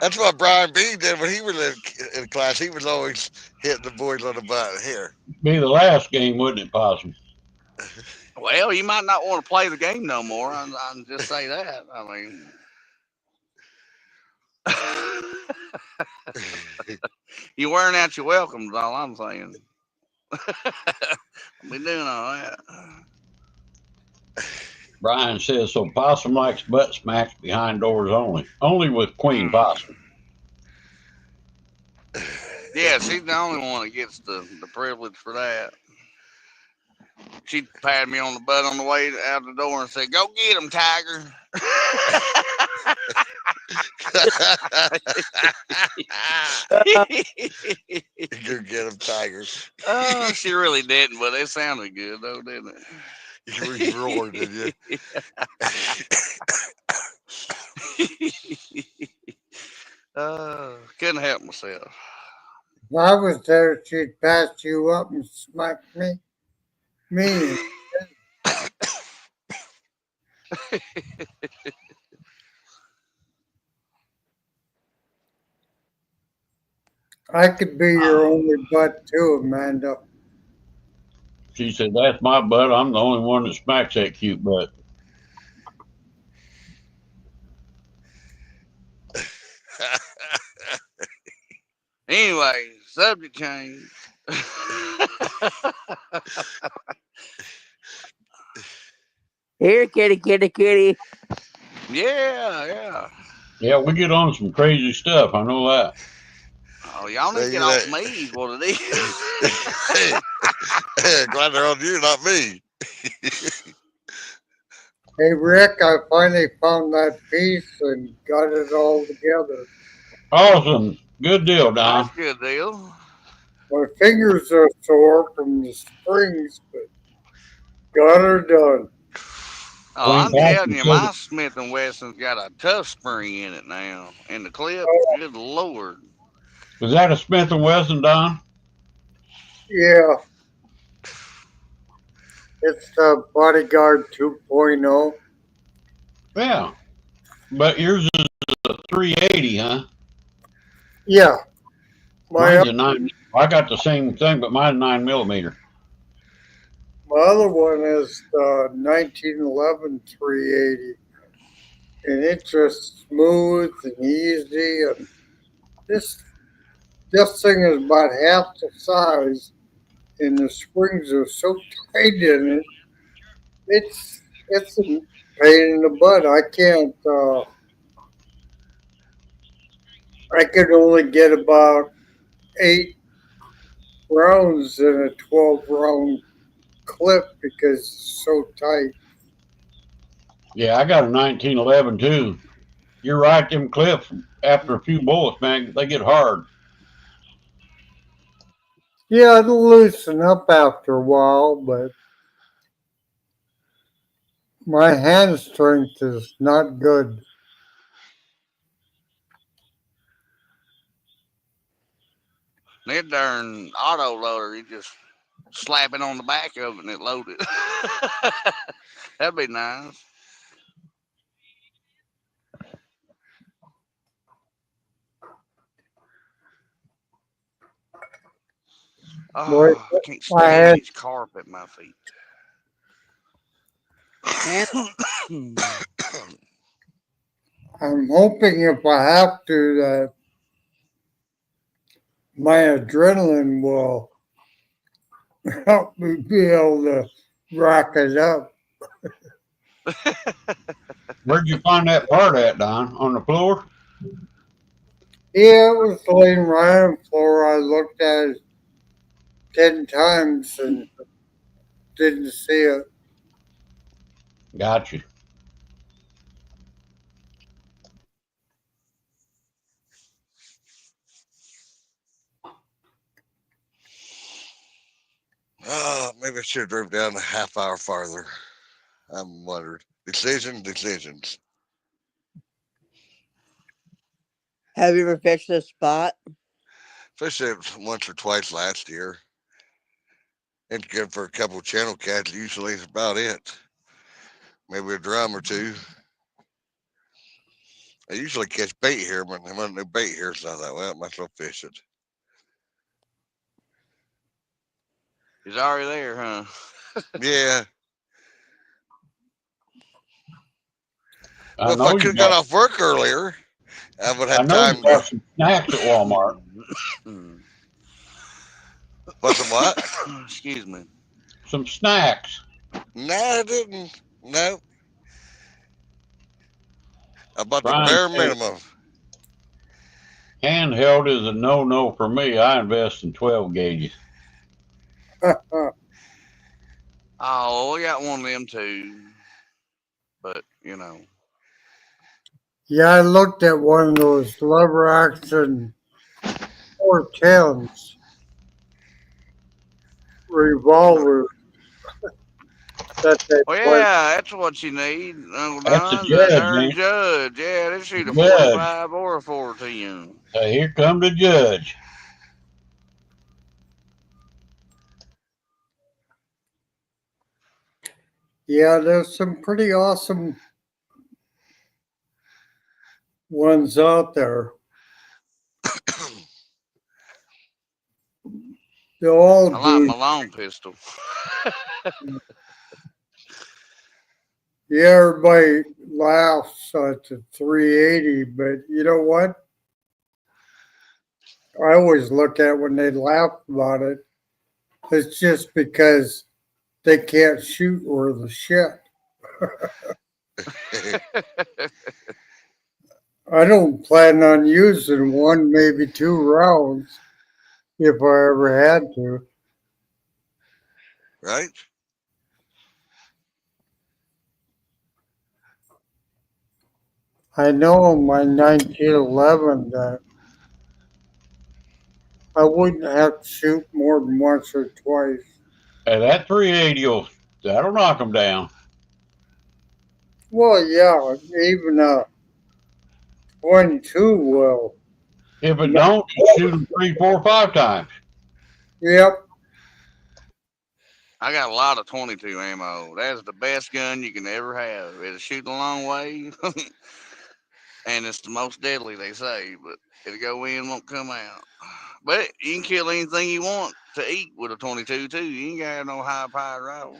That's what Brian B did when he was in class. He was always hitting the boys on the butt. Here. Be the last game, wouldn't it, Possum? Well, you might not want to play the game no more. I'm just say that. I mean, you wearing out your welcome is all I'm saying. I'll be doing all that. Brian says, so Possum likes butt smacks behind doors only. Only with Queen Possum. Yeah, she's the only one that gets the privilege for that. She patted me on the butt on the way out the door and said, "Go get him, Tiger." Go get him, Tiger. Oh, she really didn't, but it sounded good though, didn't it? You roared, did you? Couldn't help myself. If I was there, she'd pass you up and smack me. I could be your Oh, only butt too, Amanda. She said, "That's my butt. I'm the only one that smacks that cute butt." anyway, subject change. Here, kitty, kitty, kitty. yeah. Yeah, we get on some crazy stuff. I know that. Oh, y'all need to get Speaking off of me, is what it is. hey, glad they're on you, not me. Hey, Rick, I finally found that piece and got it all together. Awesome. Good deal, That's Don. a good deal. My fingers are sore from the springs, but got her done. Oh, Wayne I'm Pastor telling you, said my it. Smith and Wesson's got a tough spring in it now, and the clip, Oh, good lord. Was that a Smith and Wesson, Don? yeah, it's the Bodyguard 2.0. Yeah. But yours is a 380, huh? Yeah, my Mine's a 9. I got the same thing, but mine's 9 millimeter. my other one is the 1911 380, and it's just smooth and easy. And this this thing is about half the size, and the springs are so tight in it. It's a pain in the butt. I can't. I could only get about 8 rounds in a 12 round clip because it's so tight. Yeah, I got a 1911 too. You're right, them clips, after a few bullets, man, they get hard. Yeah, it'll loosen up after a while, but my hand strength is not good. That darn auto loader, you just slap it on the back of it and it loaded. That'd be nice. Boy, Oh, I can't I stand had. these carpet at my feet. And I'm hoping if I have to, that my adrenaline will help me be able to rack it up. Where'd you find that part at, Don? On the floor? Yeah, it was laying right on the floor. I looked at it 10 times and didn't see it. Gotcha. Oh, maybe I should have drove down a half hour farther. I'm wondered. Decisions. have you ever fished this spot? Fished it once or twice last year. It's good for a couple of channel cats. Usually, is about it. Maybe a drum or two. I usually catch bait here, but there wasn't no bait here, so I thought, well, I might as well fish it. He's already there, huh? Yeah. I Well, if I know could you have got got. off work earlier, I would I have had know you time to. got some snacks at Walmart. What's the what? Excuse me. Some snacks. No, I didn't. No, I bought the Brian bare said minimum. handheld is a no for me. I invest in 12 gauges. Oh, we got one of them too. But, you know. Yeah, I looked at one of those lever action 410s revolvers that they Well, play. yeah, that's what you need, Uncle That's a Don. The judge, darn man. judge. Yeah, they shoot a Judge. 45 or a 14. Here come the judge. Yeah, there's some pretty awesome ones out there. They all I like do. my long pistol. Yeah, everybody laughs at the 380, but you know what? I always look at when they laugh about it. It's just because they can't shoot worth a shit. I don't plan on using one, maybe two rounds if I ever had to. Right? I know in my 1911 that I wouldn't have to shoot more than once or twice. And that 380 will, that'll knock them down. Well, yeah, even a 22 will. If it don't, you shoot them three, four, five times. Yep, I got a lot of 22 ammo. That's the best gun you can ever have. It'll shoot a long way, and it's the most deadly, they say, but it'll go in, won't come out. But you can kill anything you want to eat with a 22 too. You ain't got no high powered rifle.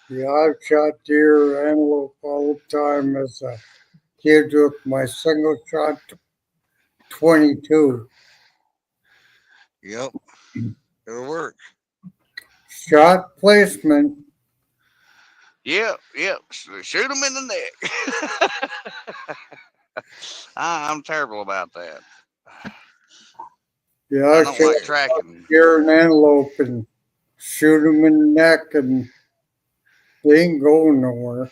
yeah, I've shot deer, antelope all the time as a kid with my single shot 22. Yep. It'll work. Shot placement. Yep, yep. Shoot them in the neck. I'm terrible about that. Yeah, I I don't shot like tracking. deer and antelope and shoot them in the neck and they ain't going nowhere.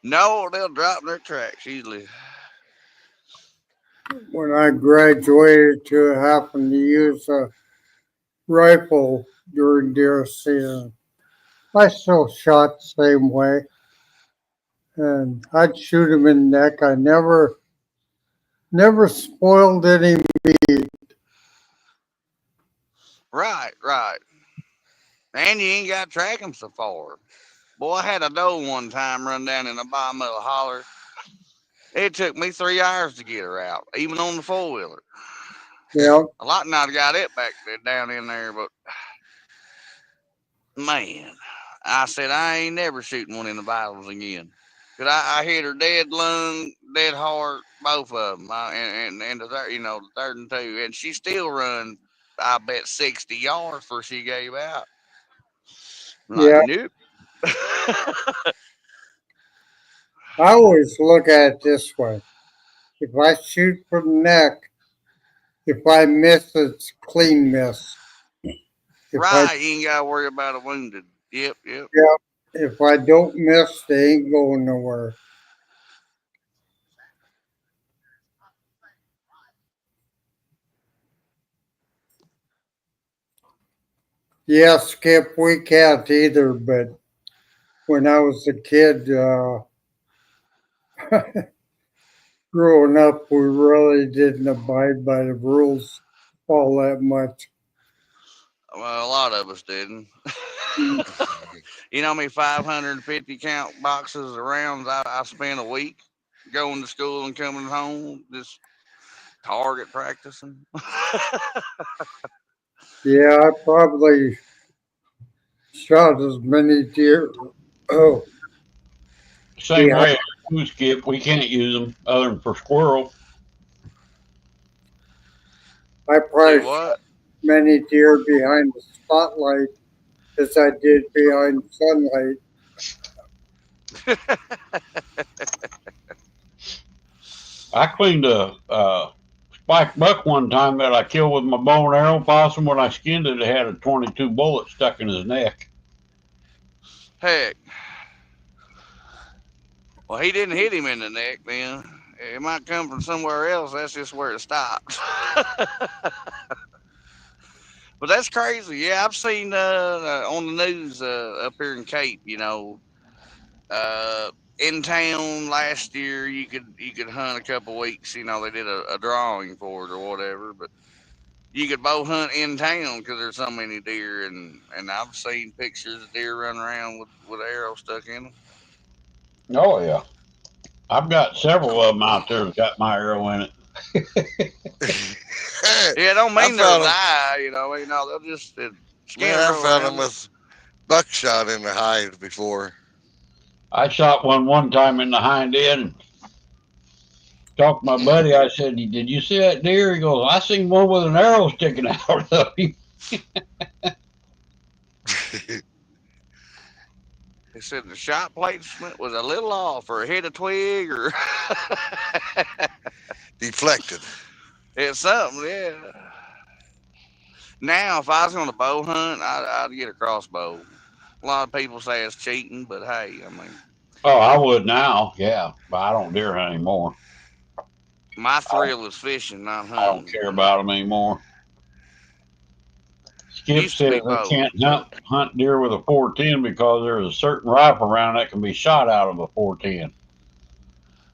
No, they'll drop in their tracks usually. When I graduated to happen to use a rifle during deer season, I still shot the same way. And I'd shoot them in the neck. I never spoiled any meat. Right, right. And you ain't got to track them so far. Boy, I had a doe one time run down in the bottom of a holler. It took me 3 hours to get her out, even on the four wheeler. Yeah, A lot not got it back there down in there, but man, I said I ain't never shooting one in the vitals again. Cause I hit her dead lung, dead heart, both of them, and the third, the third and two, and she still run. I bet 60 yards before she gave out. I'm like, yeah. nope. I always look at it this way. If I shoot from the neck, if I miss, it's clean miss. If I Right, you ain't got to worry about a wounded. Yep, yep. yeah, if I don't miss, they ain't going nowhere. Yeah, Skip, we can't either. But when I was a kid, growing up, we really didn't abide by the rules all that much. Well, a lot of us didn't. You know me, 550 count boxes of rounds I spent a week going to school and coming home, just target practicing. Yeah, I probably shot as many deer. Oh, Same behind. way as you, Skip. We can't use them other than for squirrel. I Do probably shot what? many deer behind the spotlight as I did behind sunlight. I cleaned a spiked buck one time that I killed with my bow and arrow possum. When I skinned it, it had a 22 bullet stuck in his neck. Heck, well, he didn't hit him in the neck then. It might come from somewhere else. That's just where it stopped. But that's crazy. Yeah, I've seen on the news up here in Cape, uh, in town last year you could hunt a couple weeks. They did a drawing for it or whatever, but you could bow hunt in town because there's so many deer, and I've seen pictures of deer running around with arrows stuck in them. Oh yeah, I've got several of them out there that got my arrow in it. Yeah, it don't I mean they'll found them. die, they'll just skin Man, I roll found them around it. with buckshot in the hide before. I shot one time in the hind end. And talked to my buddy. I said, "Did you see that deer?" He goes, "I seen one with an arrow sticking out of him." They said the shot placement was a little off, or hit a twig, or Deflected. it's something. Yeah. Now, if I was going to bow hunt, I'd get a crossbow. A lot of people say it's cheating, but hey, I mean, Oh, I would now, yeah, but I don't deer hunt anymore. my I don't, thrill is fishing, not I don't hunting. care about them anymore. Skip Used to says be they both, can't but hunt deer with a 410 because there's a certain rifle round that can be shot out of a 410.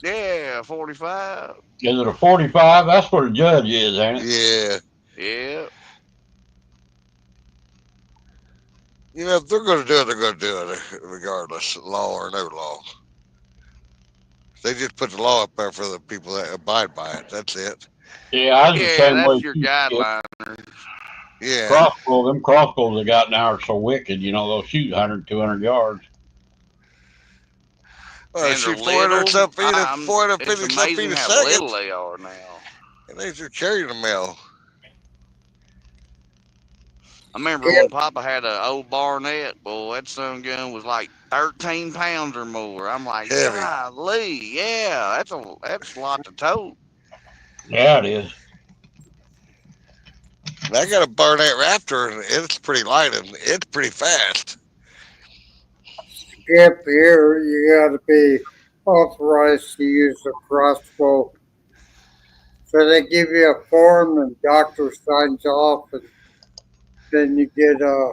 yeah, 45. Is it a 45? That's what a judge is, ain't it? Yeah. Yeah. If they're going to do it, they're going to do it regardless, law or no law. They just put the law up there for the people that abide by it. That's it. Yeah, I was the Yeah, same way that's your too, Skip. guideline. Yeah. Them crossbows they got now are so wicked, they'll shoot 100, 200 yards. Well, And they're shoot 400 little. some feet at It's 450 some feet amazing a how second. little they are now. And they just carrying the mail. I remember when Papa had an old Barnett, boy, that son gun was like 13 pounds or more. I'm like, Heavy. golly, yeah, that's a lot to tote. Yeah, it is. And I got a Barnett Raptor, and it's pretty light and it's pretty fast. Skip here, you got to be authorized to use a crossbow. So they give you a form and doctor signs off, and then you get a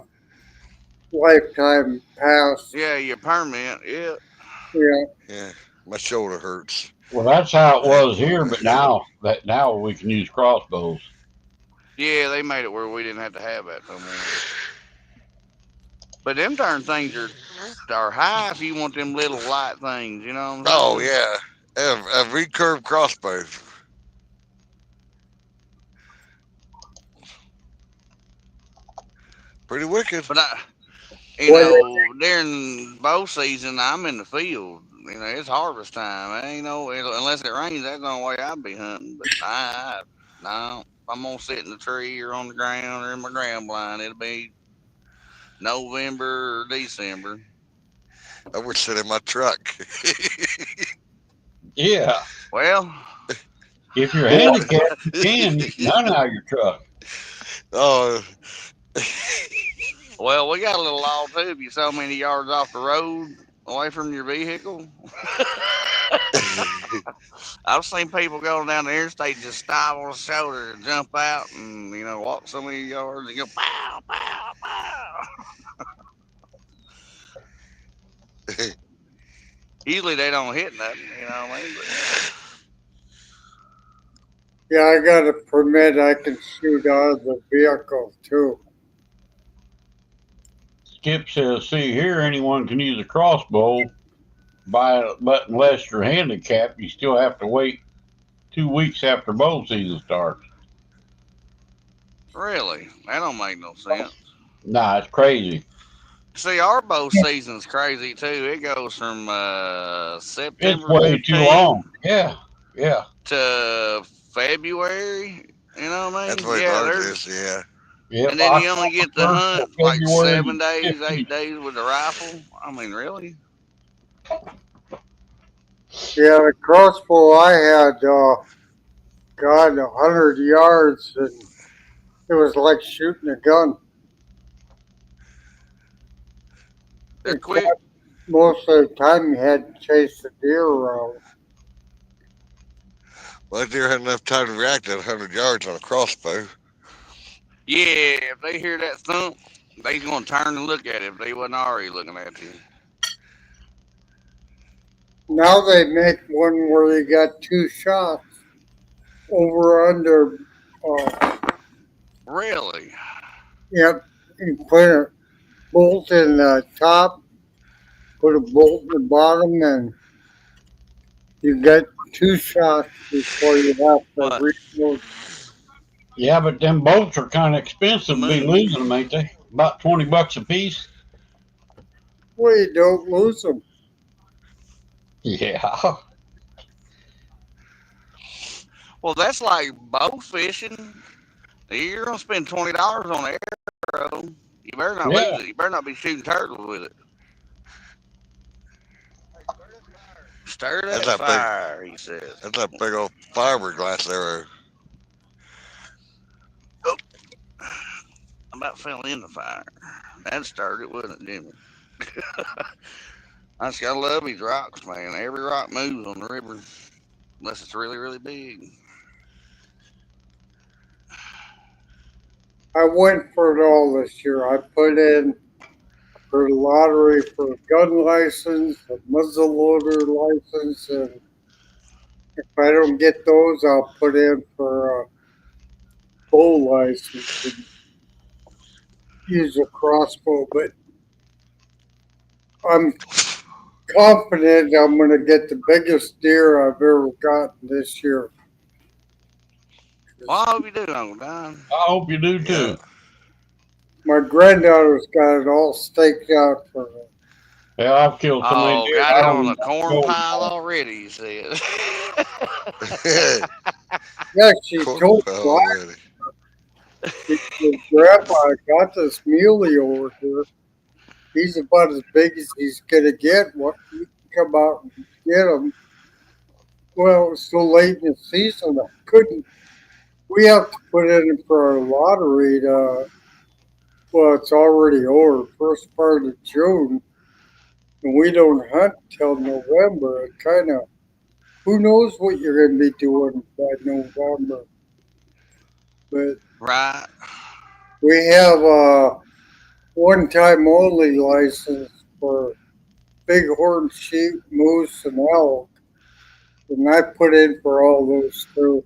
lifetime pass. Yeah, your permit, yeah. Yeah, Yeah. My shoulder hurts. Well, that's how it was here, but now we can use crossbows. Yeah, they made it where we didn't have to have that no more. But them darn things are high if you want them little light things, you know what I'm Oh, saying? yeah. A recurve crossbow. Pretty wicked. But what during bow season, I'm in the field. It's harvest time. Unless it rains, that's the only way I'd be hunting. But no, if I'm gonna sit in the tree or on the ground or in my ground blind, it'll be November or December. I would sit in my truck. Yeah. Well, If you're handicapped, you can hunt out of your truck. Oh. well, we got a little law too. If you're so many yards off the road away from your vehicle, I've seen people going down the interstate and just stop on the shoulder and jump out and walk so many yards and go pow pow pow. Usually they don't hit nothing, you know what I mean? Yeah, I got a permit. I can shoot out of the vehicle too. Skip says, "See here, anyone can use a crossbow, but unless you're handicapped, you still have to wait 2 weeks after bow season starts." Really? That don't make no sense. Nah, it's crazy. See, our bow season's crazy too. It goes from It's September way too 15th long. Yeah, yeah. to February. You know what I That's mean? what Yeah, ours there's is, yeah. Yep, and then you only October get to 1st hunt to like February 7 days, 15th. 8 days with the rifle. I mean, really? Yeah, the crossbow I had, God, 100 yards, and it was like shooting a gun. They're Except quick. most of the time you had to chase the deer around. Well, that deer had enough time to react at 100 yards on a crossbow. Yeah, if they hear that thump, they gonna turn and look at it if they wasn't already looking at you. Now they make one where you got two shots over under Really? Yep. You put a bolt in the top, put a bolt in the bottom, and you get two shots before you have to What? reload. Yeah, but them bolts are kind of expensive to be Moon. losing them, ain't they? About $20 a piece. Well, you don't lose them. Yeah. Well, that's like bow fishing. You're gonna spend $20 on an arrow. You better not lose Yeah. it. You better not be shooting turtles with it. Stir That's that that big. fire, he says. That's that big old fiberglass arrow. Oh, I about fell in the fire. That stirred it, wasn't it, Jimmy? I just gotta love these rocks, man. Every rock moves on the river, unless it's really, really big. I went for it all this year. I put in for the lottery for a gun license, a muzzleloader license, and if I don't get those, I'll put in for a bow license and use a crossbow. But I'm confident I'm going to get the biggest deer I've ever gotten this year. Well, I hope you do, Uncle Don. I hope you do Yeah. too. My granddaughter's got it all staked out for me. Yeah, I've killed so many Oh, deer. got I it don't on even the want to corn go pile anymore. already, he said. Yeah, she Corn told pile me, already. she said, Grandpa, I got this muley over here. He's about as big as he's going to get. What you can come out and get him. Well, it's so late in the season, I couldn't. We have to put in for our lottery to, well, it's already over, first part of June, and we don't hunt till November. It kind of, who knows what you're going to be doing by November. But Right. we have a one time only license for bighorn sheep, moose, and elk, and I put in for all those too.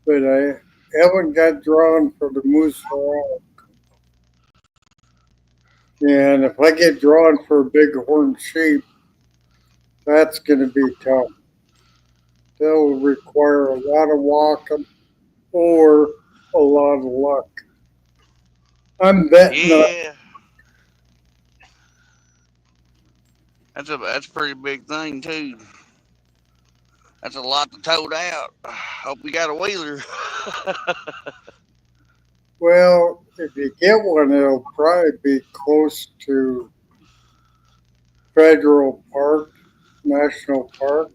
But I haven't got drawn for the moose or elk. And if I get drawn for bighorn sheep, that's going to be tough. They'll require a lot of walking or a lot of luck. I'm betting on Yeah. That's a pretty big thing too. That's a lot to tote out. Hope you got a wheeler. well, if you get one, it'll probably be close to federal park, national park,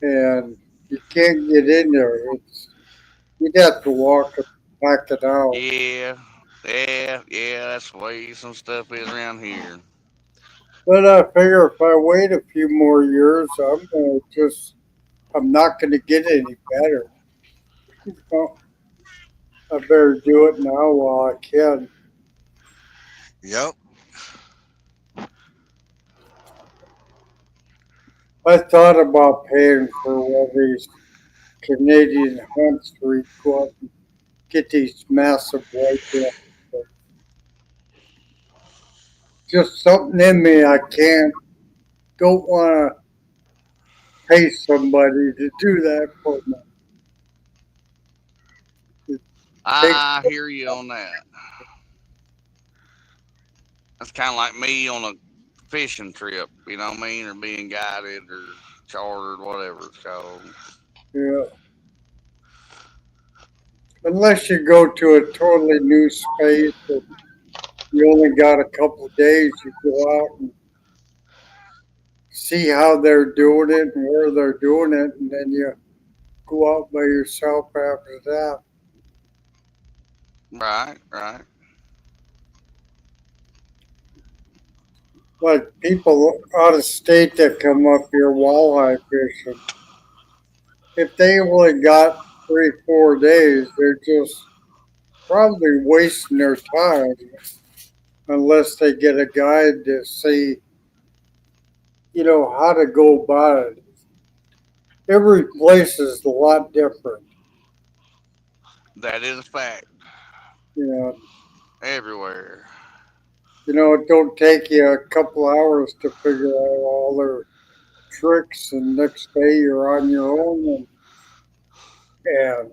and you can't get in there. You'd have to walk and back it out. Yeah. Yeah. That's the way some stuff is around here. But I figure if I wait a few more years, I'm not going to get any better. Well, I better do it now while I can. Yep. I thought about paying for one of these Canadian hunts where you go out and get these massive whitetails. But just something in me, I don't want to pay somebody to do that for me. It takes, I hear you on that. That's kind of like me on a fishing trip, you know what I mean, or being guided or chartered, whatever it's called. yeah, unless you go to a totally new space and you only got a couple of days, you go out and see how they're doing it and where they're doing it, and then you go out by yourself after that. Right, right. Like people out of state that come up here walleye fishing, if they only got 3, 4 days, they're just probably wasting their time unless they get a guide to see, how to go about it. Every place is a lot different. That is a fact. You know, Everywhere. it don't take you a couple hours to figure out all their tricks, and next day you're on your own, and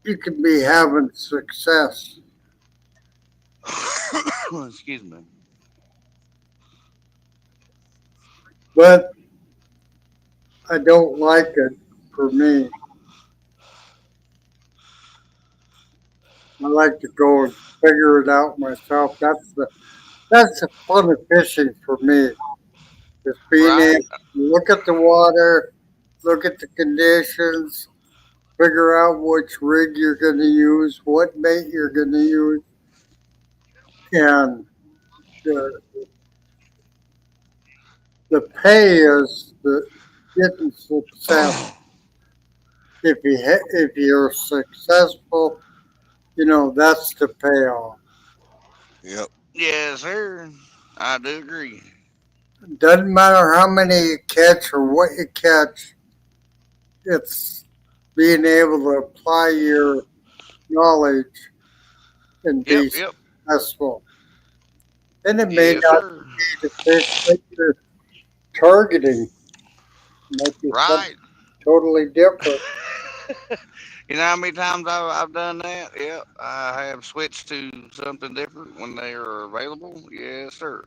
you can be having success. Excuse me. But I don't like it for me. I like to go and figure it out myself. That's the fun of fishing for me. Just being Right? able to look at the water, look at the conditions, figure out which rig you're going to use, what bait you're going to use, and the the pay is the getting success. If you're successful, that's the payoff. Yep. Yes, sir. I do agree. Doesn't matter how many you catch or what you catch. It's being able to apply your knowledge and Yep, be yep. successful. And it may Yes, not sir. be the fish that you're targeting. It might be something Right. totally different. You know how many times I've done that? Yep. I have switched to something different when they are available. Yes, sir.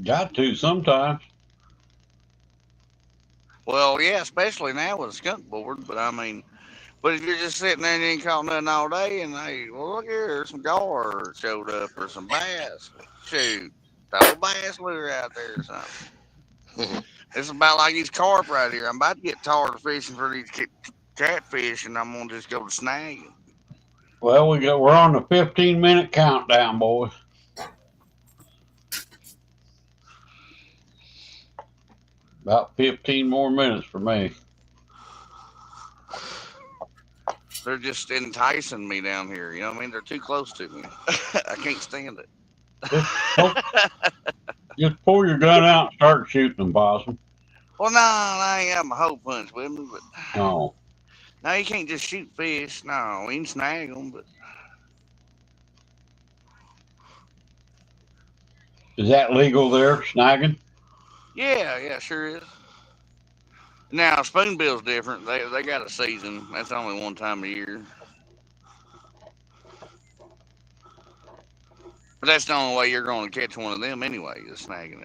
Got to sometimes. Well, yeah, especially now with a skunk board. But I mean, but if you're just sitting there and you ain't caught nothing all day, and hey, well, look here, there's some gar showed up or some bass. Shoot, throw a bass lure out there or something. It's about like these carp right here. I'm about to get tired of fishing for these catfish, and I'm gonna just go to snag 'em. Well, we're on the 15-minute countdown, boys. About 15 more minutes for me. They're just enticing me down here. You know what I mean? They're too close to me. I can't stand it. Just, just pull your gun out and start shooting them, Possum. Well, no, I ain't got my hole punch with me, but Oh, no, you can't just shoot fish. No, we can snag them, but is that legal there, snagging? yeah, yeah, sure is. Now, spoonbill's different. They got a season. That's only one time a year. But that's the only way you're going to catch one of them anyway, is snagging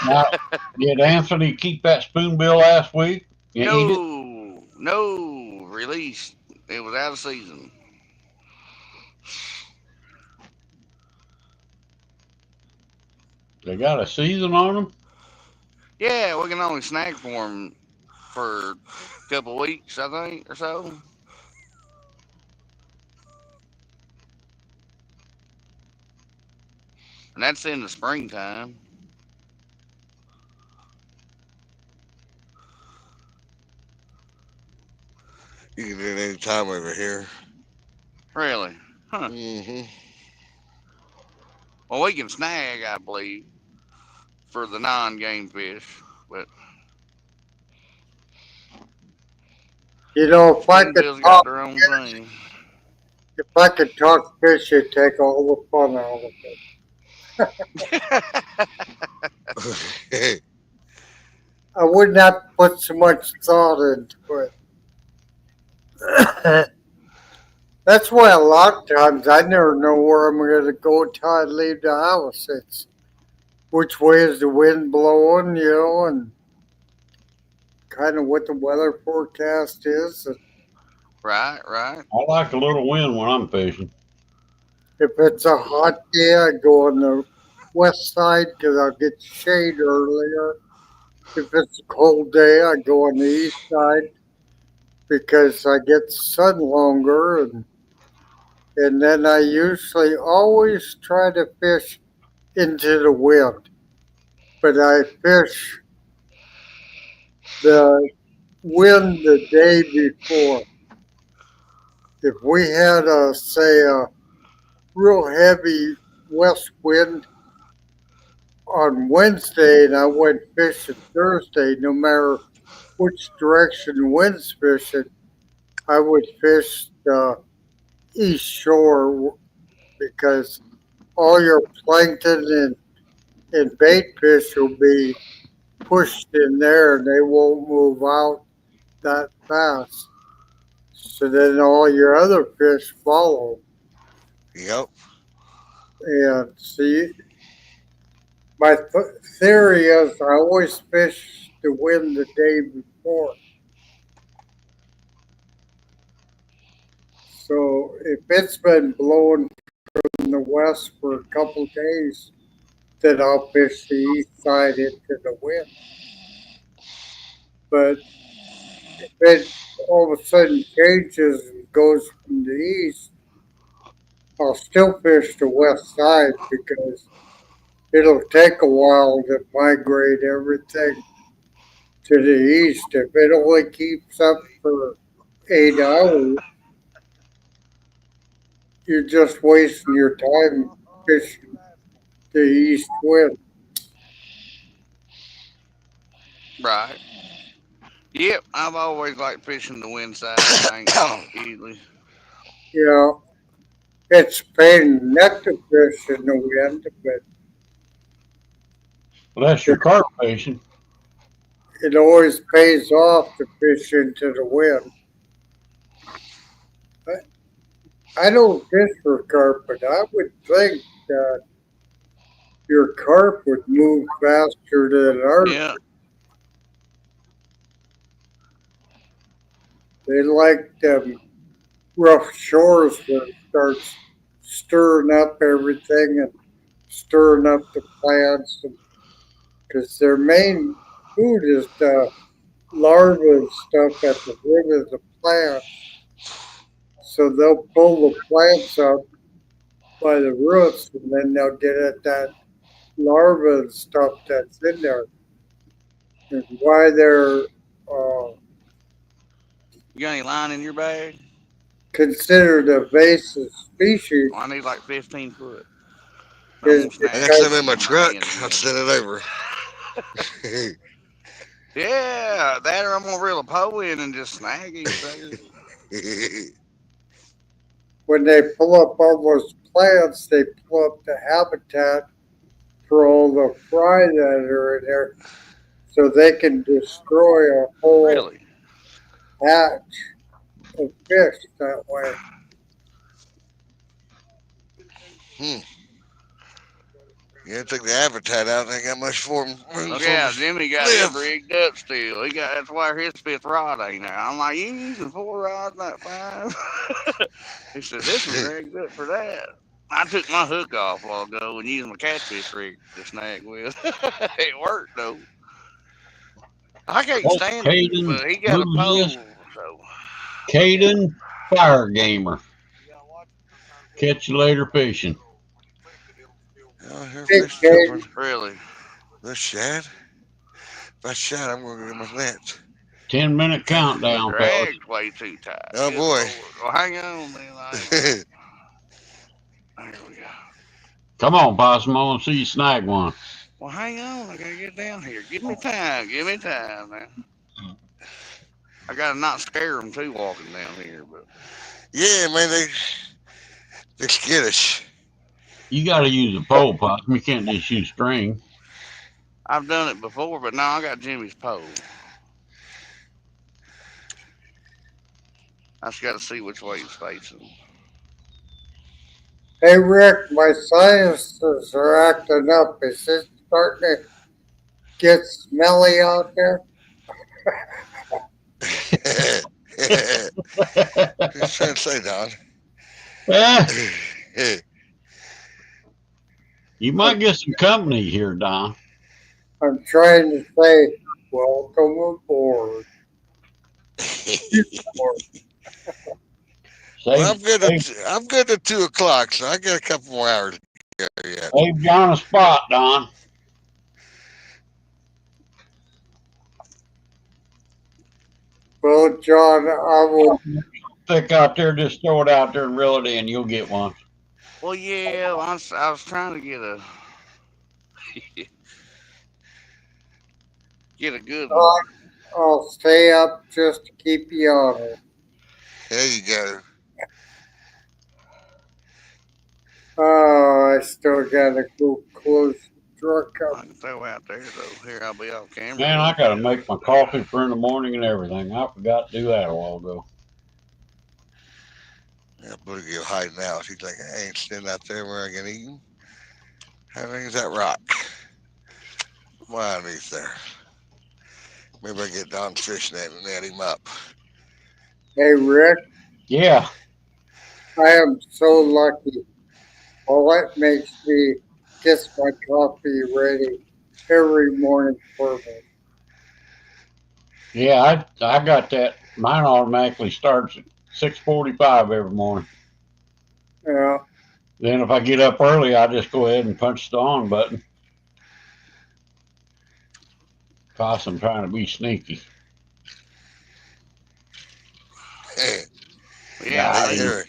Now, it. did Anthony keep that spoonbill last week? You eat it? No, no, released. It was out of season. They got a season on them? Yeah, we can only snag for them for a couple of weeks, I think, or so. And that's in the springtime. You can do it any time over here. Really? Huh. Hmm. Well, we can snag, I believe, for the non-game fish, but If I could spoonbills got talk, their own thing. if I could talk fish, it'd take all the fun out of it. I would not put so much thought into it. That's why a lot of times I never know where I'm going to go until I leave the house. It's which way is the wind blowing, and kind of what the weather forecast is. And Right, right. I like a little wind when I'm fishing. if it's a hot day, I go on the west side because I'll get shade earlier. If it's a cold day, I go on the east side because I get sun longer, and then I usually always try to fish into the wind, but I fish the wind the day before. If we had a real heavy west wind on Wednesday and I went fishing Thursday, no matter which direction the wind's fishing, I would fish the east shore because all your plankton and bait fish will be pushed in there and they won't move out that fast. So then all your other fish follow. Yep. And see, my theory is I always fish to win the day before. So if it's been blowing from the west for a couple days, then I'll fish the east side into the wind. But if it all of a sudden changes and goes from the east, I'll still fish the west side because it'll take a while to migrate everything to the east. If it only keeps up for 8 hours, you're just wasting your time fishing the east wind. Right. Yep, I've always liked fishing the wind side of the bank easily. You know, it's a pain in the neck to fish in the wind, but Well, that's your carp fishing. it always pays off to fish into the wind. I don't fish for carp, but I would think that your carp would move faster than ours. Yeah. They like them rough shores where it starts stirring up everything and stirring up the plants because their main food is the larvae and stuff at the root of the plants. So they'll pull the plants up by the roots and then they'll get at that larva and stuff that's in there. And why they're You got any line in your bag? considered a invasive species Well, I need like 15 foot. I'm is gonna I snag got because some one in my in my truck. hand I'll again. send it over. Yeah, that or I'm gonna reel a pole in and just snag him. Sucker. when they pull up all those plants, they pull up the habitat for all the fry that are in there so they can destroy a whole Really? hatch of fish that way. Hmm. Yeah, take the habitat out. Ain't got much for him. Room Look for him out, to Jimmy got his live. rigged up still. He got that's why his fifth rod ain't there. I'm like, you using 4 rods, not 5? He said, this one's rigged up for that. I took my hook off a while ago and used my catfish rig to snag with. It worked though. I can't Oh, stand it, Caden, but he got a who's this? pole, so Caden Fire Gamer. Catch you later fishing. Oh, here Big fish game, jumping. really. The shad. If I shad, I'm gonna get my net. 10-minute The countdown, fellas. drag's way too tight. Oh Good boy. lord. Well, hang on, then. There we go. Come on, Possum. I want to see you snag one. Well, hang on. I gotta get down here. Give me time. Give me time, man. I gotta not scare them too walking down here, but Yeah, man, they're skittish. You got to use a pole, Possum. You can't just use string. I've done it before. But now I got Jimmy's pole. I just got to see which way it's facing. hey Rick, my sinuses are acting up. Is it starting to get smelly out there? Just trying to say, Don. You might get some company here, Don. I'm trying to say, welcome aboard. Well, Save, save, I'm good at 2 o'clock, so I got a couple more hours to go yet. save you on a spot, Don. Well, John, I will. Stick out there, just throw it out there and reel it in. You'll get one. Well, yeah, I was trying to get a good one. I'll stay up just to keep you honest. There you go. Oh, I still gotta go close the truck I up. can throw out there though. Here, I'll be off camera. Man, I gotta make my coffee for in the morning and everything. I forgot to do that a while ago. Yeah, Bluegill hiding out. He's like, I ain't sitting out there where I can eat him. How big is that rock? Why underneath there? Maybe I get Don's fishing net and net him up. Hey, Rick, Yeah. I am so lucky. Paulette makes me gets my coffee ready every morning for me. Yeah, I got that. Mine automatically starts at 6:45 every morning. Yeah. Then if I get up early, I just go ahead and punch the on button. Cause I'm trying to be sneaky. Yeah, I I hear it.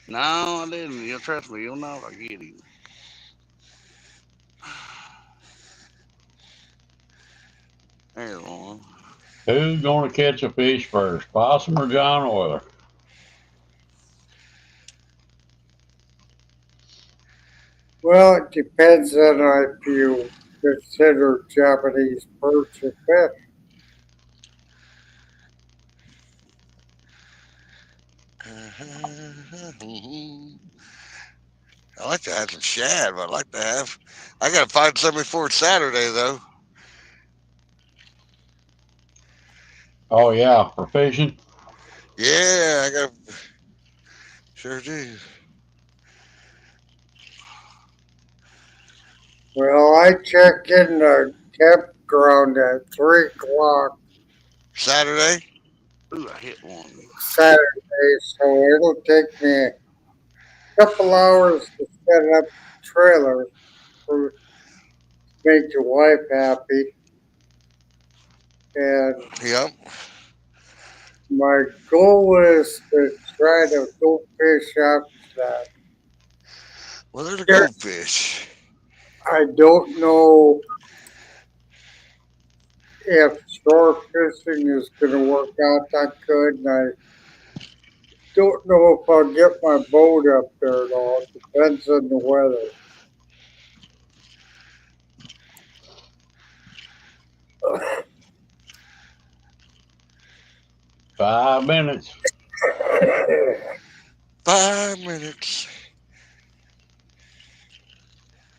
No, I didn't. You'll trust me. You'll know if I get him. There's one. Who's gonna catch a fish first, Possum or John Oiler? Well, it depends on if you consider Japanese perch a fish. I like to have some shad, but I like to have. I gotta find something before Saturday though. Oh yeah, for fishing. Yeah, I got. Sure do. Well, I check in the campground at 3 o'clock Saturday. Ooh, I hit one. Saturday, so it'll take me a couple hours to set up the trailer for make your wife happy. And Yep. my goal is to try to go fish after that. Well, there's a There, goldfish. I don't know if shore fishing is going to work out that good, and I don't know if I'll get my boat up there at all. It depends on the weather. 5 minutes. 5 minutes.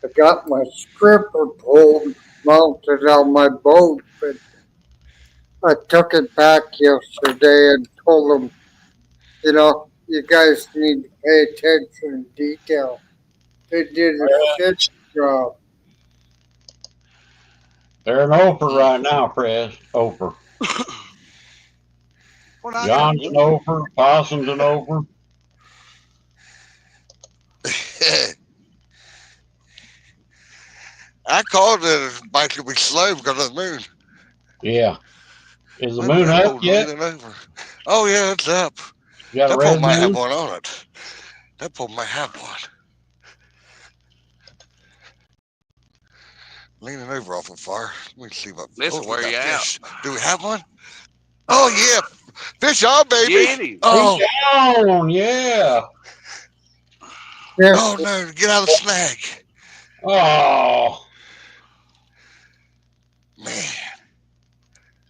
I got my stripper pole mounted on my boat, but I took it back yesterday and told them, you guys need to pay attention to detail. They did a shit job. They're an Oprah Mm. right now, Chris. Oprah. What I got John's an one. Oprah. Possum's an Oprah. I called it a bike could be slow because of the moon. Yeah. Is the Maybe moon that up pole's yet? leaning over. Oh yeah, it's up. You got a That pole red might have moon? one on it. That pole might have one. Leaning over awful far. Let me see what. This Oh, will we wear got you out. fish. Do we have one? Oh yeah, fish on, baby. Get him. Fish Oh, on, yeah. Yes, oh no, get out of the snag, Oh, man.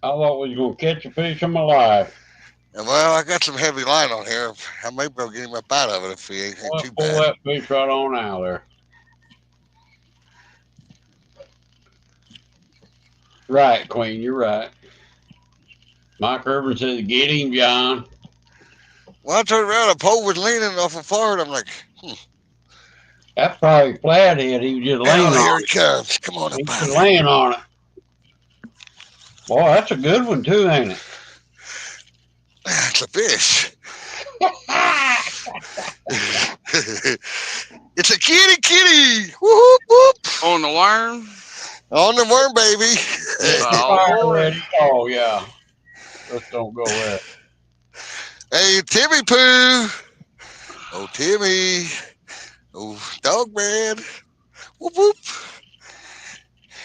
I thought we was gonna catch a fish in my life. Well, I got some heavy line on here. I may be able to get him up out of it if he ain't I'll too pull bad. that fish right on out of there. Right, Queen, you're right. Mike Urban says, get him, John. Well, I turned around, the pole was leaning awful far, and I'm like, That's probably flathead. He was just laying oh, here on he it. comes. Come on He up out was of there. laying on it. Boy, that's a good one too, ain't it? It's a fish. It's a kitty. Whoop, whoop. On the worm. On the worm, baby. Oh Fire boy. ready. Oh, yeah. Let's don't go there. Hey, Timmy Poo. Oh, Timmy. Oh, dog man. Whoop, whoop.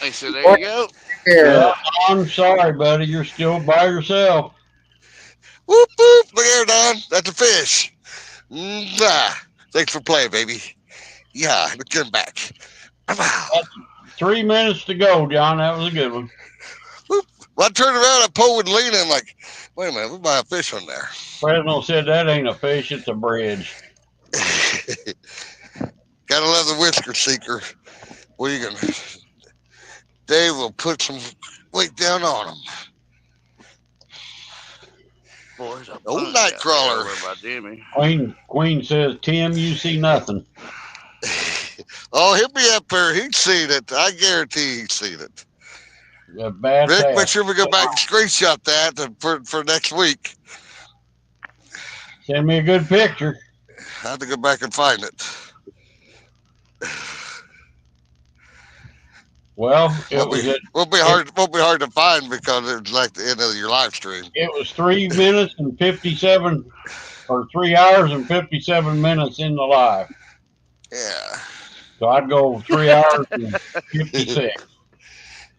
They said, there you go. Yeah. Well, I'm sorry, buddy. You're still by yourself. Whoop, whoop. Look here, Don. That's a fish. Nah. Thanks for playing, baby. Yeah, get him back. Wow. 3 minutes to go, John. That was a good one. Whoop. Well, I turned around, I pulled with Lena, I'm like, wait a minute, we might have fish on there. Fresno said that ain't a fish, it's a bridge. Gotta love the whisker seeker. What are you gonna? Dave will put some weight down on them. Boys, a Old bunch out there Nightcrawler. over by Jimmy. Queen says, Tim, you see nothing. Oh, he'll be up there. He's seen it. I guarantee he's seen it. A bad Rick, pass. make sure we go back and screenshot that for next week. Send me a good picture. I have to go back and find it. Well, Won't be hard to find because it was like the end of your live stream. It was 3 minutes and 57, or 3 hours and 57 minutes in the live. Yeah. So I'd go 3 hours and 56.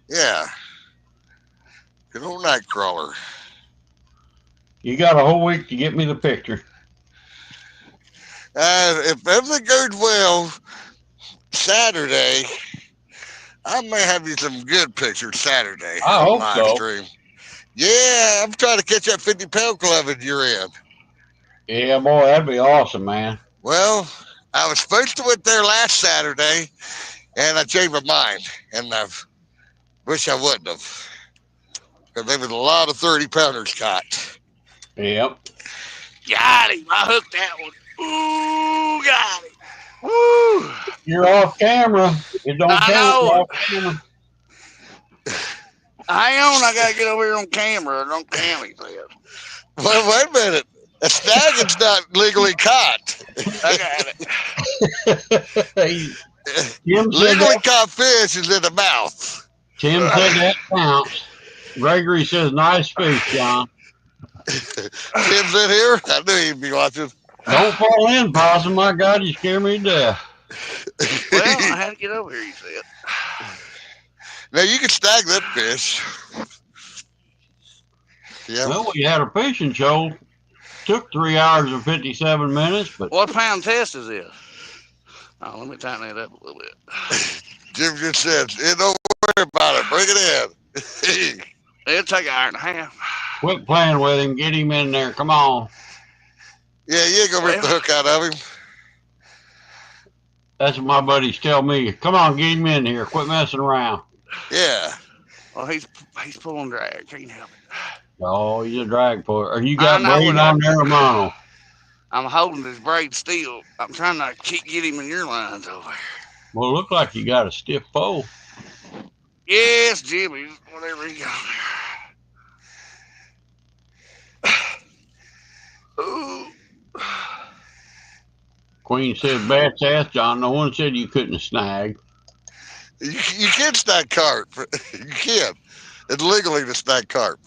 Yeah. Good old Nightcrawler. You got a whole week to get me the picture. If everything goes well, Saturday, I may have you some good pictures Saturday. I hope live so. stream. Yeah, I'm trying to catch that 50-pound club that you're in. Yeah, boy, that'd be awesome, man. Well, I was supposed to went there last Saturday, and I changed my mind, and I wish I wouldn't have. Because there was a lot of 30-pounders caught. Yep. Got him. I hooked that one. Ooh, got him. Woo. You're off camera. It don't I count. know. You're off camera. Hang on, I gotta get over here on camera. Don't count anything. Well, wait a minute. A snagging's not legally caught. I got it. Legally caught fish is in the mouth. Tim said that counts. Gregory says, nice fish, John. Tim's in here. I knew he'd be watching. Don't fall in, Possum. My God, you scare me to death. Well, I had to get over here, you said. Now, you can snag that fish. Yeah. Well, we had a fishing show. Took 3 hours and 57 minutes, but What pound test is this? Oh, let me tighten that up a little bit. Jim just said, don't worry about it. Bring it in. It'll take an hour and a half. quit playing with him. Get him in there. Come on. Yeah, you ain't going to rip the hook out of him. That's what my buddies tell me. Come on, get him in here. Quit messing around. Yeah. Well, he's pulling drag. Can't help it. Oh, he's a drag puller. Or you got I know, braid but on there or mono? I'm holding his braid still. I'm trying to get him in your lines over here. Well, it look like you got a stiff pole. Yes, Jimmy. Whatever he got there. Ooh. Queen said, "Bats ass, John. No one said you couldn't snag." You can snag carp. You can. It's legally to snag carp.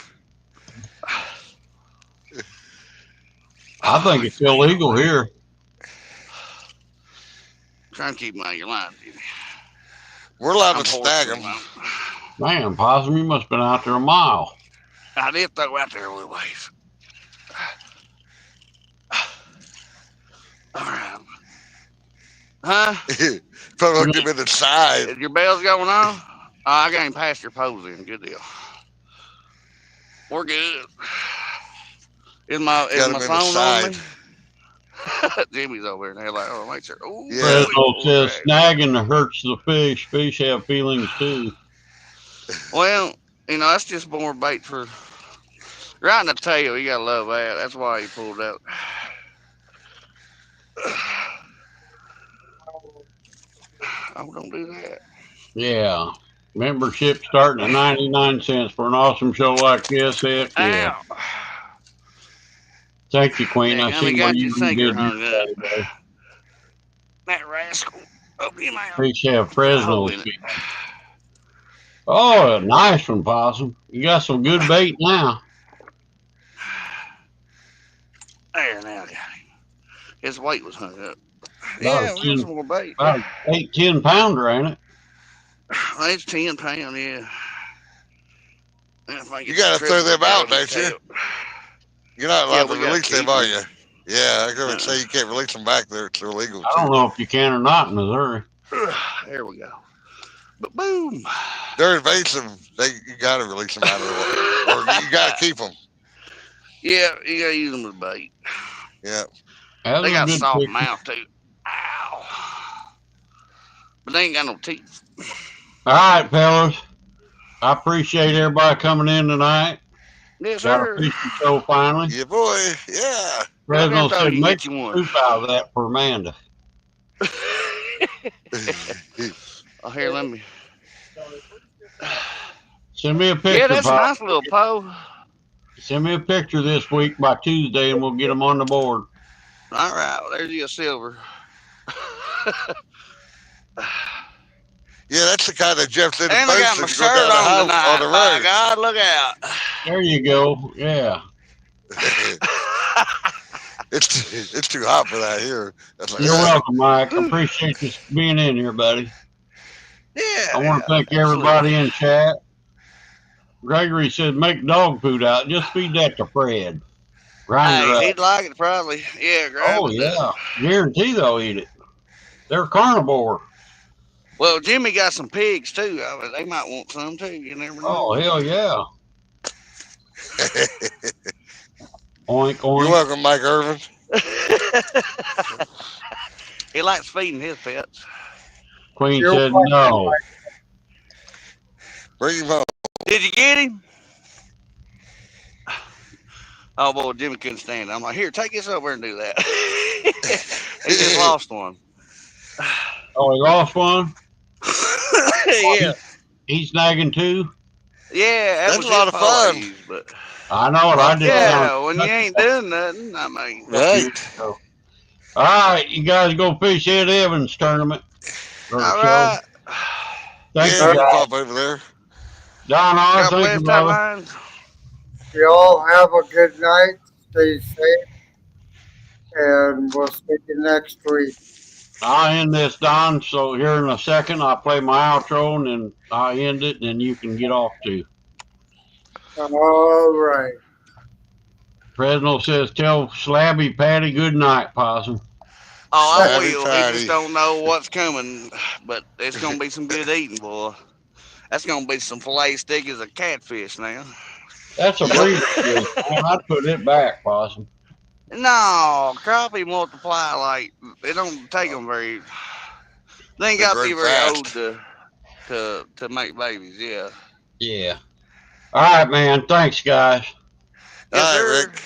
I think it's illegal here. Trying to keep him out of your line, Jimmy. We're allowed to snag them. Man, Possum, you must have been out there a mile. I did throw out there a little ways. All right. Huh? Probably looked him in the side. Is your bells going on? I got him past your pose in. Good deal. We're good. Is my phone on me? Jimmy's over there. Like, oh, make sure. Ooh, Yeah. Fresno says snagging hurts the fish. Fish have feelings too. Well, that's just more bait for right in the tail. You gotta love that. That's why he pulled out. I'm gonna do that. Yeah. Membership starting at 99 cents for an awesome show like this. Heck yeah. Ow. Thank you, Queen. Yeah, I I see got where your you sinker did hung up. today. That rascal. Open him out. Fish have Fresno Hole in it. feet. Oh, a nice one, Possum. You got some good bait now. There, now I got him. His weight was hung up. About Yeah, a we got some more bait. About 8-10 pounder, ain't it? It's 10 pounds, yeah. And if I You get got to throw them out, the don't you? tail. You're not Yeah, allowed to we gotta release them, keep are them. you? Yeah, I was going to Uh, say you can't release them back there. It's illegal, I don't too. know if you can or not in Missouri. there we go. But boom. They're invasive. You got to release them out of the water. Or you got to keep them. Yeah, you gotta use them as bait. Yeah. That They was a got a good soft picture. mouth too. Ow. But they ain't got no teeth. All right, fellas. I appreciate everybody coming in tonight. Yes, Got a sir. fishing show finally. Yeah, boy. Yeah. Look, I Fresno thought said you make get you some one. soup out of that for Amanda. Oh, here, let me. Send me a Yeah, picture, that's a Pop. nice little pole. Send me a picture this week by Tuesday, and we'll get them on the board. All right, well, there's your silver. Yeah, that's the kind of Jeff said the And I boats got my that go shirt down the on house on tonight. the By road. God, look out. There you go. Yeah. It's too hot for that here. That's like, You're welcome, Mike. Appreciate you being in here, buddy. Yeah, I want to thank absolutely. everybody in chat. Gregory said make dog food out. Just feed that to Fred. Grind her Hey, up. he'd like it probably. Yeah, grind Oh, it yeah. up. Guarantee they'll eat it. They're carnivore. Well, Jimmy got some pigs too. I mean, they might want some too. You never know. Oh, hell yeah. Oink, You're oink. welcome, Mike Irvin. He likes feeding his pets. Queen You're said welcome. no. Bring him home. Did you get him? Oh boy, Jimmy couldn't stand it. I'm like, here, take this over and do that. He just lost one. Oh, he lost one? Yeah, He's snagging two? yeah, that That's was a his lot of pole I fun. used, but I know it. Lot I of just fun. found yeah, when you ain't doing nothing, I mean, Right. All right, you guys go fish Ed Evans tournament or all show. right. Thank Yeah, you, we can guys. pop over there. Don R, God thank you, bless that brother. line. Y'all have a good night. Stay safe. And we'll see you next week. I'll end this, Don. So here in a second, I'll play my outro and then I'll end it, and then you can get off too. All right. Fresno says, tell Slabby Patty good night, Possum. Oh, I Savvy will. He just Patty. don't know what's coming, but it's gonna be some good eating, boy. That's gonna be some filet stickers of catfish now. That's a breeder fish, man. I'd put it back, Possum. No, crappie multiply like it don't take them very. They ain't They got to grow be very old fast. to make babies. Yeah. Yeah. All right, man. Thanks, guys. Yes, All right, sir. Rick.